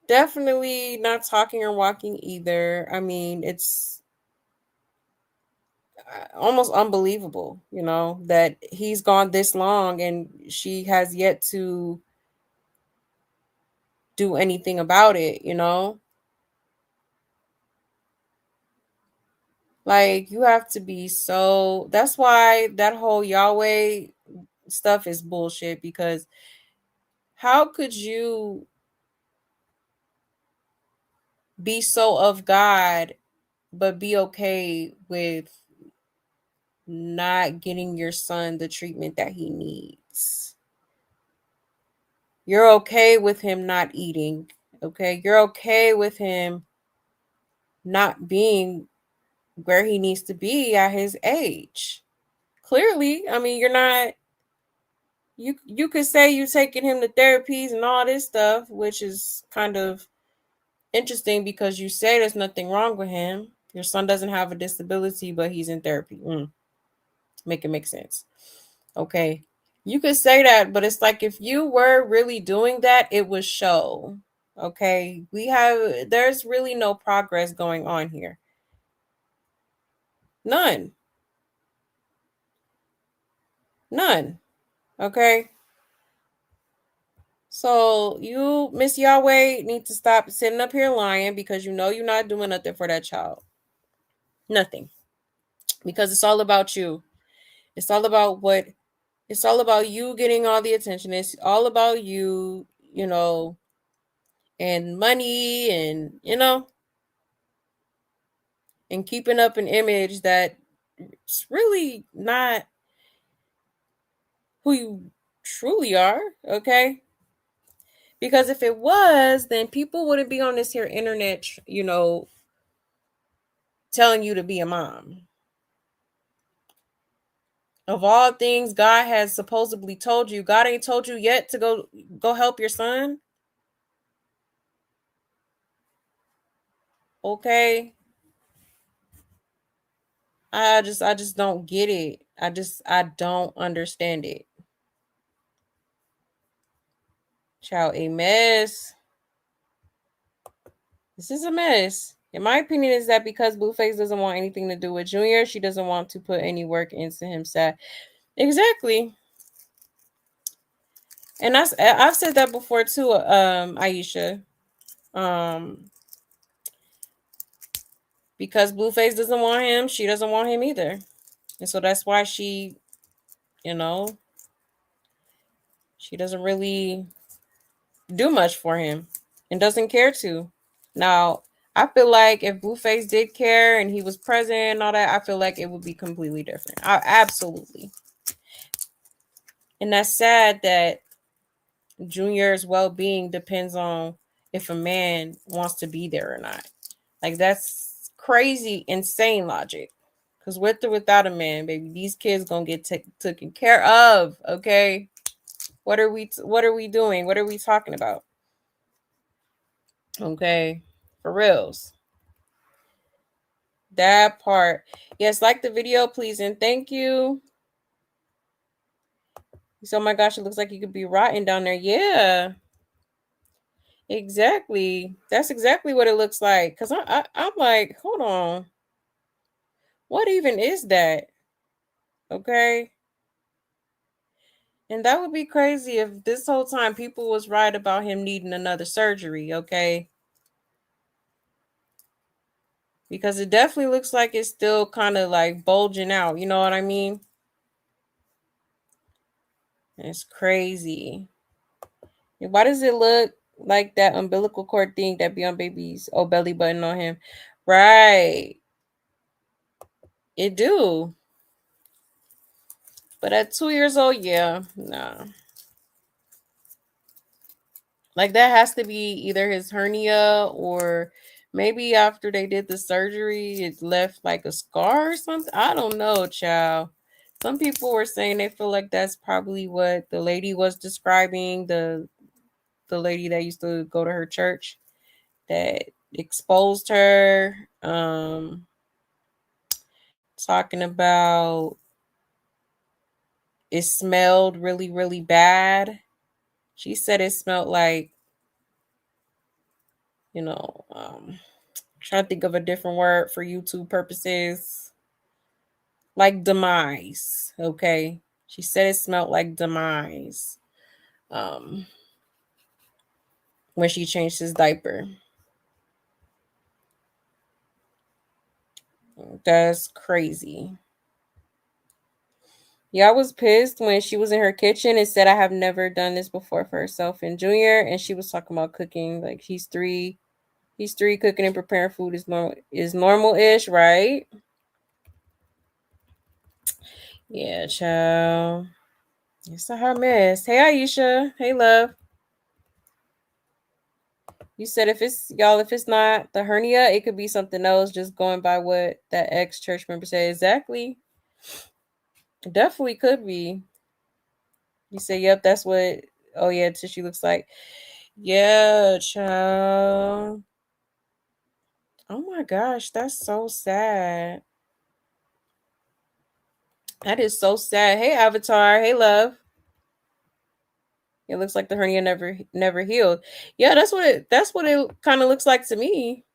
Definitely not talking or walking either. I mean, it's almost unbelievable, that he's gone this long and she has yet to do anything about it. Like, you have to be so. That's why that whole Yahweh stuff is bullshit, because how could you be so of God but be okay with not getting your son the treatment that he needs? You're okay with him not eating, okay? You're okay with him not being where he needs to be at his age. Clearly, I mean, you're not. You could say you taking him to therapies and all this stuff, which is kind of interesting because you say there's nothing wrong with him. Your son doesn't have a disability, but he's in therapy. Make it make sense. Okay. You could say that, but it's like if you were really doing that, it would show. Okay. There's really no progress going on here. None. None. Okay. So you, Miss Yahweh, need to stop sitting up here lying because you're not doing nothing for that child. Nothing. Because it's all about you. It's all about you getting all the attention. It's all about you, and money and keeping up an image that it's really not who you truly are, okay? Because if it was, then people wouldn't be on this here internet, telling you to be a mom. Of all things God has supposedly told you, God ain't told you yet to go help your son. Okay? I just don't get it. I don't understand it. Child, a mess. This is a mess. In my opinion, is that because Blueface doesn't want anything to do with Junior, she doesn't want to put any work into him. Sad. Exactly. And I've said that before too, Aisha. Um, because Blueface doesn't want him, she doesn't want him either. And so that's why she, you know, she doesn't really do much for him and doesn't care to. Now, I feel like if Blueface did care and he was present and all that, I feel like it would be completely different. Absolutely. And that's sad that Junior's well-being depends on if a man wants to be there or not. Like, that's crazy, insane logic. Because with or without a man, baby, these kids gonna get taken care of. Okay, what are we doing? What are we talking about? Okay, for reals. That part. Yes, like the video, please, and thank you. So, oh my gosh, it looks like you could be rotten down there. Yeah, exactly. That's exactly what it looks like. Cause I'm like, hold on, what even is that? Okay. And that would be crazy if this whole time people was right about him needing another surgery, okay? Because it definitely looks like it's still kind of like bulging out, you know what I mean? It's crazy. Why does it look like that umbilical cord thing that be on baby's belly button on him? Right. It do. But at 2 years old, yeah, nah. Like that has to be either his hernia or maybe after they did the surgery, it left like a scar or something. I don't know, child. Some people were saying they feel like that's probably what the lady was describing, the lady that used to go to her church that exposed her. Talking about it smelled really, really bad. She said it smelled like, you know, trying to think of a different word for YouTube purposes. Like demise. Okay. She said it smelled like demise. Um when she changed his diaper. That's crazy. Yeah, I was pissed when she was in her kitchen and said I have never done this before for herself and Junior, and she was talking about cooking. Like he's three. He's three, cooking and preparing food is normal-ish, right? Yeah, child. It's a hot mess. Hey Aisha. Hey love. You said if it's not the hernia, it could be something else, just going by what that ex church member said. Exactly. Definitely could be. You say, yep, that's what oh yeah, tissue looks like. Yeah, child. Oh my gosh, that's so sad. That is so sad. Hey Avatar, hey love. It looks like the hernia never healed. Yeah, that's what it kind of looks like to me.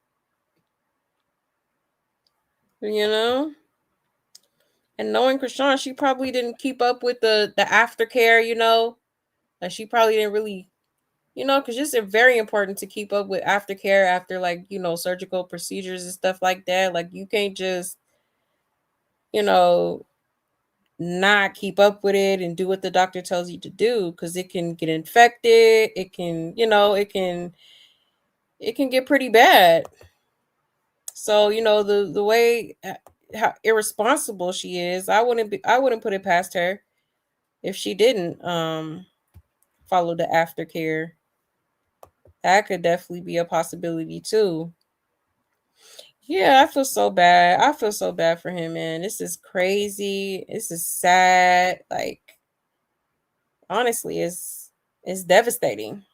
You know? And knowing Chrisean, she probably didn't keep up with the aftercare, you know? Like she probably didn't really, you know, because it's very important to keep up with aftercare after like, you know, surgical procedures and stuff like that. Like you can't just, you know, not keep up with it and do what the doctor tells you to do because it can get infected. It can, you know, it can get pretty bad. So, you know, the way how irresponsible she is, I wouldn't put it past her if she didn't follow the aftercare. That could definitely be a possibility too. Yeah, I feel so bad. I feel so bad for him, man. This is crazy. This is sad. Like honestly, it's devastating.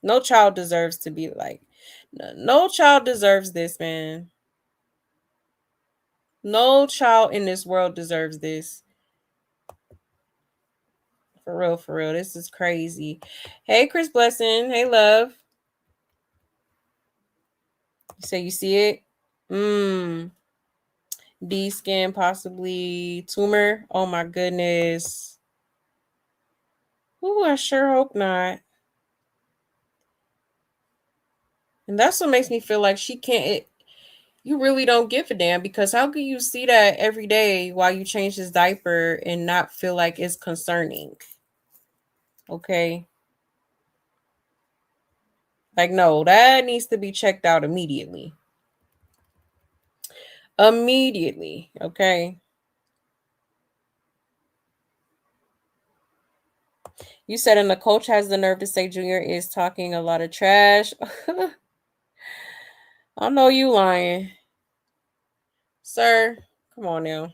No child deserves to be like no child deserves this, man. No child in this world deserves this. For real, for real. This is crazy. Hey, Chris Blessing. Hey, love. You say you see it? D scan, possibly tumor. Oh my goodness. Ooh, I sure hope not. And that's what makes me feel like she can't. You really don't give a damn, because how can you see that every day while you change his diaper and not feel like it's concerning? Okay. Like, no, that needs to be checked out immediately. Immediately. Okay. You said, and the coach has the nerve to say Junior is talking a lot of trash. I know you lying. Sir, come on now.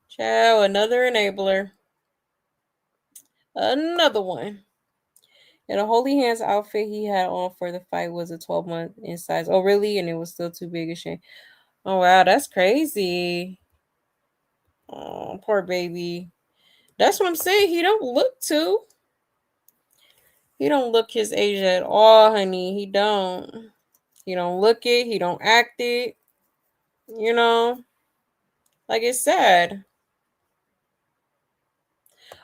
Chow, another enabler. Another one. And a Holy Hands outfit he had on for the fight was a 12-month in size. Oh, really? And it was still too big a shame. Oh, wow. That's crazy. Oh, poor baby. That's what I'm saying. He don't look too. He don't look his age at all, honey. He don't. He don't look it. He don't act it. You know? Like, it's sad.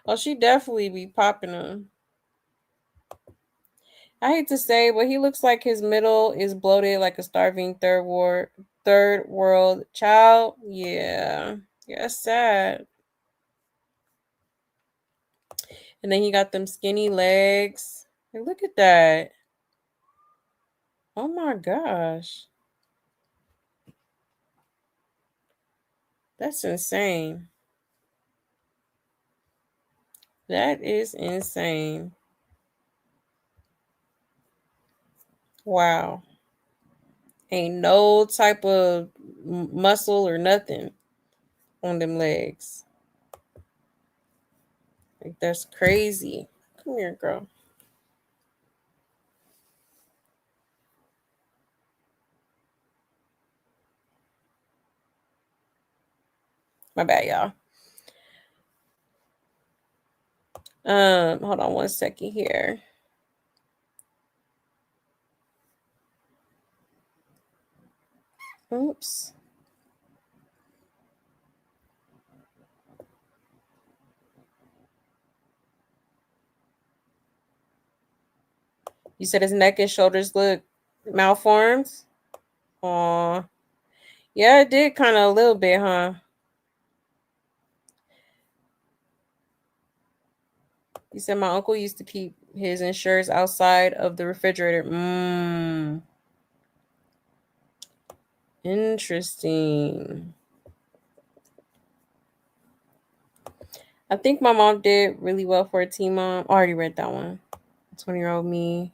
Oh, she definitely be popping him. I hate to say, but he looks like his middle is bloated like a starving third world child. Yeah. Yeah, it's sad. And then he got them skinny legs. Like, look at that. Oh my gosh. That's insane. That is insane. Wow. Ain't no type of muscle or nothing on them legs. Like, that's crazy. Come here, girl. My bad, y'all. Hold on one second here. Oops. You said his neck and shoulders look malformed? Aw. Yeah, it did kind of a little bit, huh? You said my uncle used to keep his insurance outside of the refrigerator. Interesting. I think my mom did really well for a teen mom. I already read that one. 20-year-old me.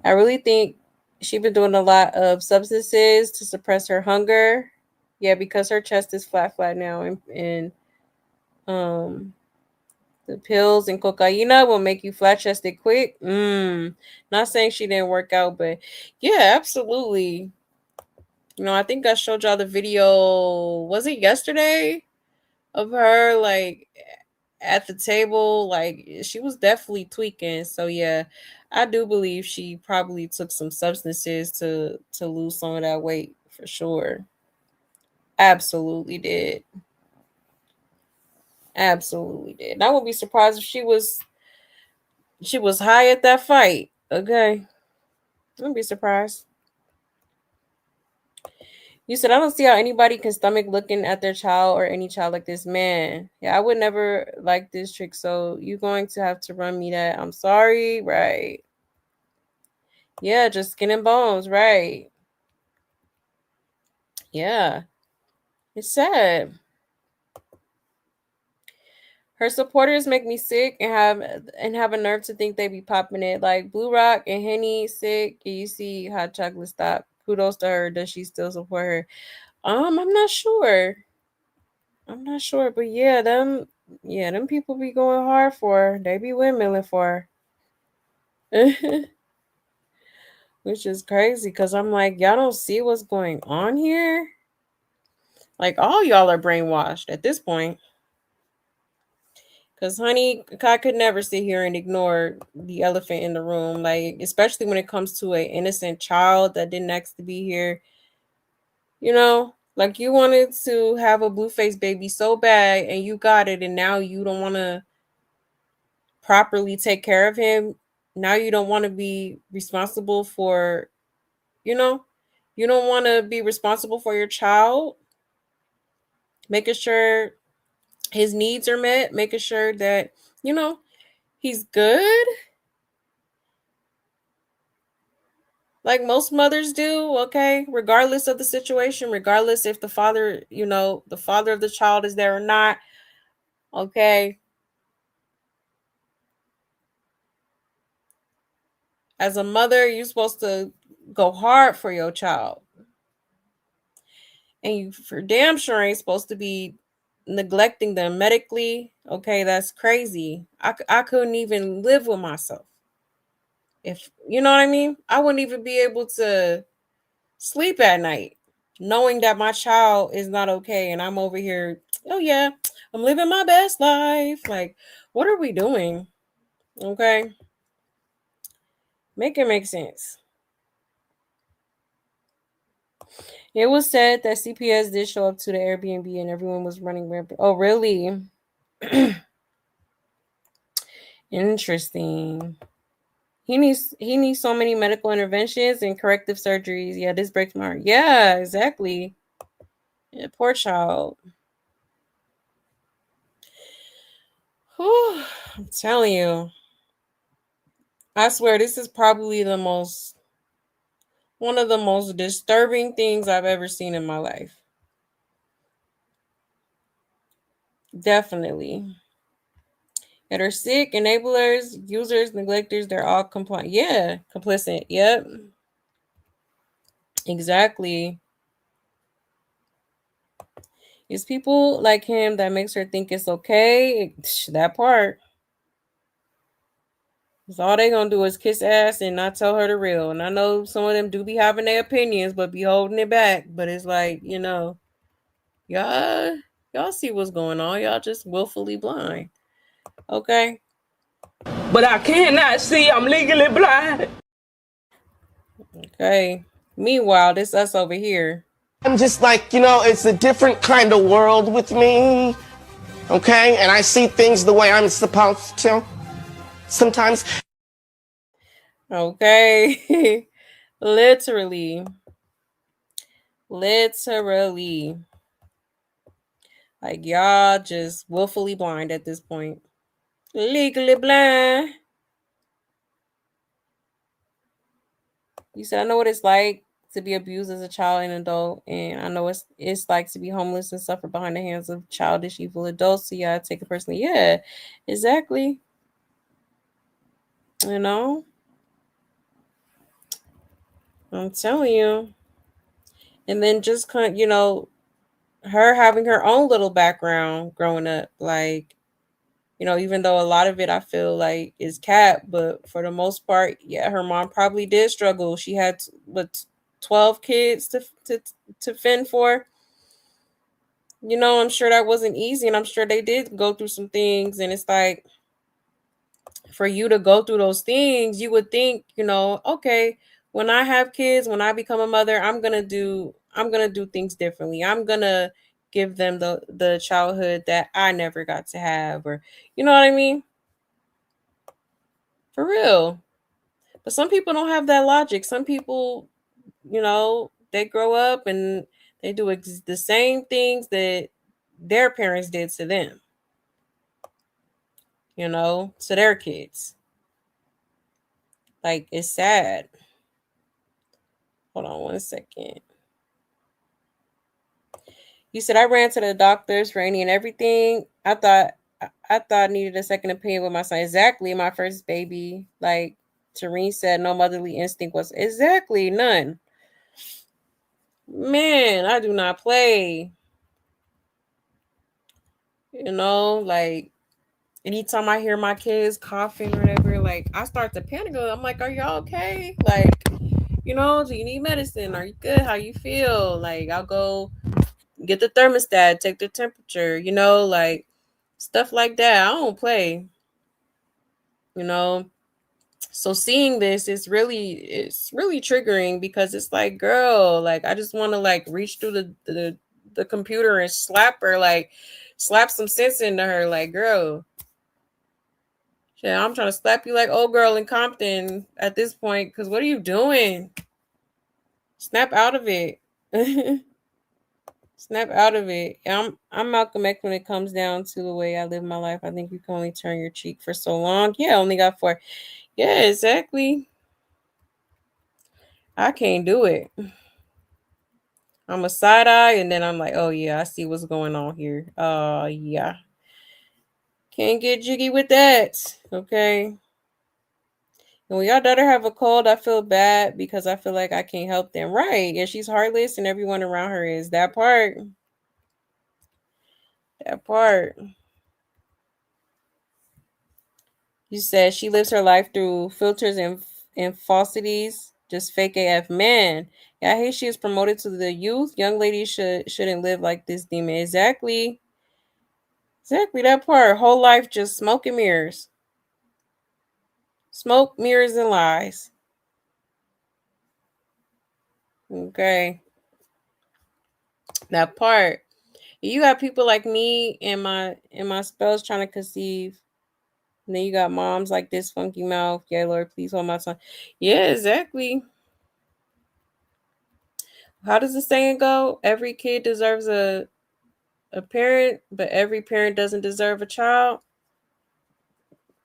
I really think she been doing a lot of substances to suppress her hunger. Yeah, because her chest is flat now, and the pills and cocaina will make you flat chested quick. Not saying she didn't work out, but yeah, absolutely. You know, I think I showed y'all the video. Was it yesterday? Of her like at the table, like she was definitely tweaking. So yeah, I do believe she probably took some substances to lose some of that weight for sure. Absolutely did. Absolutely did. I would be surprised if she was high at that fight. Okay. I'd be surprised. You said, I don't see how anybody can stomach looking at their child or any child like this. Man, yeah, I would never like this trick. So you're going to have to run me that. I'm sorry. Right. Yeah, just skin and bones. Right. Yeah. It's sad. Her supporters make me sick and have a nerve to think they be popping it. Like Blue Rock and Henny sick. You see Hot Chocolate stop. Kudos to her. Does she still support her? I'm not sure. I'm not sure, but them people be going hard for her. They be windmilling for her. Which is crazy because I'm like, y'all don't see what's going on here? Like, all y'all are brainwashed at this point. Because, honey, I could never sit here and ignore the elephant in the room. Like, especially when it comes to an innocent child that didn't ask to be here. You know, like you wanted to have a Blueface baby so bad and you got it, and now you don't want to properly take care of him. Now you don't want to be responsible for, you know, you don't want to be responsible for your child, making sure his needs are met, making sure that, he's good. Like most mothers do, okay, regardless of the situation, regardless if the father, the father of the child is there or not, okay. As a mother, you're supposed to go hard for your child. And you for damn sure ain't supposed to be neglecting them medically. Okay, that's crazy. I couldn't even live with myself. If you know what I mean, I wouldn't even be able to sleep at night knowing that my child is not okay and I'm over here, oh yeah, I'm living my best life. Like, what are we doing? Okay. Make it make sense. It was said that CPS did show up to the Airbnb and everyone was running rampant. Oh, really? Interesting. He needs so many medical interventions and corrective surgeries. Yeah, this breaks my heart. Yeah, exactly. Yeah, poor child. Whew, I'm telling you. I swear this is probably one of the most disturbing things I've ever seen in my life. Definitely. That are sick, enablers, users, neglectors, they're all compliant. Yeah, complicit. Yep. Exactly. It's people like him that makes her think it's okay. That part. Because all they gonna do is kiss ass and not tell her the real. And I know some of them do be having their opinions, but be holding it back. But it's like, y'all see what's going on. Y'all just willfully blind. Okay? But I cannot see. I'm legally blind. Okay. Meanwhile, this us over here. I'm just like, it's a different kind of world with me. Okay? And I see things the way I'm supposed to. Sometimes. Okay. Literally. Literally. Like y'all just willfully blind at this point. Legally blind. You said, I know what it's like to be abused as a child and adult, and I know it's like to be homeless and suffer behind the hands of childish, evil adults. So yeah, I take it personally. Yeah, exactly. You know, I'm telling you. And then just her having her own little background growing up, like, even though a lot of it I feel like is cap, but for the most part, yeah, her mom probably did struggle. She had 12 kids to fend for. I'm sure that wasn't easy, and I'm sure they did go through some things. And it's like, for you to go through those things, you would think, okay, when I have kids, when I become a mother, I'm gonna do things differently. I'm gonna give them the childhood that I never got to have, or you know what I mean? For real. But some people don't have that logic. Some people, they grow up and they do the same things that their parents did to them, to their kids. Like, it's sad. Hold on 1 second. You said I ran to the doctors for any and everything. I thought I needed a second opinion with my son. Exactly, my first baby. Like Tareen said, no motherly instinct was exactly none. Man, I do not play. Like anytime I hear my kids coughing or whatever, like I start to panic. I'm like, are y'all okay? Like, do you need medicine? Are you good? How you feel? Like, I'll go get the thermostat, take the temperature, like Stuff like that. I don't play. You know. So seeing this is it's really triggering because it's like, girl, like I just want to like reach through the computer and slap her, like slap some sense into her, like, girl. Shit, I'm trying to slap you like old girl in Compton at this point, because what are you doing? Snap out of it. Snap out of it. I'm Malcolm X when it comes down to the way I live my life. I think you can only turn your cheek for so long. Yeah, only got 4. Yeah, exactly. I can't do it. I'm a side eye, and then I'm like, oh yeah, I see what's going on here. Yeah. Can't get jiggy with that. Okay. And when y'all daughter have a cold, I feel bad because I feel like I can't help them. Right. And she's heartless and everyone around her is. That part. That part. You said she lives her life through filters and falsities. Just fake AF. Man. Yeah, I hate she is promoted to the youth. Young ladies shouldn't live like this demon. Exactly. Exactly that part. Whole life just smoke and mirrors. Smoke, mirrors, and lies. Okay. That part. You got people like me in my spells trying to conceive. And then you got moms like this funky mouth. Yeah, Lord, please hold my son. Yeah, exactly. How does the saying go? Every kid deserves a parent, but every parent doesn't deserve a child.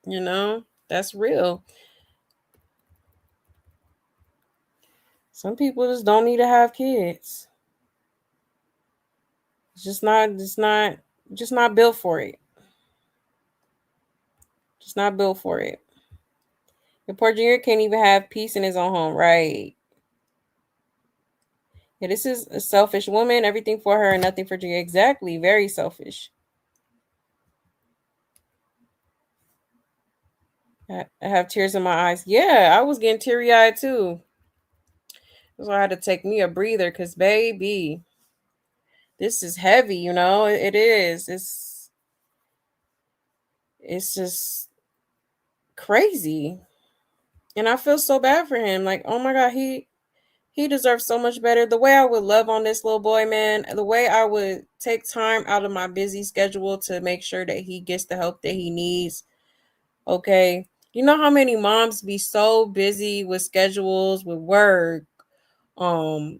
You know, that's real. Some people just don't need to have kids. It's just not built for it. Just not built for it. The poor junior can't even have peace in his own home, right? Yeah, this is a selfish woman. Everything for her and nothing for junior. Exactly, very selfish. I have tears in my eyes. Yeah, I was getting teary eyed too. So I had to take me a breather because, baby, this is heavy. You know, it is. It's just crazy, and I feel so bad for him. Like, oh my god, he deserves so much better. The way I would love on this little boy, man, the way I would take time out of my busy schedule to make sure that he gets the help that he needs. Okay. You know how many moms be so busy with schedules, with work,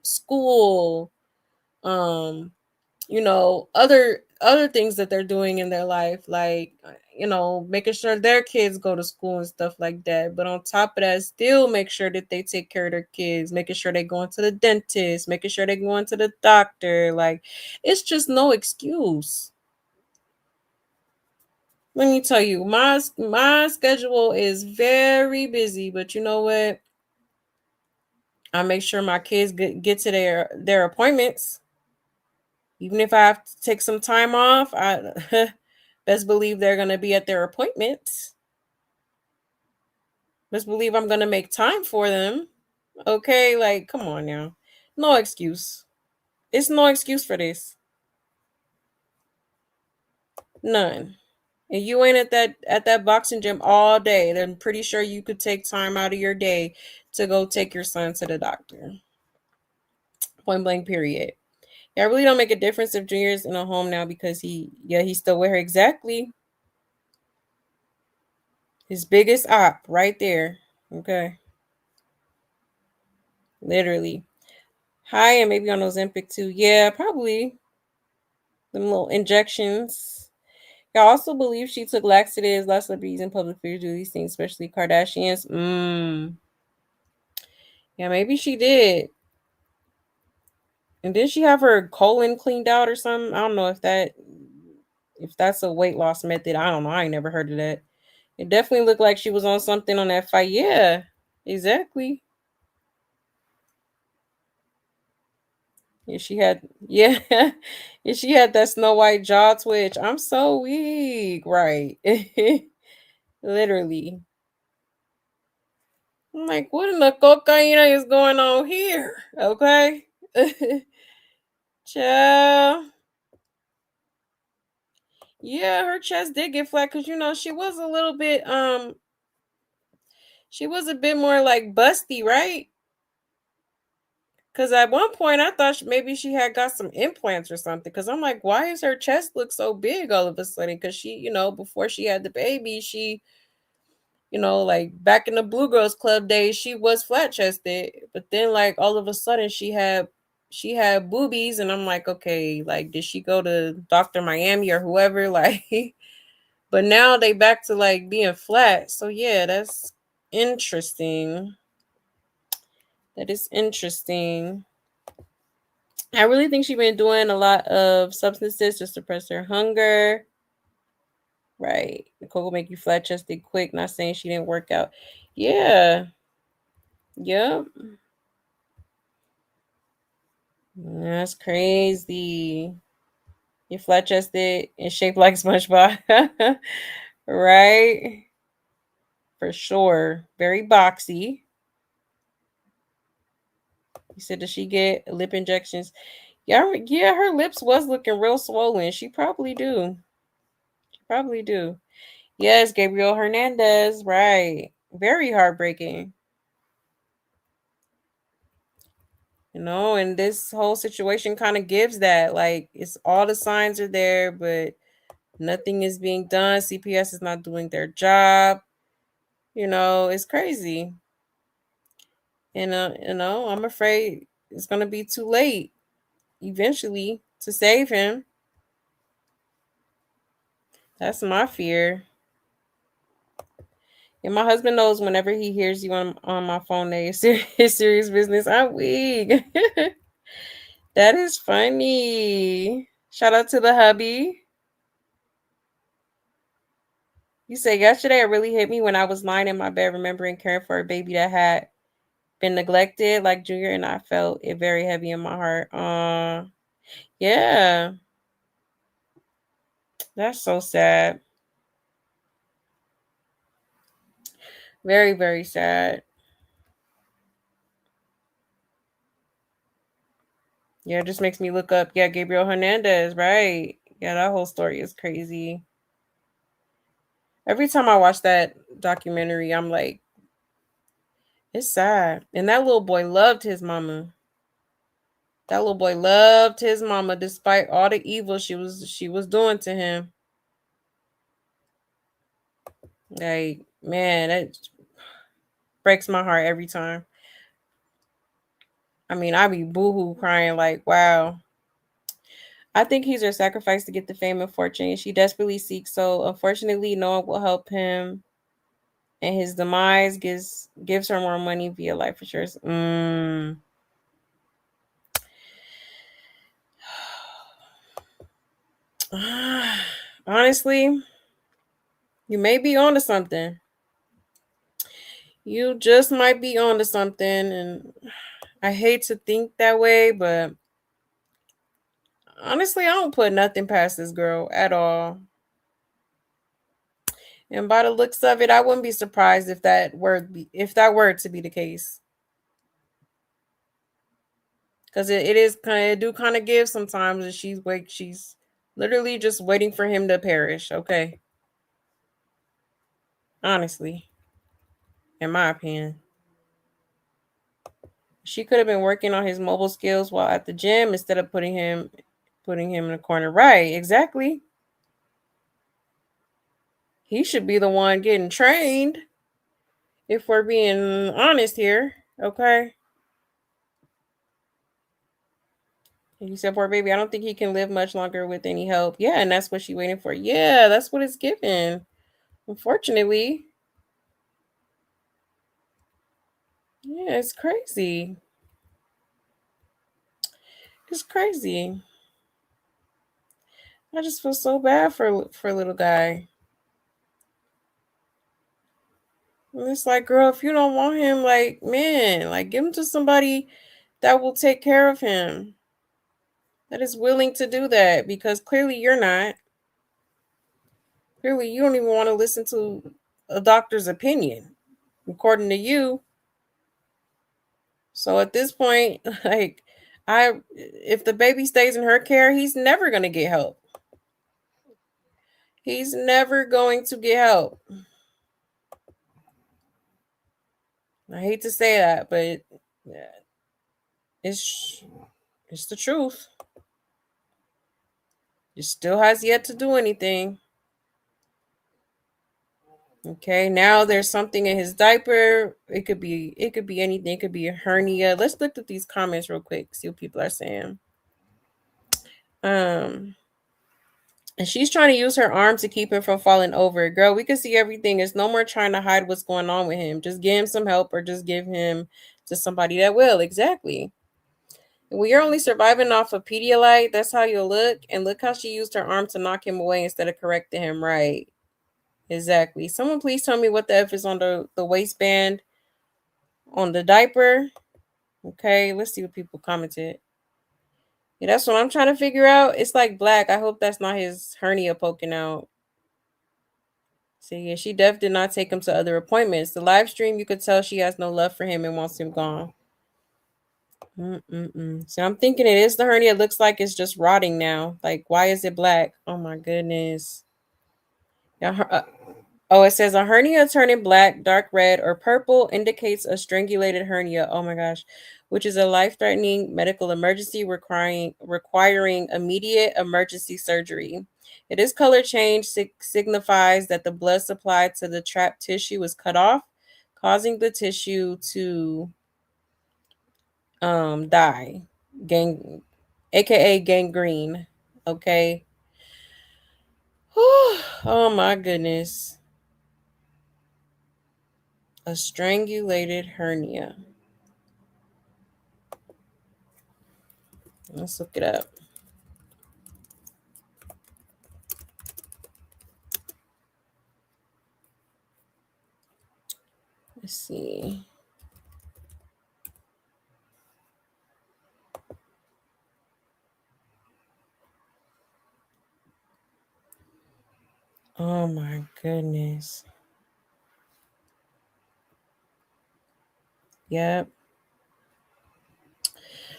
school, um, other things that they're doing in their life, like making sure their kids go to school and stuff like that. But on top of that, still make sure that they take care of their kids, making sure they going to the dentist, making sure they going to the doctor. Like, it's just no excuse. Let me tell you, my schedule is very busy, but you know what? I make sure my kids get to their appointments. Even if I have to take some time off, I best believe they're going to be at their appointments. Best believe I'm going to make time for them. Okay, like, come on now. No excuse. It's no excuse for this. None. And you ain't at that boxing gym all day, then I'm pretty sure you could take time out of your day to go take your son to the doctor. Point blank period. Yeah, I really don't make a difference if Junior's in a home now because he's still with her. Exactly. His biggest op right there. Okay. Literally. High and maybe on Ozempic too. Yeah, probably. Them little injections. I also believe she took laxatives, lots of bees in public figures do these things, especially Kardashians. Yeah, maybe she did. And did she have her colon cleaned out or something? I don't know if that's a weight loss method. I don't know. I ain't never heard of that. It definitely looked like she was on something on that fight. Yeah, exactly. Yeah, yeah, yeah, she had that Snow White jaw twitch. I'm so weak, right? Literally. I'm like, what in the cocaine is going on here? Okay. Ciao. Yeah, her chest did get flat because she was a little bit she was a bit more like busty, right? Because at one point I thought maybe she had got some implants or something. Because I'm like, why is her chest look so big all of a sudden? Because she, before she had the baby, she, like back in the Blue Girls Club days, she was flat chested. But then like all of a sudden she had boobies, and I'm like, okay, like did she go to Dr. Miami or whoever? Like, but now they back to like being flat. So yeah, that's interesting. That is interesting. I really think she's been doing a lot of substances to suppress her hunger. Right. The coke will make you flat chested quick. Not saying she didn't work out. Yeah. Yep. That's crazy. You're flat chested and shaped like SpongeBob. Right. For sure. Very boxy. You said, does she get lip injections? Yeah, her lips was looking real swollen. She probably do. She probably do. Yes, Gabriel Hernandez, right. Very heartbreaking. And this whole situation kind of gives that. Like, it's all the signs are there, but nothing is being done. CPS is not doing their job. It's crazy. And, I'm afraid it's going to be too late eventually to save him. That's my fear. And my husband knows whenever he hears you on my phone that it's serious business. I'm weak. That is funny. Shout out to the hubby. You say yesterday it really hit me when I was lying in my bed remembering caring for a baby that had been neglected like Junior, and I felt it very heavy in my heart. Yeah. That's so sad. Very, very sad. Yeah, it just makes me look up. Yeah, Gabriel Hernandez, right. Yeah, that whole story is crazy. Every time I watch that documentary, I'm like, it's sad. And that little boy loved his mama. That little boy loved his mama despite all the evil she was doing to him. Like, man, that breaks my heart every time. I mean, I be boohoo crying like, wow. I think he's her sacrifice to get the fame and fortune she desperately seeks. So unfortunately, no one will help him, and his demise gives her more money via life insurance. Honestly, you may be onto something. You just might be onto something, and I hate to think that way, but honestly, I don't put nothing past this girl at all. And by the looks of it, I wouldn't be surprised if that were to be the case. Because it do kind of give sometimes that she's literally just waiting for him to perish. Okay, honestly, in my opinion, she could have been working on his mobile skills while at the gym instead of putting him in the corner. Right, exactly. He should be the one getting trained. If we're being honest here, okay. And you said, poor baby, I don't think he can live much longer with any help. Yeah, and that's what she's waiting for. Yeah, that's what it's given. Unfortunately. Yeah, it's crazy. It's crazy. I just feel so bad for little guy. And it's like, girl, if you don't want him, like, man, like, give him to somebody that will take care of him, that is willing to do that, because clearly you're not. Clearly, you don't even want to listen to a doctor's opinion, according to you. So at this point, like, if the baby stays in her care, he's never gonna get help. He's never going to get help. I hate to say that, but it's the truth. He still has yet to do anything. Okay, now there's something in his diaper. It could be anything. It could be a hernia. Let's look at these comments real quick, see what people are saying. And she's trying to use her arm to keep him from falling over. Girl, we can see everything. There's no more trying to hide what's going on with him. Just give him some help or just give him to somebody that will. Exactly. When you're only surviving off of Pedialyte, that's how you'll look. And look how she used her arm to knock him away instead of correcting him. Right. Exactly. Someone please tell me what the F is on the waistband on the diaper. Okay, let's see what people commented. Yeah, that's what I'm trying to figure out. It's like black. I hope that's not his hernia poking out. See, yeah, she did not take him to other appointments. The live stream, you could tell she has no love for him and wants him gone. So I'm thinking it is the hernia. It looks like it's just rotting now. Like, why is it black? Oh my goodness. Yeah. It says a hernia turning black, dark red, or purple indicates a strangulated hernia. Oh my gosh, which is a life-threatening medical emergency requiring immediate emergency surgery. It is color change signifies that the blood supply to the trapped tissue is cut off, causing the tissue to die, aka gangrene. Okay. Oh my goodness. A strangulated hernia. Let's look it up. Let's see. Oh my goodness. Yep.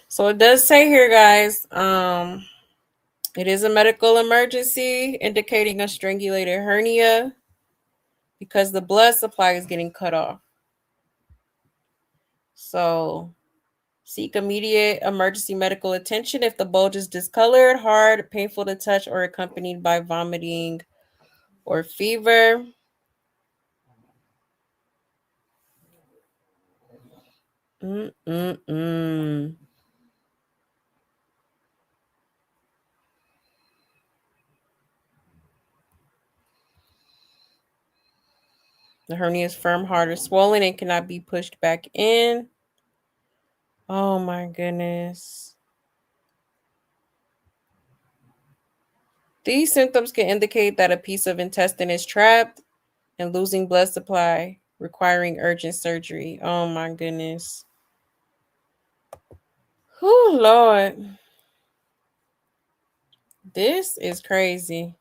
So it does say here, guys, it is a medical emergency indicating a strangulated hernia because the blood supply is getting cut off. So seek immediate emergency medical attention if the bulge is discolored, hard, painful to touch, or accompanied by vomiting or fever. The hernia is firm, hard, or swollen and cannot be pushed back in. Oh my goodness. These symptoms can indicate that a piece of intestine is trapped and losing blood supply, requiring urgent surgery. Oh my goodness. Oh Lord. This is crazy.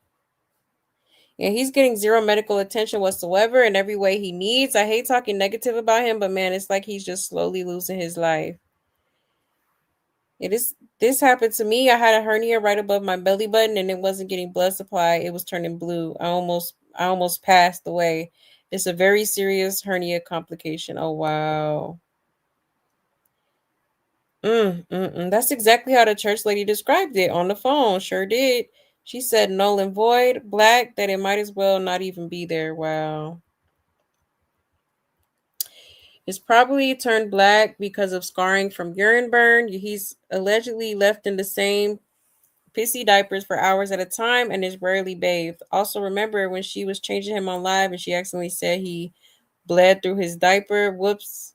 And he's getting zero medical attention whatsoever in every way he needs. I hate talking negative about him, but man, it's like he's just slowly losing his life. This happened to me. I had a hernia right above my belly button and it wasn't getting blood supply. It was turning blue. I almost passed away. It's a very serious hernia complication. Oh wow. That's exactly how the church lady described it on the phone. Sure did. She said null and void, black, that it might as well not even be there. Wow. It's probably turned black because of scarring from urine burn. He's allegedly left in the same pissy diapers for hours at a time and is rarely bathed. Also, remember when she was changing him on live and she accidentally said he bled through his diaper? Whoops.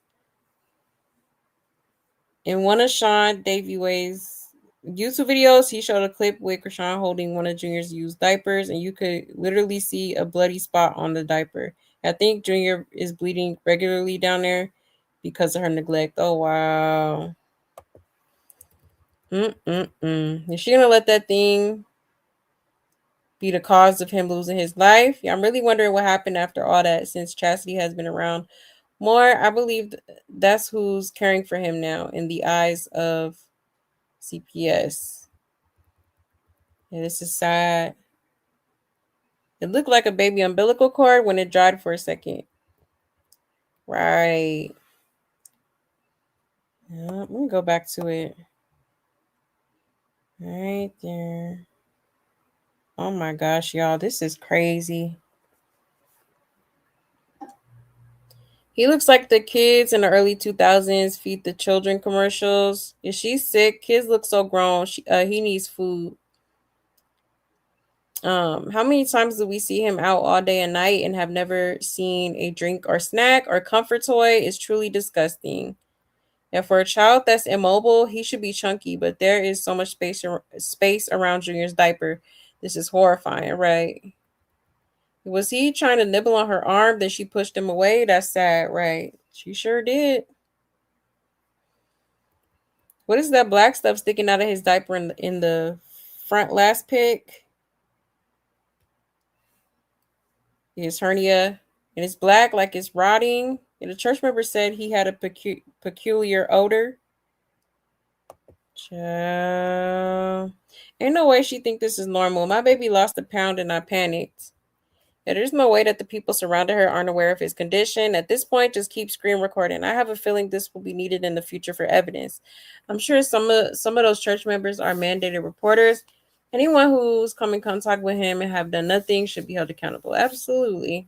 In one of Sean Davieway's YouTube videos, he showed a clip with Chrisean holding one of Junior's used diapers, and you could literally see a bloody spot on the diaper. I think Junior is bleeding regularly down there because of her neglect. Oh, wow. Is she going to let that thing be the cause of him losing his life? Yeah, I'm really wondering what happened after all that since Chastity has been around more. I believe that's who's caring for him now in the eyes of CPS. Yeah, this is sad. It looked like a baby umbilical cord when it dried for a second. Right. Let me go back to it. Right there. Oh my gosh, y'all. This is crazy. He looks like the kids in the early 2000s feed the children commercials. Is she sick? Kids look so grown. He needs food. How many times do we see him out all day and night and have never seen a drink or snack or comfort toy? Is truly disgusting. And for a child that's immobile, he should be chunky, but there is so much space around Junior's diaper. This is horrifying, right? Was he trying to nibble on her arm? Then she pushed him away. That's sad, right? She sure did. What is that black stuff sticking out of his diaper in the front last pic? His hernia. And it's black like it's rotting. And the church member said he had a peculiar odor. Child. Ain't no way she think this is normal. My baby lost a pound and I panicked. Yeah, there's no way that the people surrounding her aren't aware of his condition. At this point, just keep screen recording. I have a feeling this will be needed in the future for evidence. I'm sure some of those church members are mandated reporters. Anyone who's come in contact with him and have done nothing should be held accountable. Absolutely.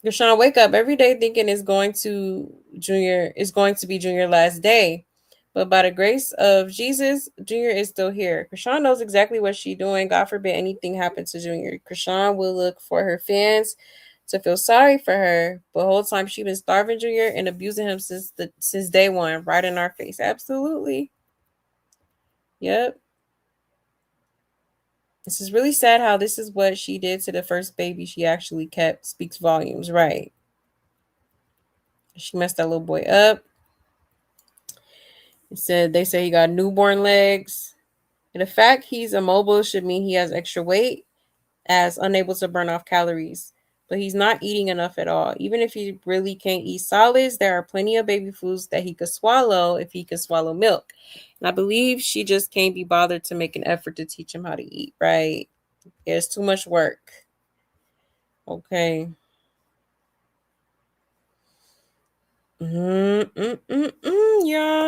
Chrisean, wake up every day thinking it's going to be Junior's last day. But by the grace of Jesus, Junior is still here. Chrisean knows exactly what she's doing. God forbid anything happens to Junior. Chrisean will look for her fans to feel sorry for her. But the whole time she's been starving Junior and abusing him since day one, right in our face. Absolutely. Yep. This is really sad how this is what she did to the first baby she actually kept. Speaks volumes, right? She messed that little boy up. They say he got newborn legs. And the fact he's immobile should mean he has extra weight, as unable to burn off calories. But he's not eating enough at all. Even if he really can't eat solids, there are plenty of baby foods that he could swallow if he could swallow milk. And I believe she just can't be bothered to make an effort to teach him how to eat, right? Yeah, it's too much work. Okay. Yeah,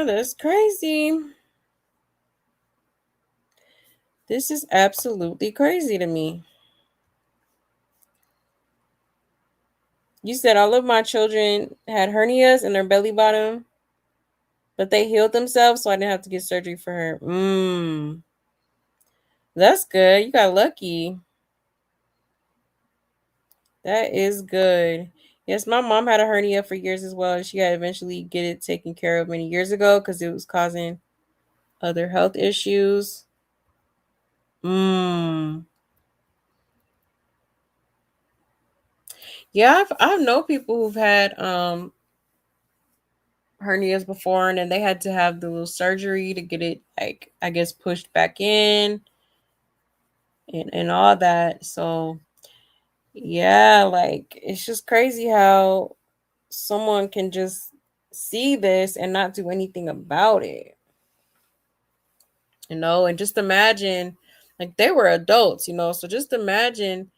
that's crazy. This is absolutely crazy to me. You said all of my children had hernias in their belly bottom, but they healed themselves, so I didn't have to get surgery for her. That's good. You got lucky. That is good. Yes, my mom had a hernia for years as well, and she had eventually get it taken care of many years ago because it was causing other health issues. Yeah, I've known people who've had hernias before, and then they had to have the little surgery to get it, like, I guess, pushed back in and all that. So yeah, like, it's just crazy how someone can just see this and not do anything about it. And just imagine, like, they were adults, so just imagine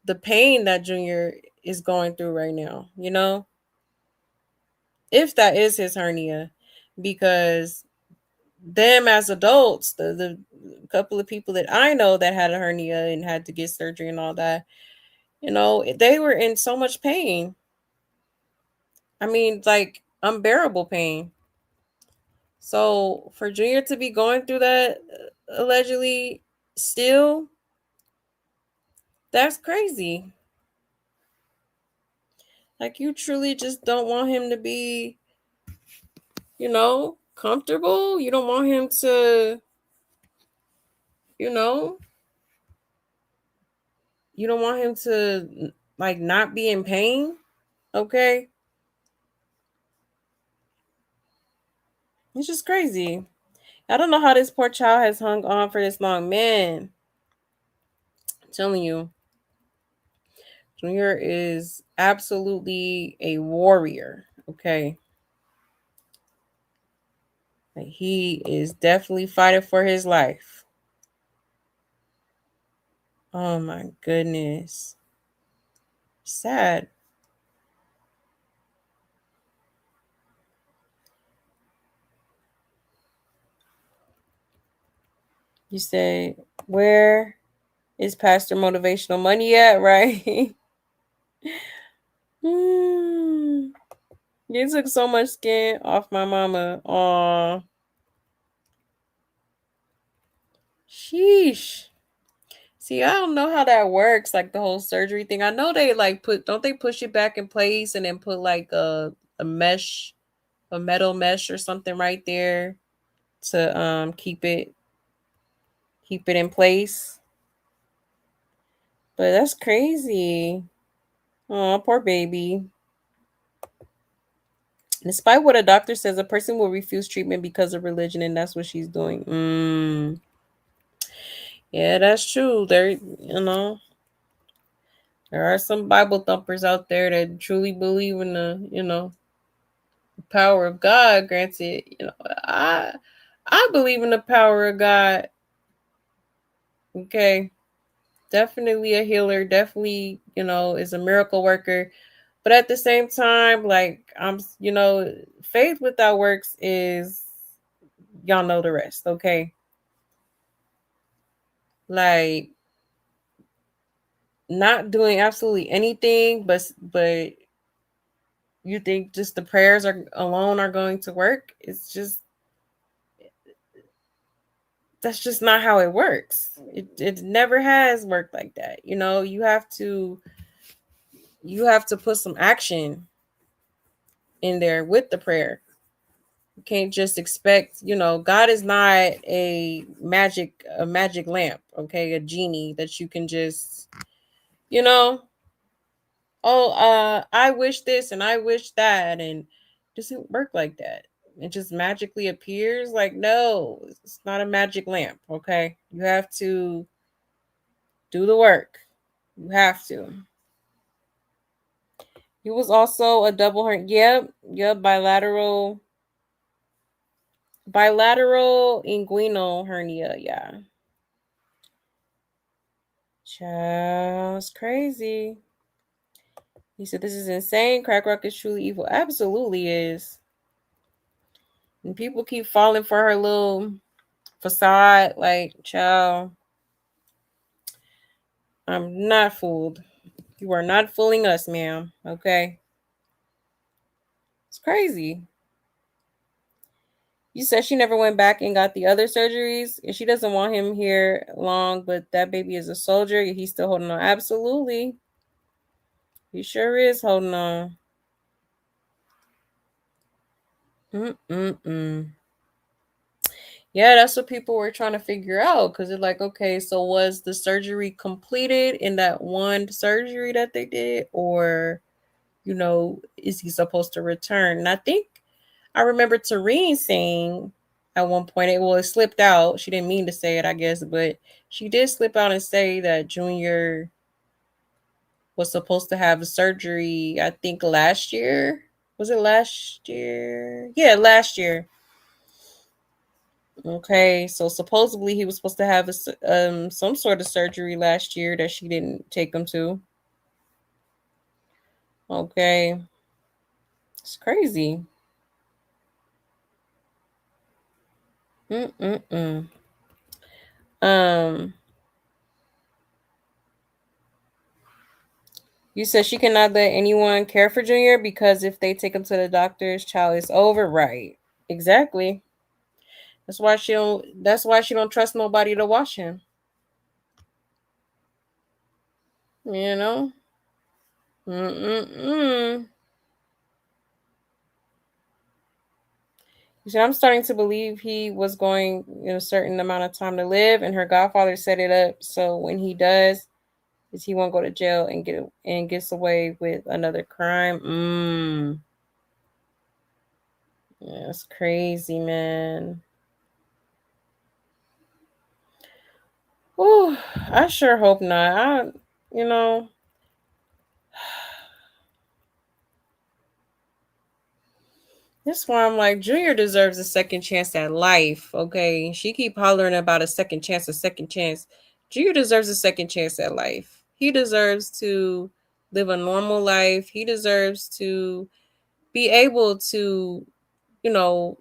the pain that Junior is going through right now, if that is his hernia, because them as adults, the couple of people that I know that had a hernia and had to get surgery and all that, they were in so much pain. I mean, like, unbearable pain. So for Junior to be going through that, allegedly, still, that's crazy. Like, you truly just don't want him to be, comfortable. You don't want him to, you don't want him to, like, not be in pain. Okay. It's just crazy. I don't know how this poor child has hung on for this long. Man, I'm telling you, Junior is absolutely a warrior. Okay. Like, he is definitely fighting for his life. Oh my goodness. Sad. You say, where is Pastor Motivational Money at, right? You took so much skin off my mama. Aw. Sheesh. See, I don't know how that works, like the whole surgery thing. I know they like don't they push it back in place and then put like a mesh, a metal mesh or something right there to keep it in place. But that's crazy. Oh, poor baby. Despite what a doctor says, a person will refuse treatment because of religion, and that's what she's doing. Yeah, that's true. There are some Bible thumpers out there that truly believe in the power of God. Granted, I believe in the power of God. Okay, definitely a healer. Definitely, is a miracle worker. But at the same time, like faith without works is, y'all know the rest. Okay, like not doing absolutely anything, but you think just the prayers are going to work. That's just not how it works. It never has worked like that. You have to put some action in there with the prayer. You can't just expect, God is not a magic lamp, okay, a genie that you can just, you know, I wish this and I wish that, and it doesn't work like that. It just magically appears. Like, no, it's not a magic lamp, okay? You have to do the work. You have to. He was also a double hernia. Yep, bilateral inguinal hernia. Yeah. Child, it's crazy. He said, "This is insane. Crack rock is truly evil." Absolutely is. And people keep falling for her little facade. Like, child, I'm not fooled. You are not fooling us, ma'am. Okay. It's crazy. You said she never went back and got the other surgeries, and she doesn't want him here long, but that baby is a soldier. He's still holding on. Absolutely. He sure is holding on. Mm-mm-mm. Yeah, that's what people were trying to figure out, because they're like, okay, so was the surgery completed in that one surgery that they did, or, is he supposed to return? And I remember Tareen saying at one point, it slipped out. She didn't mean to say it, I guess, but she did slip out and say that Junior was supposed to have a surgery, I think last year. Was it last year? Yeah, last year. Okay, so supposedly he was supposed to have some sort of surgery last year that she didn't take him to. Okay, it's crazy. Mm-mm-mm. Um, you said she cannot let anyone care for Junior because if they take him to the doctor's child is over, right? Exactly. That's why she don't. That's why she don't trust nobody to watch him. You know. Mm-mm-mm. She said, I'm starting to believe he was going in a certain amount of time to live, and her godfather set it up so when he does, is he won't go to jail and gets away with another crime. Yeah, that's crazy, man. Oh, I sure hope not. You know, that's why I'm like, Junior deserves a second chance at life. Okay, she keep hollering about a second chance, a second chance. Junior deserves a second chance at life. He deserves to live a normal life. He deserves to be able to, you know,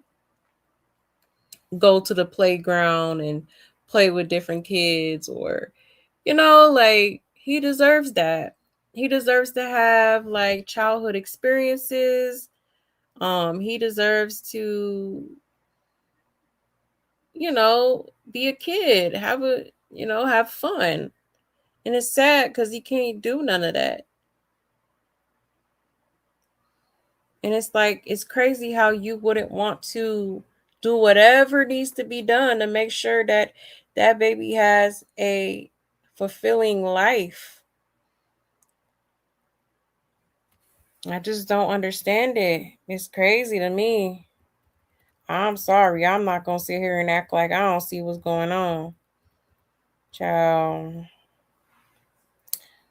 go to the playground and play with different kids, or, you know, like, he deserves that. He deserves to have like childhood experiences. He deserves to, you know, be a kid, have fun. And it's sad because he can't do none of that. And it's like, it's crazy how you wouldn't want to do whatever needs to be done to make sure that that baby has a fulfilling life. I just don't understand it. It's crazy to me. I'm sorry. I'm not going to sit here and act like I don't see what's going on. Child.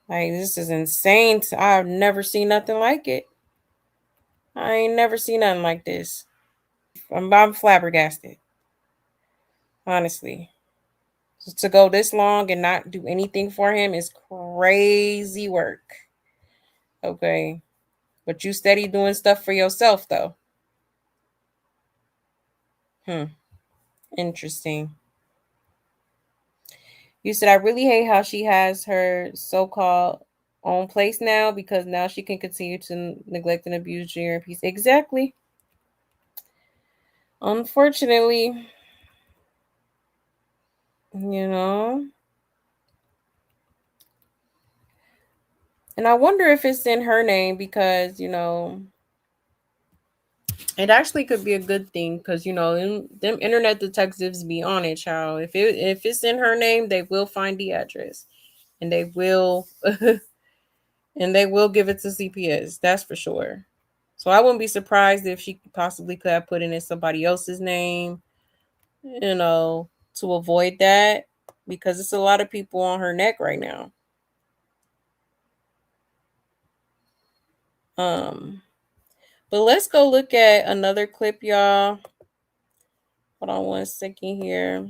Like, this is insane. I've never seen nothing like it. I ain't never seen nothing like this. I'm flabbergasted. Honestly. To go this long and not do anything for him is crazy work. Okay. But you steady doing stuff for yourself, though. Interesting. You said, I really hate how she has her so-called own place now, because now she can continue to neglect and abuse Junior in peace. Exactly. Unfortunately, you know. And I wonder if it's in her name because, you know, it actually could be a good thing because, you know, them internet detectives be on it, child. If it's in her name, they will find the address, and they will and they will give it to CPS. That's for sure. So I wouldn't be surprised if she possibly could have put it in somebody else's name, you know, to avoid that, because it's a lot of people on her neck right now. But let's go look at another clip, y'all. Hold on one second here.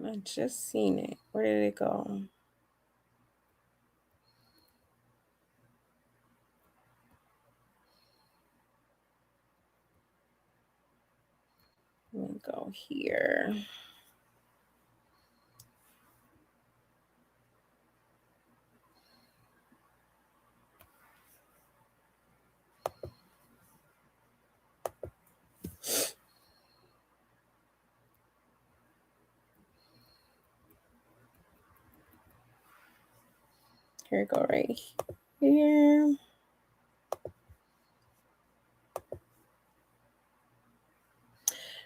I just seen it. Where did it go? Let me go here. Here we go, right here.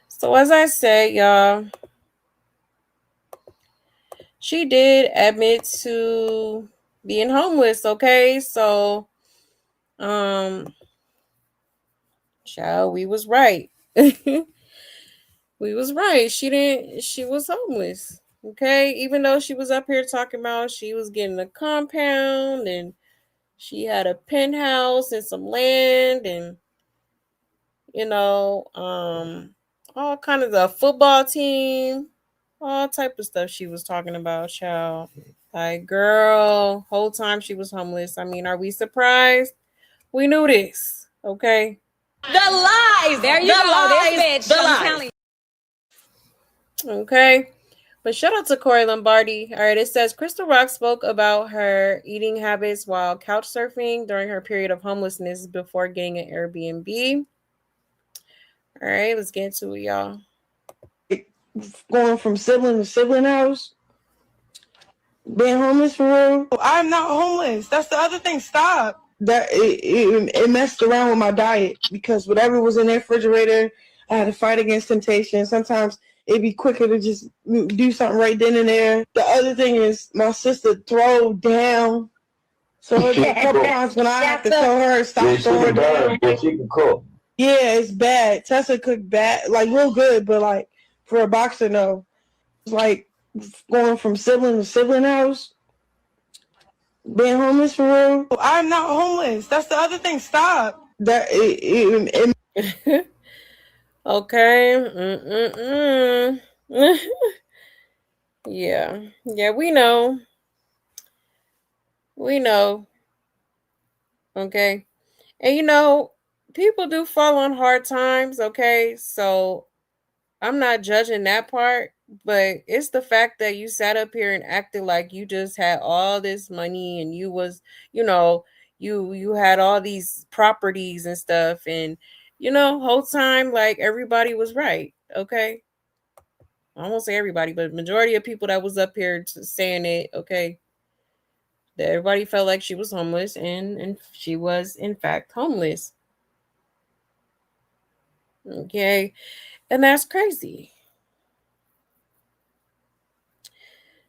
So as I said, y'all, she did admit to being homeless, okay? So, child, we was right. We was right. She was homeless. Okay. Even though she was up here talking about she was getting a compound and she had a penthouse and some land and, you know, all kind of the football team, all type of stuff she was talking about, child. Like, girl, whole time she was homeless. I mean, are we surprised? We knew this. Okay. The lies. There you go. This bitch. I'm telling you. Okay. But shout out to Corey Lombardi. All right, it says Crystal Rock spoke about her eating habits while couch surfing during her period of homelessness before getting an Airbnb. All right, let's get into it, y'all. Going from sibling to sibling house, being homeless for real. I'm not homeless. That's the other thing. Stop. That it messed around with my diet because whatever was in the refrigerator, I had to fight against temptation. Sometimes it'd be quicker to just do something right then and there. The other thing is my sister throw down. So a couple times when I have to tell her stop throwing down. Yeah, she can cook. Yeah, it's bad. Tessa cooked bad, like real good, but like for a boxer, no. It's like going from sibling to sibling house. Being homeless for real. I'm not homeless. That's the other thing. Stop. That Okay. Yeah. Yeah, we know. We know. Okay. And people do fall on hard times, okay? So I'm not judging that part, but it's the fact that you sat up here and acted like you just had all this money and you was, you know, you had all these properties and stuff, and whole time like everybody was right, okay? I won't say everybody, but majority of people that was up here saying it, okay, that everybody felt like she was homeless, and she was in fact homeless. Okay. And that's crazy.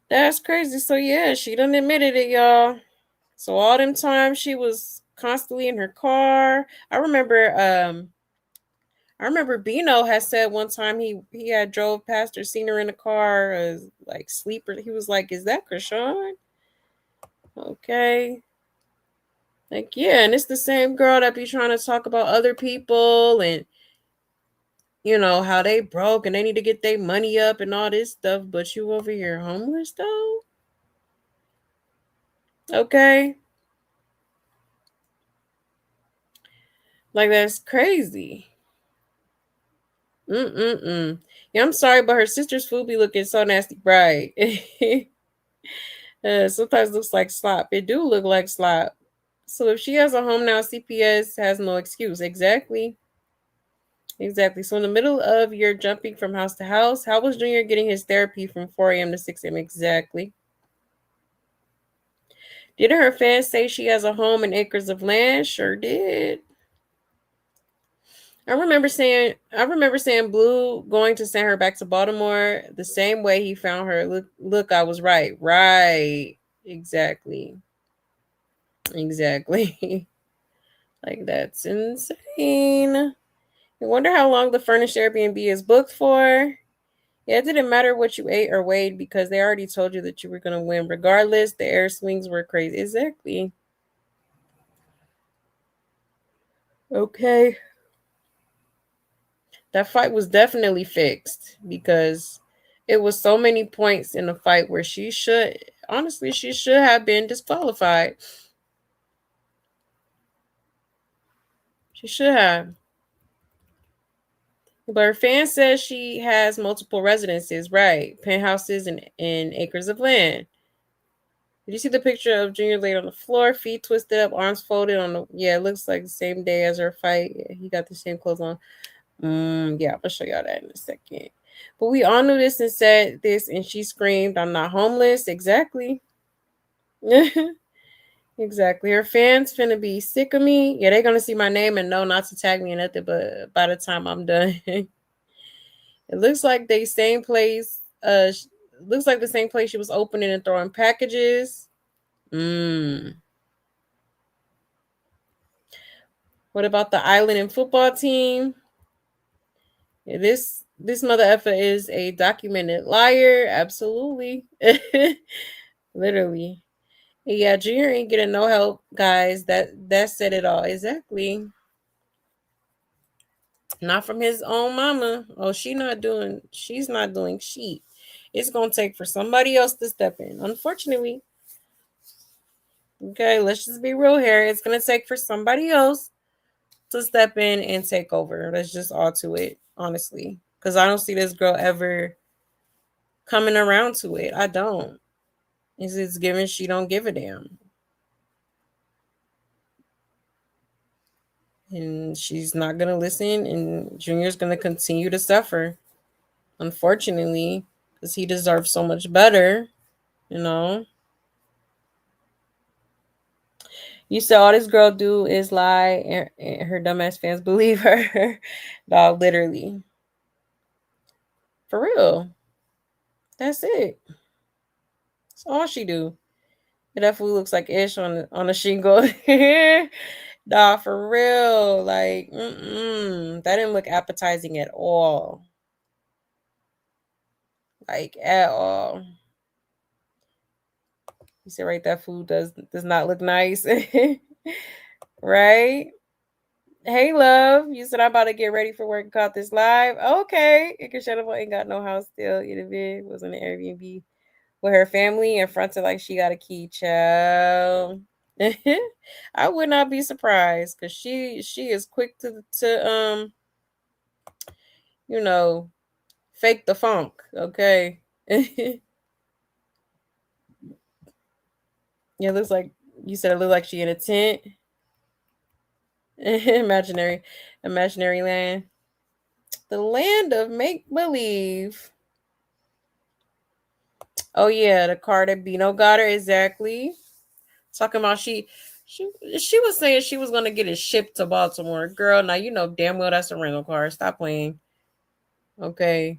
That's crazy. So yeah, she done admitted it, y'all. So all them times she was constantly in her car. I remember Bino had said one time he had drove past her, seen her in the car, like sleeper. He was like, "Is that Chrisean?" Okay. Like, yeah, and it's the same girl that be trying to talk about other people and how they broke and they need to get their money up and all this stuff, but you over here homeless though? Okay. Like, that's crazy. Mm-mm-mm. Yeah, I'm sorry, but her sister's food be looking so nasty bright. Sometimes looks like slop. It do look like slop. So if she has a home now, CPS has no excuse. Exactly. Exactly. So in the middle of your jumping from house to house, how was Junior getting his therapy from 4 a.m. to 6 a.m.? Exactly. Didn't her fans say she has a home and acres of land? Sure did. I remember saying Blue going to send her back to Baltimore the same way he found her. Look, I was right. Right. Exactly. Exactly. Like, that's insane. I wonder how long the furnished Airbnb is booked for. Yeah, it didn't matter what you ate or weighed because they already told you that you were gonna win. Regardless, the air swings were crazy. Exactly. Okay. That fight was definitely fixed because it was so many points in the fight where she should have been disqualified. She should have. But her fan says she has multiple residences, right? Penthouses and acres of land. Did you see the picture of Junior laid on the floor, feet twisted up, arms folded on the? Yeah, it looks like the same day as her fight. Yeah, he got the same clothes on. Yeah, I'll show y'all that in a second. But we all knew this and said this, and she screamed, "I'm not homeless." Exactly. Exactly. Her fans finna be sick of me. Yeah, they're gonna see my name and know not to tag me in nothing. But by the time I'm done, it looks like they same place. Looks like the same place she was opening and throwing packages. Mm. What about the island and football team? Yeah, this mother effer is a documented liar. Absolutely. Literally. Yeah, Junior ain't getting no help, guys. That said it all. Exactly. Not from his own mama. Oh, she's not doing shit. It's gonna take for somebody else to step in. Unfortunately. Okay, let's just be real here. It's gonna take for somebody else to step in and take over. That's just all to it, honestly. Because I don't see this girl ever coming around to it. I don't. It's given she don't give a damn. And she's not gonna listen, and Junior's gonna continue to suffer. Unfortunately, because he deserves so much better, you know. You said all this girl do is lie, and her dumbass fans believe her. Dog, literally. For real. That's it. That's all she do. It definitely looks like Ish on the shingle. Nah, for real. Like, that didn't look appetizing at all. Like, at all. You said right, that food does not look nice. Right? Hey, love. You said I'm about to get ready for work and caught this live. Okay. Chrisean ain't got no house still. It was in an Airbnb with her family and fronted like she got a key, child. I would not be surprised because she is quick to you know, fake the funk. Okay. Yeah, it looks like you said it looked like she in a tent. Imaginary land. The land of make believe. Oh yeah, the car that Bino got her, exactly. Talking about she she was saying she was gonna get it shipped to Baltimore. Girl, now you know damn well that's a rental car. Stop playing. Okay.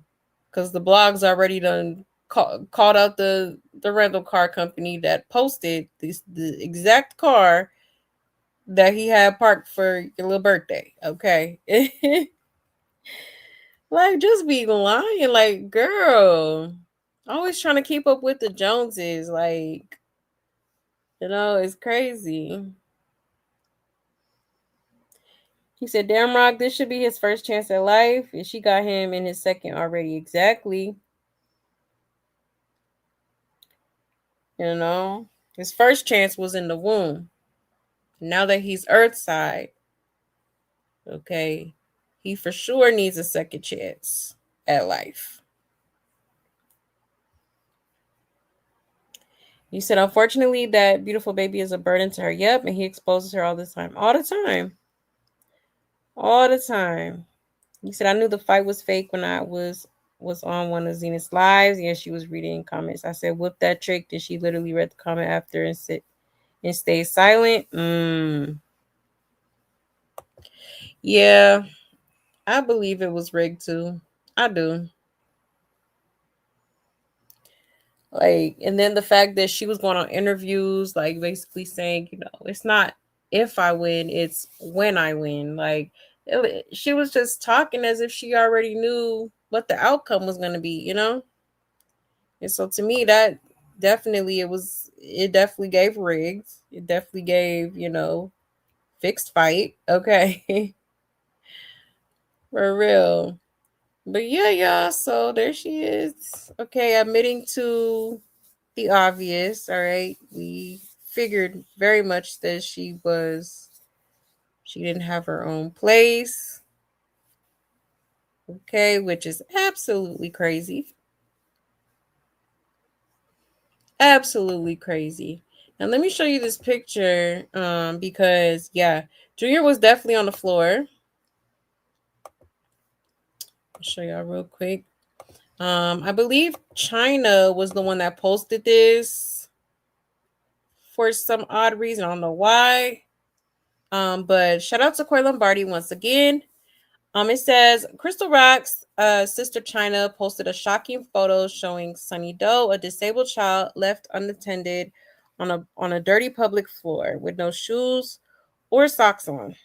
Cause the blogs already done called out the rental car company that posted the exact car that he had parked for your little birthday. Okay. Like, just be lying. Like, girl, always trying to keep up with the Joneses. Like, it's crazy. He said, damn, Rock, this should be his first chance at life. And she got him in his second already. Exactly. His first chance was in the womb. Now that he's Earthside, okay, he for sure needs a second chance at life. You said, unfortunately, that beautiful baby is a burden to her. Yep, and he exposes her all the time. All the time. All the time. You said, I knew the fight was fake when I was on one of Zenith's lives. Yeah, she was reading comments. I said, whoop that trick. Then she literally read the comment after and stayed silent. Yeah, I believe it was rigged too. I do. Like, and then the fact that she was going on interviews, like basically saying, it's not if I win, it's when I win. Like, she was just talking as if she already knew what the outcome was going to be, And so to me, that it definitely gave rigged. It definitely gave, fixed fight. Okay. For real. But yeah, y'all. So there she is. Okay, admitting to the obvious. All right. We figured very much that she didn't have her own place. Okay, which is absolutely crazy. Absolutely crazy. Now let me show you this picture. Because yeah, Junior was definitely on the floor. I'll show y'all real quick. I believe China was the one that posted this for some odd reason. I don't know why. But shout out to Corey Lombardi once again. It says Crystal Rock's sister China posted a shocking photo showing Sunny Doe, a disabled child, left unattended on a dirty public floor with no shoes or socks on.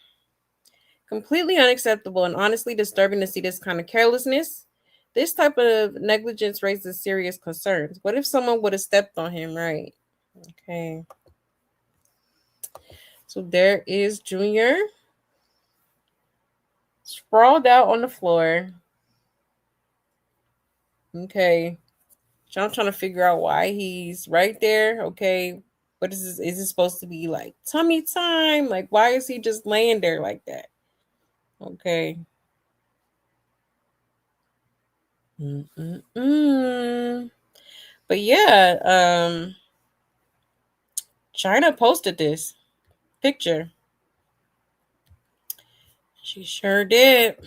Completely unacceptable and honestly disturbing to see this kind of carelessness. This type of negligence raises serious concerns. What if someone would have stepped on him, right? Okay. So there is Junior sprawled out on the floor. Okay. So I'm trying to figure out why he's right there. Okay. What is this? Is it supposed to be like tummy time? Like, why is he just laying there like that? Okay. But yeah, China posted this picture. She sure did.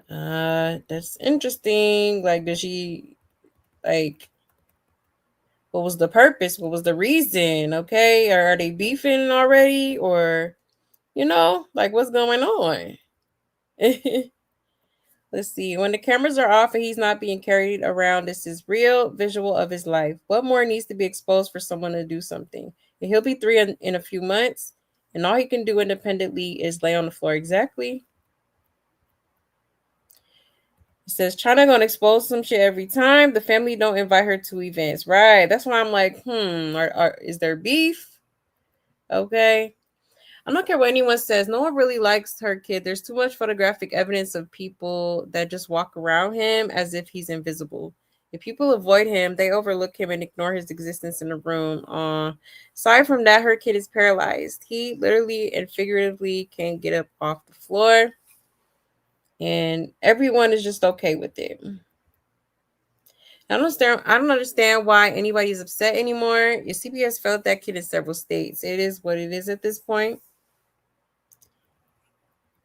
That's interesting. Like, did she like? What was the purpose? What was the reason? Okay, are they beefing already, or like what's going on? Let's see. When the cameras are off and he's not being carried around, this is real visual of his life. What more needs to be exposed for someone to do something? And he'll be 3 in a few months, and all he can do independently is lay on the floor. Exactly. It says China gonna expose some shit every time. The family don't invite her to events. Right. That's why I'm like, is there beef? Okay. I don't care what anyone says. No one really likes her kid. There's too much photographic evidence of people that just walk around him as if he's invisible. If people avoid him, they overlook him and ignore his existence in the room. Aside from that, her kid is paralyzed. He literally and figuratively can't get up off the floor. And everyone is just okay with it. I don't understand why anybody is upset anymore. Your CPS failed that kid in several states. It is what it is at this point.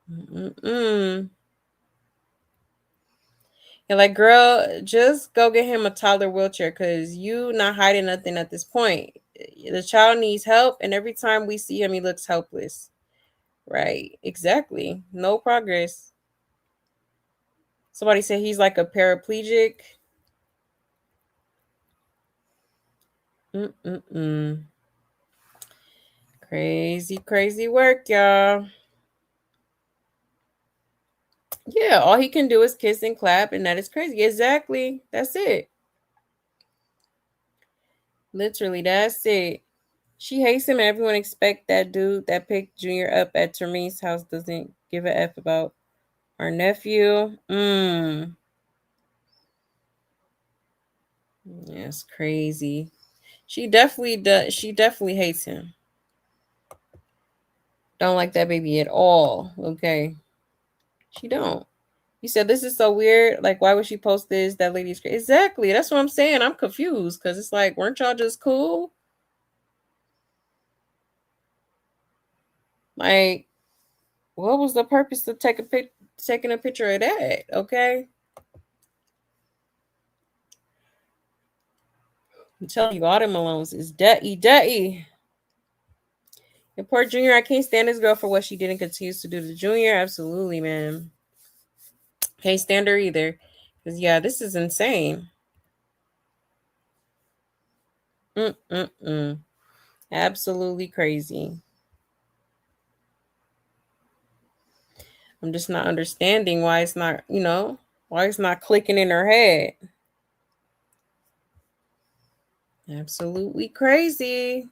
And like, girl, just go get him a toddler wheelchair because you not hiding nothing at this point. The child needs help, and every time we see him, he looks helpless. Right? Exactly. No progress. Somebody said he's like a paraplegic. Crazy, crazy work, y'all. Yeah, all he can do is kiss and clap, and that is crazy. Exactly. That's it. Literally, that's it. She hates him, and everyone expect that dude that picked Junior up at Termine's house doesn't give a F about our nephew. That's crazy. She definitely does. She definitely hates him. Don't like that baby at all. Okay. She don't. You said this is so weird. Like, why would she post this? That lady's crazy. Exactly. That's what I'm saying. I'm confused because it's like, weren't y'all just cool? Like, what was the purpose of taking a picture of that? Okay. I'm telling you, all them Malones is dirty. And poor Junior, I can't stand this girl for what she did and continues to do to Junior. Absolutely, man. Can't stand her either. Because, yeah, this is insane. Absolutely crazy. I'm just not understanding why it's not, why it's not clicking in her head. Absolutely crazy.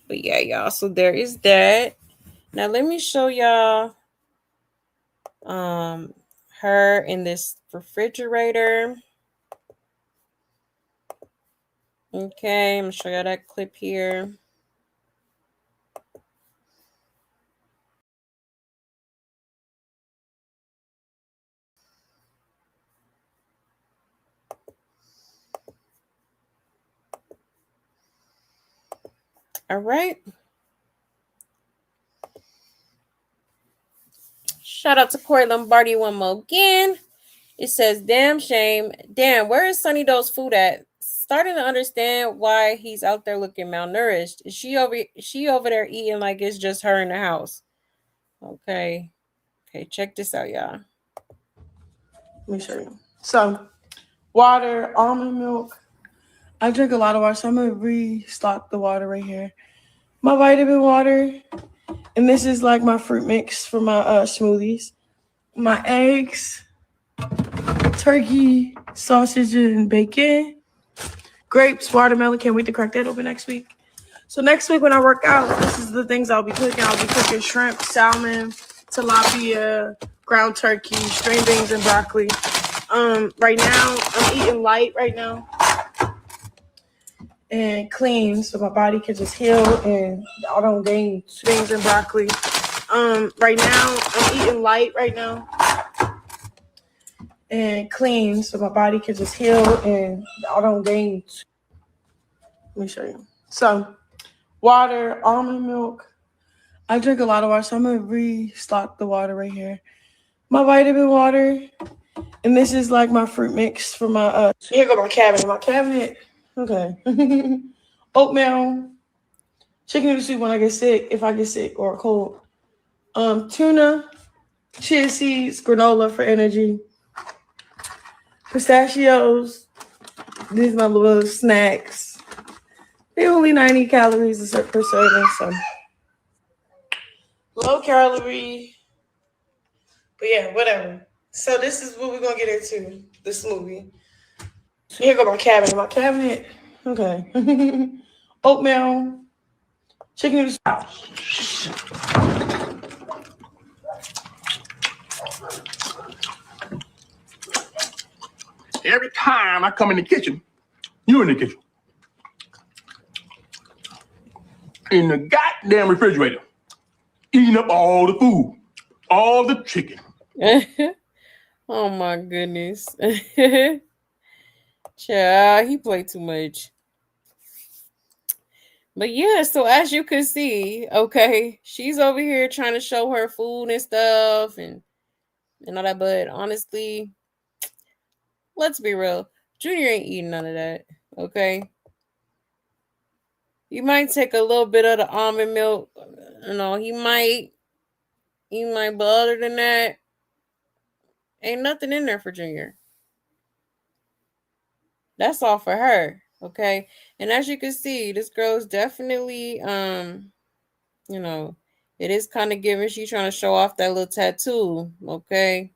But yeah, y'all. So there is that. Now let me show y'all her in this refrigerator. Okay, I'm gonna show y'all that clip here. All right. Shout out to Corey Lombardi one more again. It says, damn shame. Damn, where is Sunny Doe's food at? Starting to understand why he's out there looking malnourished. Is she over there eating like it's just her in the house? Okay. Okay, check this out, y'all. Let me show you. So, water, almond milk. I drink a lot of water, so I'm going to restock the water right here. My vitamin water. And this is like my fruit mix for my smoothies. My eggs, turkey, sausage, and bacon. Grapes, watermelon. Can't wait to crack that open next week. So next week when I work out, this is the things I'll be cooking. I'll be cooking shrimp, salmon, tilapia, ground turkey, string beans, and broccoli. Right now, I'm eating light right now and clean so my body can just heal and I don't gain beans and broccoli. Right now, I'm eating light right now and clean so my body can just heal and I don't gain. Let me show you. So, water, almond milk. I drink a lot of water, so I'm going to restock the water right here. My vitamin water. And this is like my fruit mix for my, here go my cabinet. My cabinet, okay. Oatmeal, chicken noodle soup when I get sick, if I get sick or cold. Tuna, chia seeds, granola for energy. Pistachios, these are my little snacks. They're only 90 calories per serving, so low calorie. But yeah, whatever. So this is what we're gonna get into, the smoothie. Here go my cabinet. My cabinet, okay. Oatmeal, Chicken is. Every time I come in the kitchen, you're in the kitchen. In the goddamn refrigerator. Eating up all the food. All the chicken. Oh my goodness. Child, he played too much. But yeah, so as you can see, okay, she's over here trying to show her food and stuff and all that. But honestly, let's be real. Junior ain't eating none of that. Okay. You might take a little bit of the almond milk. You know, he might, but other than that, ain't nothing in there for Junior. That's all for her. Okay. And as you can see, this girl is definitely you know, it is kind of giving she's trying to show off that little tattoo. Okay.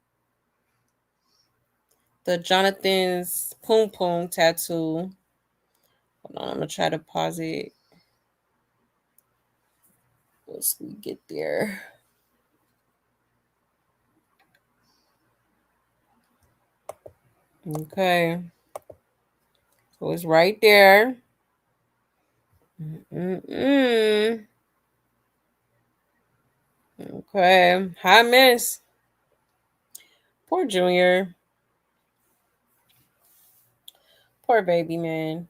The Jonathan's Poom Poom tattoo. Hold on, I'm gonna try to pause it. Once we get there. Okay. So it's right there. Okay. Hi, miss. Poor Junior. Poor baby, man.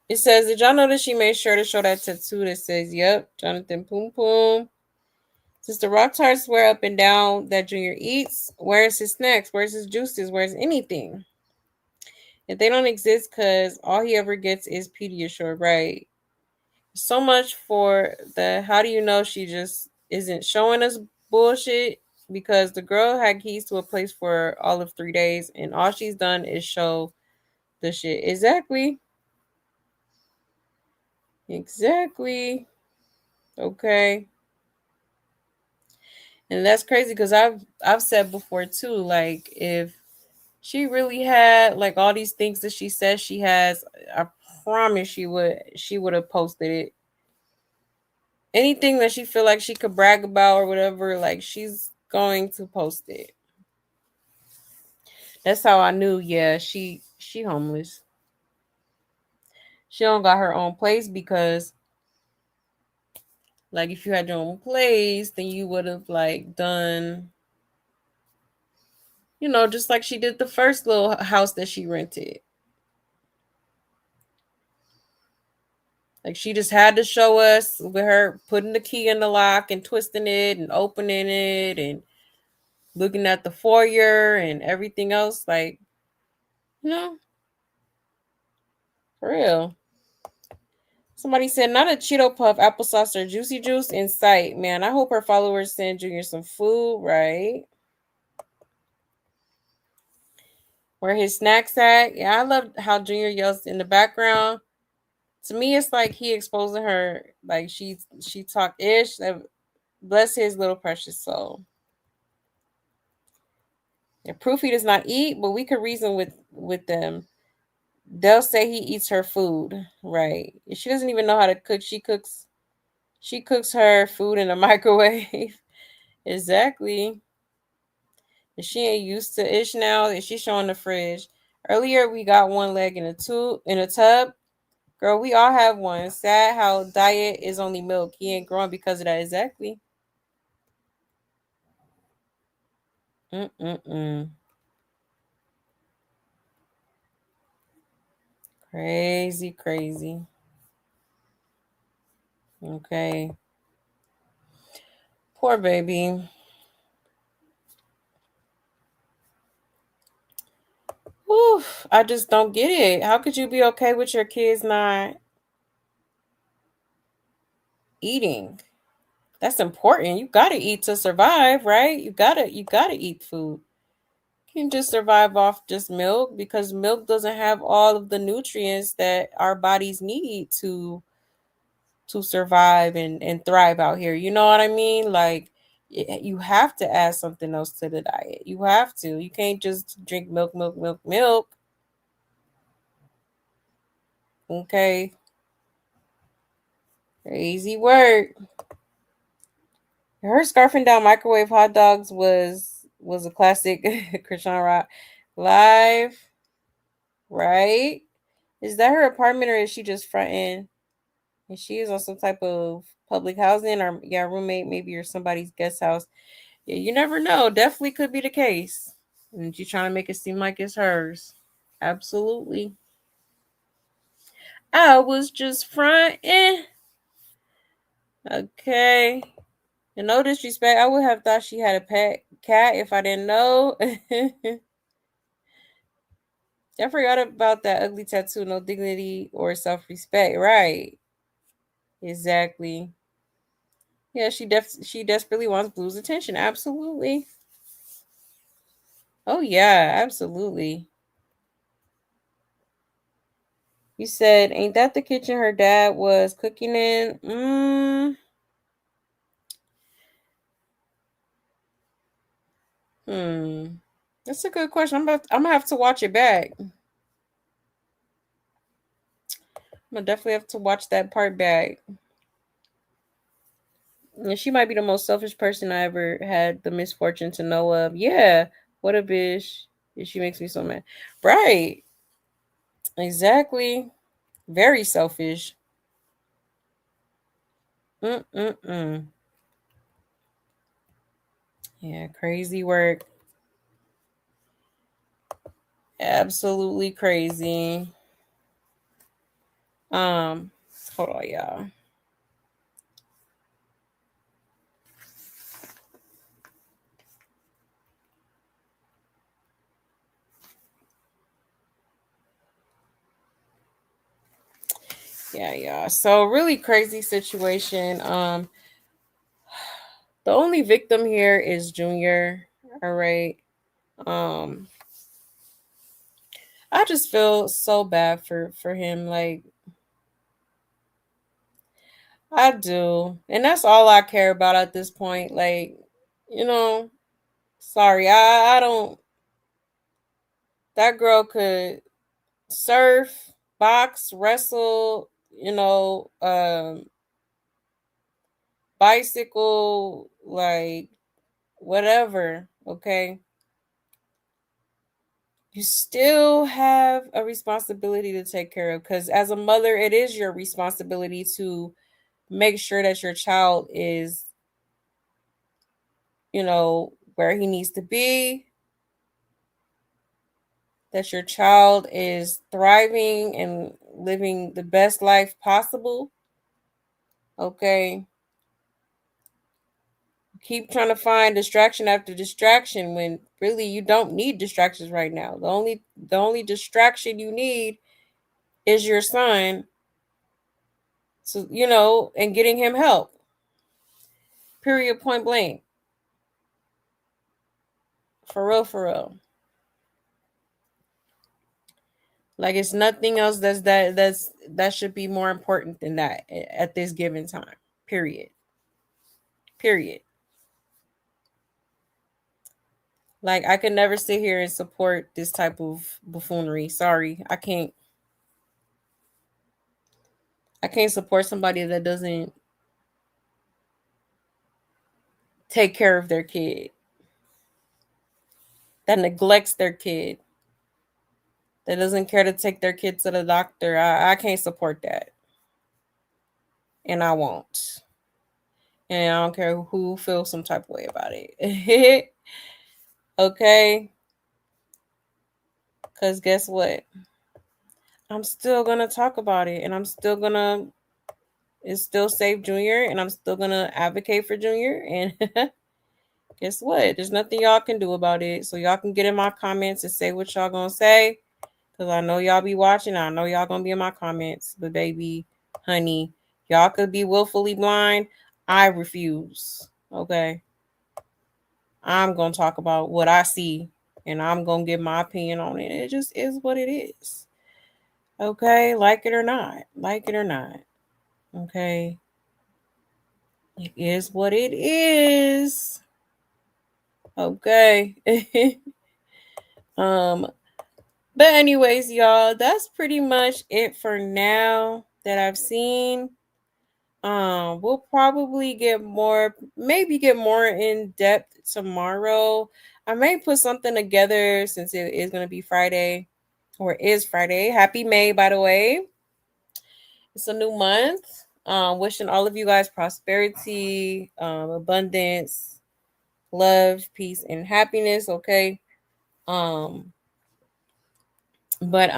It says, did y'all notice she made sure to show that tattoo that says, yep, Jonathan Poom Poom? Since the Rocktards swear up and down that Junior eats, where's his snacks? Where's his juices? Where's anything? If they don't exist, because all he ever gets is Pediasure, right? So much for the how do you know she just isn't showing us bullshit? Because the girl had keys to a place for all of 3 days, and all she's done is show the shit. Exactly. Okay. And that's crazy because I've said before too, like if she really had like all these things that she says she has, I promise she would have posted it. Anything that she feel like she could brag about or whatever, like she's going to post it. That's how I knew, yeah, she homeless. She don't got her own place because like if you had your own place, then you would have like done, you know, just like she did the first little house that she rented. Like she just had to show us with her putting the key in the lock and twisting it and opening it and looking at the foyer and everything else. Like, you know, for real. Somebody said, not a Cheeto Puff, applesauce, or Juicy Juice in sight. Man, I hope her followers send Junior some food, right? Where his snacks at. Yeah, I love how Junior yells in the background. To me, it's like he exposing her. Like she talk ish. Bless his little precious soul. Yeah, proof he does not eat, but we could reason with them. They'll say he eats her food, right? She doesn't even know how to cook. She cooks her food in a microwave. Exactly. And she ain't used to ish now. And she's showing the fridge. Earlier we got one leg in a tub. Girl, we all have one. Sad how diet is only milk. He ain't growing because of that. Exactly. Crazy. Okay. Poor baby. Oof, I just don't get it. How could you be okay with your kids not eating? That's important. You gotta eat to survive, right? You gotta eat food. You can just survive off just milk because milk doesn't have all of the nutrients that our bodies need to survive and thrive out here. You know what I mean? Like you have to add something else to the diet. You have to. You can't just drink milk. Okay. Crazy work. Her scarfing down microwave hot dogs was a classic. Chrisean Rock live, right? Is that her apartment or is she just fronting? And she is on some type of public housing or roommate maybe or somebody's guest house. Yeah, you never know. Definitely could be the case. And she's trying to make it seem like it's hers. Absolutely. I was just fronting. Okay. And no disrespect, I would have thought she had a pet cat if I didn't know. I forgot about that ugly tattoo. No dignity or self-respect. Right. Exactly. Yeah, she desperately wants Blue's attention. Absolutely. Oh yeah, absolutely. You said, ain't that the kitchen her dad was cooking in? That's a good question. I'm gonna have to watch it back. I'm gonna definitely have to watch that part back. And she might be the most selfish person I ever had the misfortune to know of. Yeah, what a bitch. She makes me so mad. Right. Exactly. Very selfish. Mm-mm-mm. Yeah, crazy work. Absolutely crazy. Um, hold on, y'all. Yeah. So really crazy situation. The only victim here is Junior. All right. Um, I just feel so bad for him. Like I do, and that's all I care about at this point. Like, you know, sorry, I don't. That girl could surf, box, wrestle. Bicycle, like whatever. Okay, you still have a responsibility to take care of because as a mother, it is your responsibility to make sure that your child is, where he needs to be, that your child is thriving and living the best life possible. Okay. Keep trying to find distraction after distraction when really you don't need distractions right now. The only distraction you need is your son. So, and getting him help. Period, point blank. For real, for real. Like it's nothing else that should be more important than that at this given time. Period. Period. Like I could never sit here and support this type of buffoonery. Sorry, I can't. I can't support somebody that doesn't take care of their kid, that neglects their kid, that doesn't care to take their kid to the doctor. I can't support that, and I won't. And I don't care who feels some type of way about it. Okay, because guess what? I'm still gonna talk about it, and I'm still gonna. It's still Save Junior, and I'm still gonna advocate for Junior. And guess what? There's nothing y'all can do about it. So y'all can get in my comments and say what y'all gonna say. Cause I know y'all be watching. I know y'all gonna be in my comments. But baby, honey, y'all could be willfully blind. I refuse. Okay. I'm gonna talk about what I see and I'm gonna give my opinion on it. It just is what it is. Okay, like it or not. Like it or not. Okay. It is what it is. Okay. um But anyways, y'all, that's pretty much it for now that I've seen. We'll probably maybe get more in depth tomorrow. I may put something together since it is gonna be Friday, or it is Friday. Happy May, by the way. It's a new month. Wishing all of you guys prosperity, abundance, love, peace, and happiness. Okay. Um, but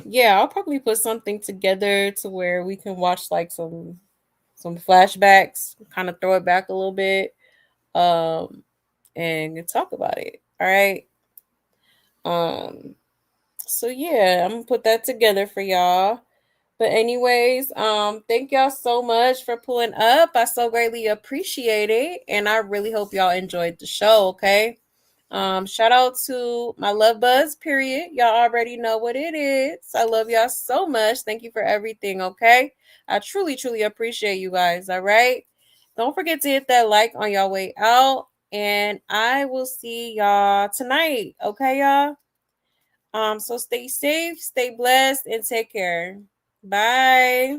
yeah, I'll probably put something together to where we can watch like some flashbacks, kind of throw it back a little bit, um, and talk about it. All right. Um, so yeah, I'm gonna put that together for y'all. But anyways, thank y'all so much for pulling up. I so greatly appreciate it, and I really hope y'all enjoyed the show. Okay. Shout out to my love buzz, period. Y'all already know what it is. I love y'all so much. Thank you for everything, okay? I truly, truly appreciate you guys, all right? Don't forget to hit that like on your way out. And I will see y'all tonight. Okay, y'all? So stay safe, stay blessed, and take care. Bye.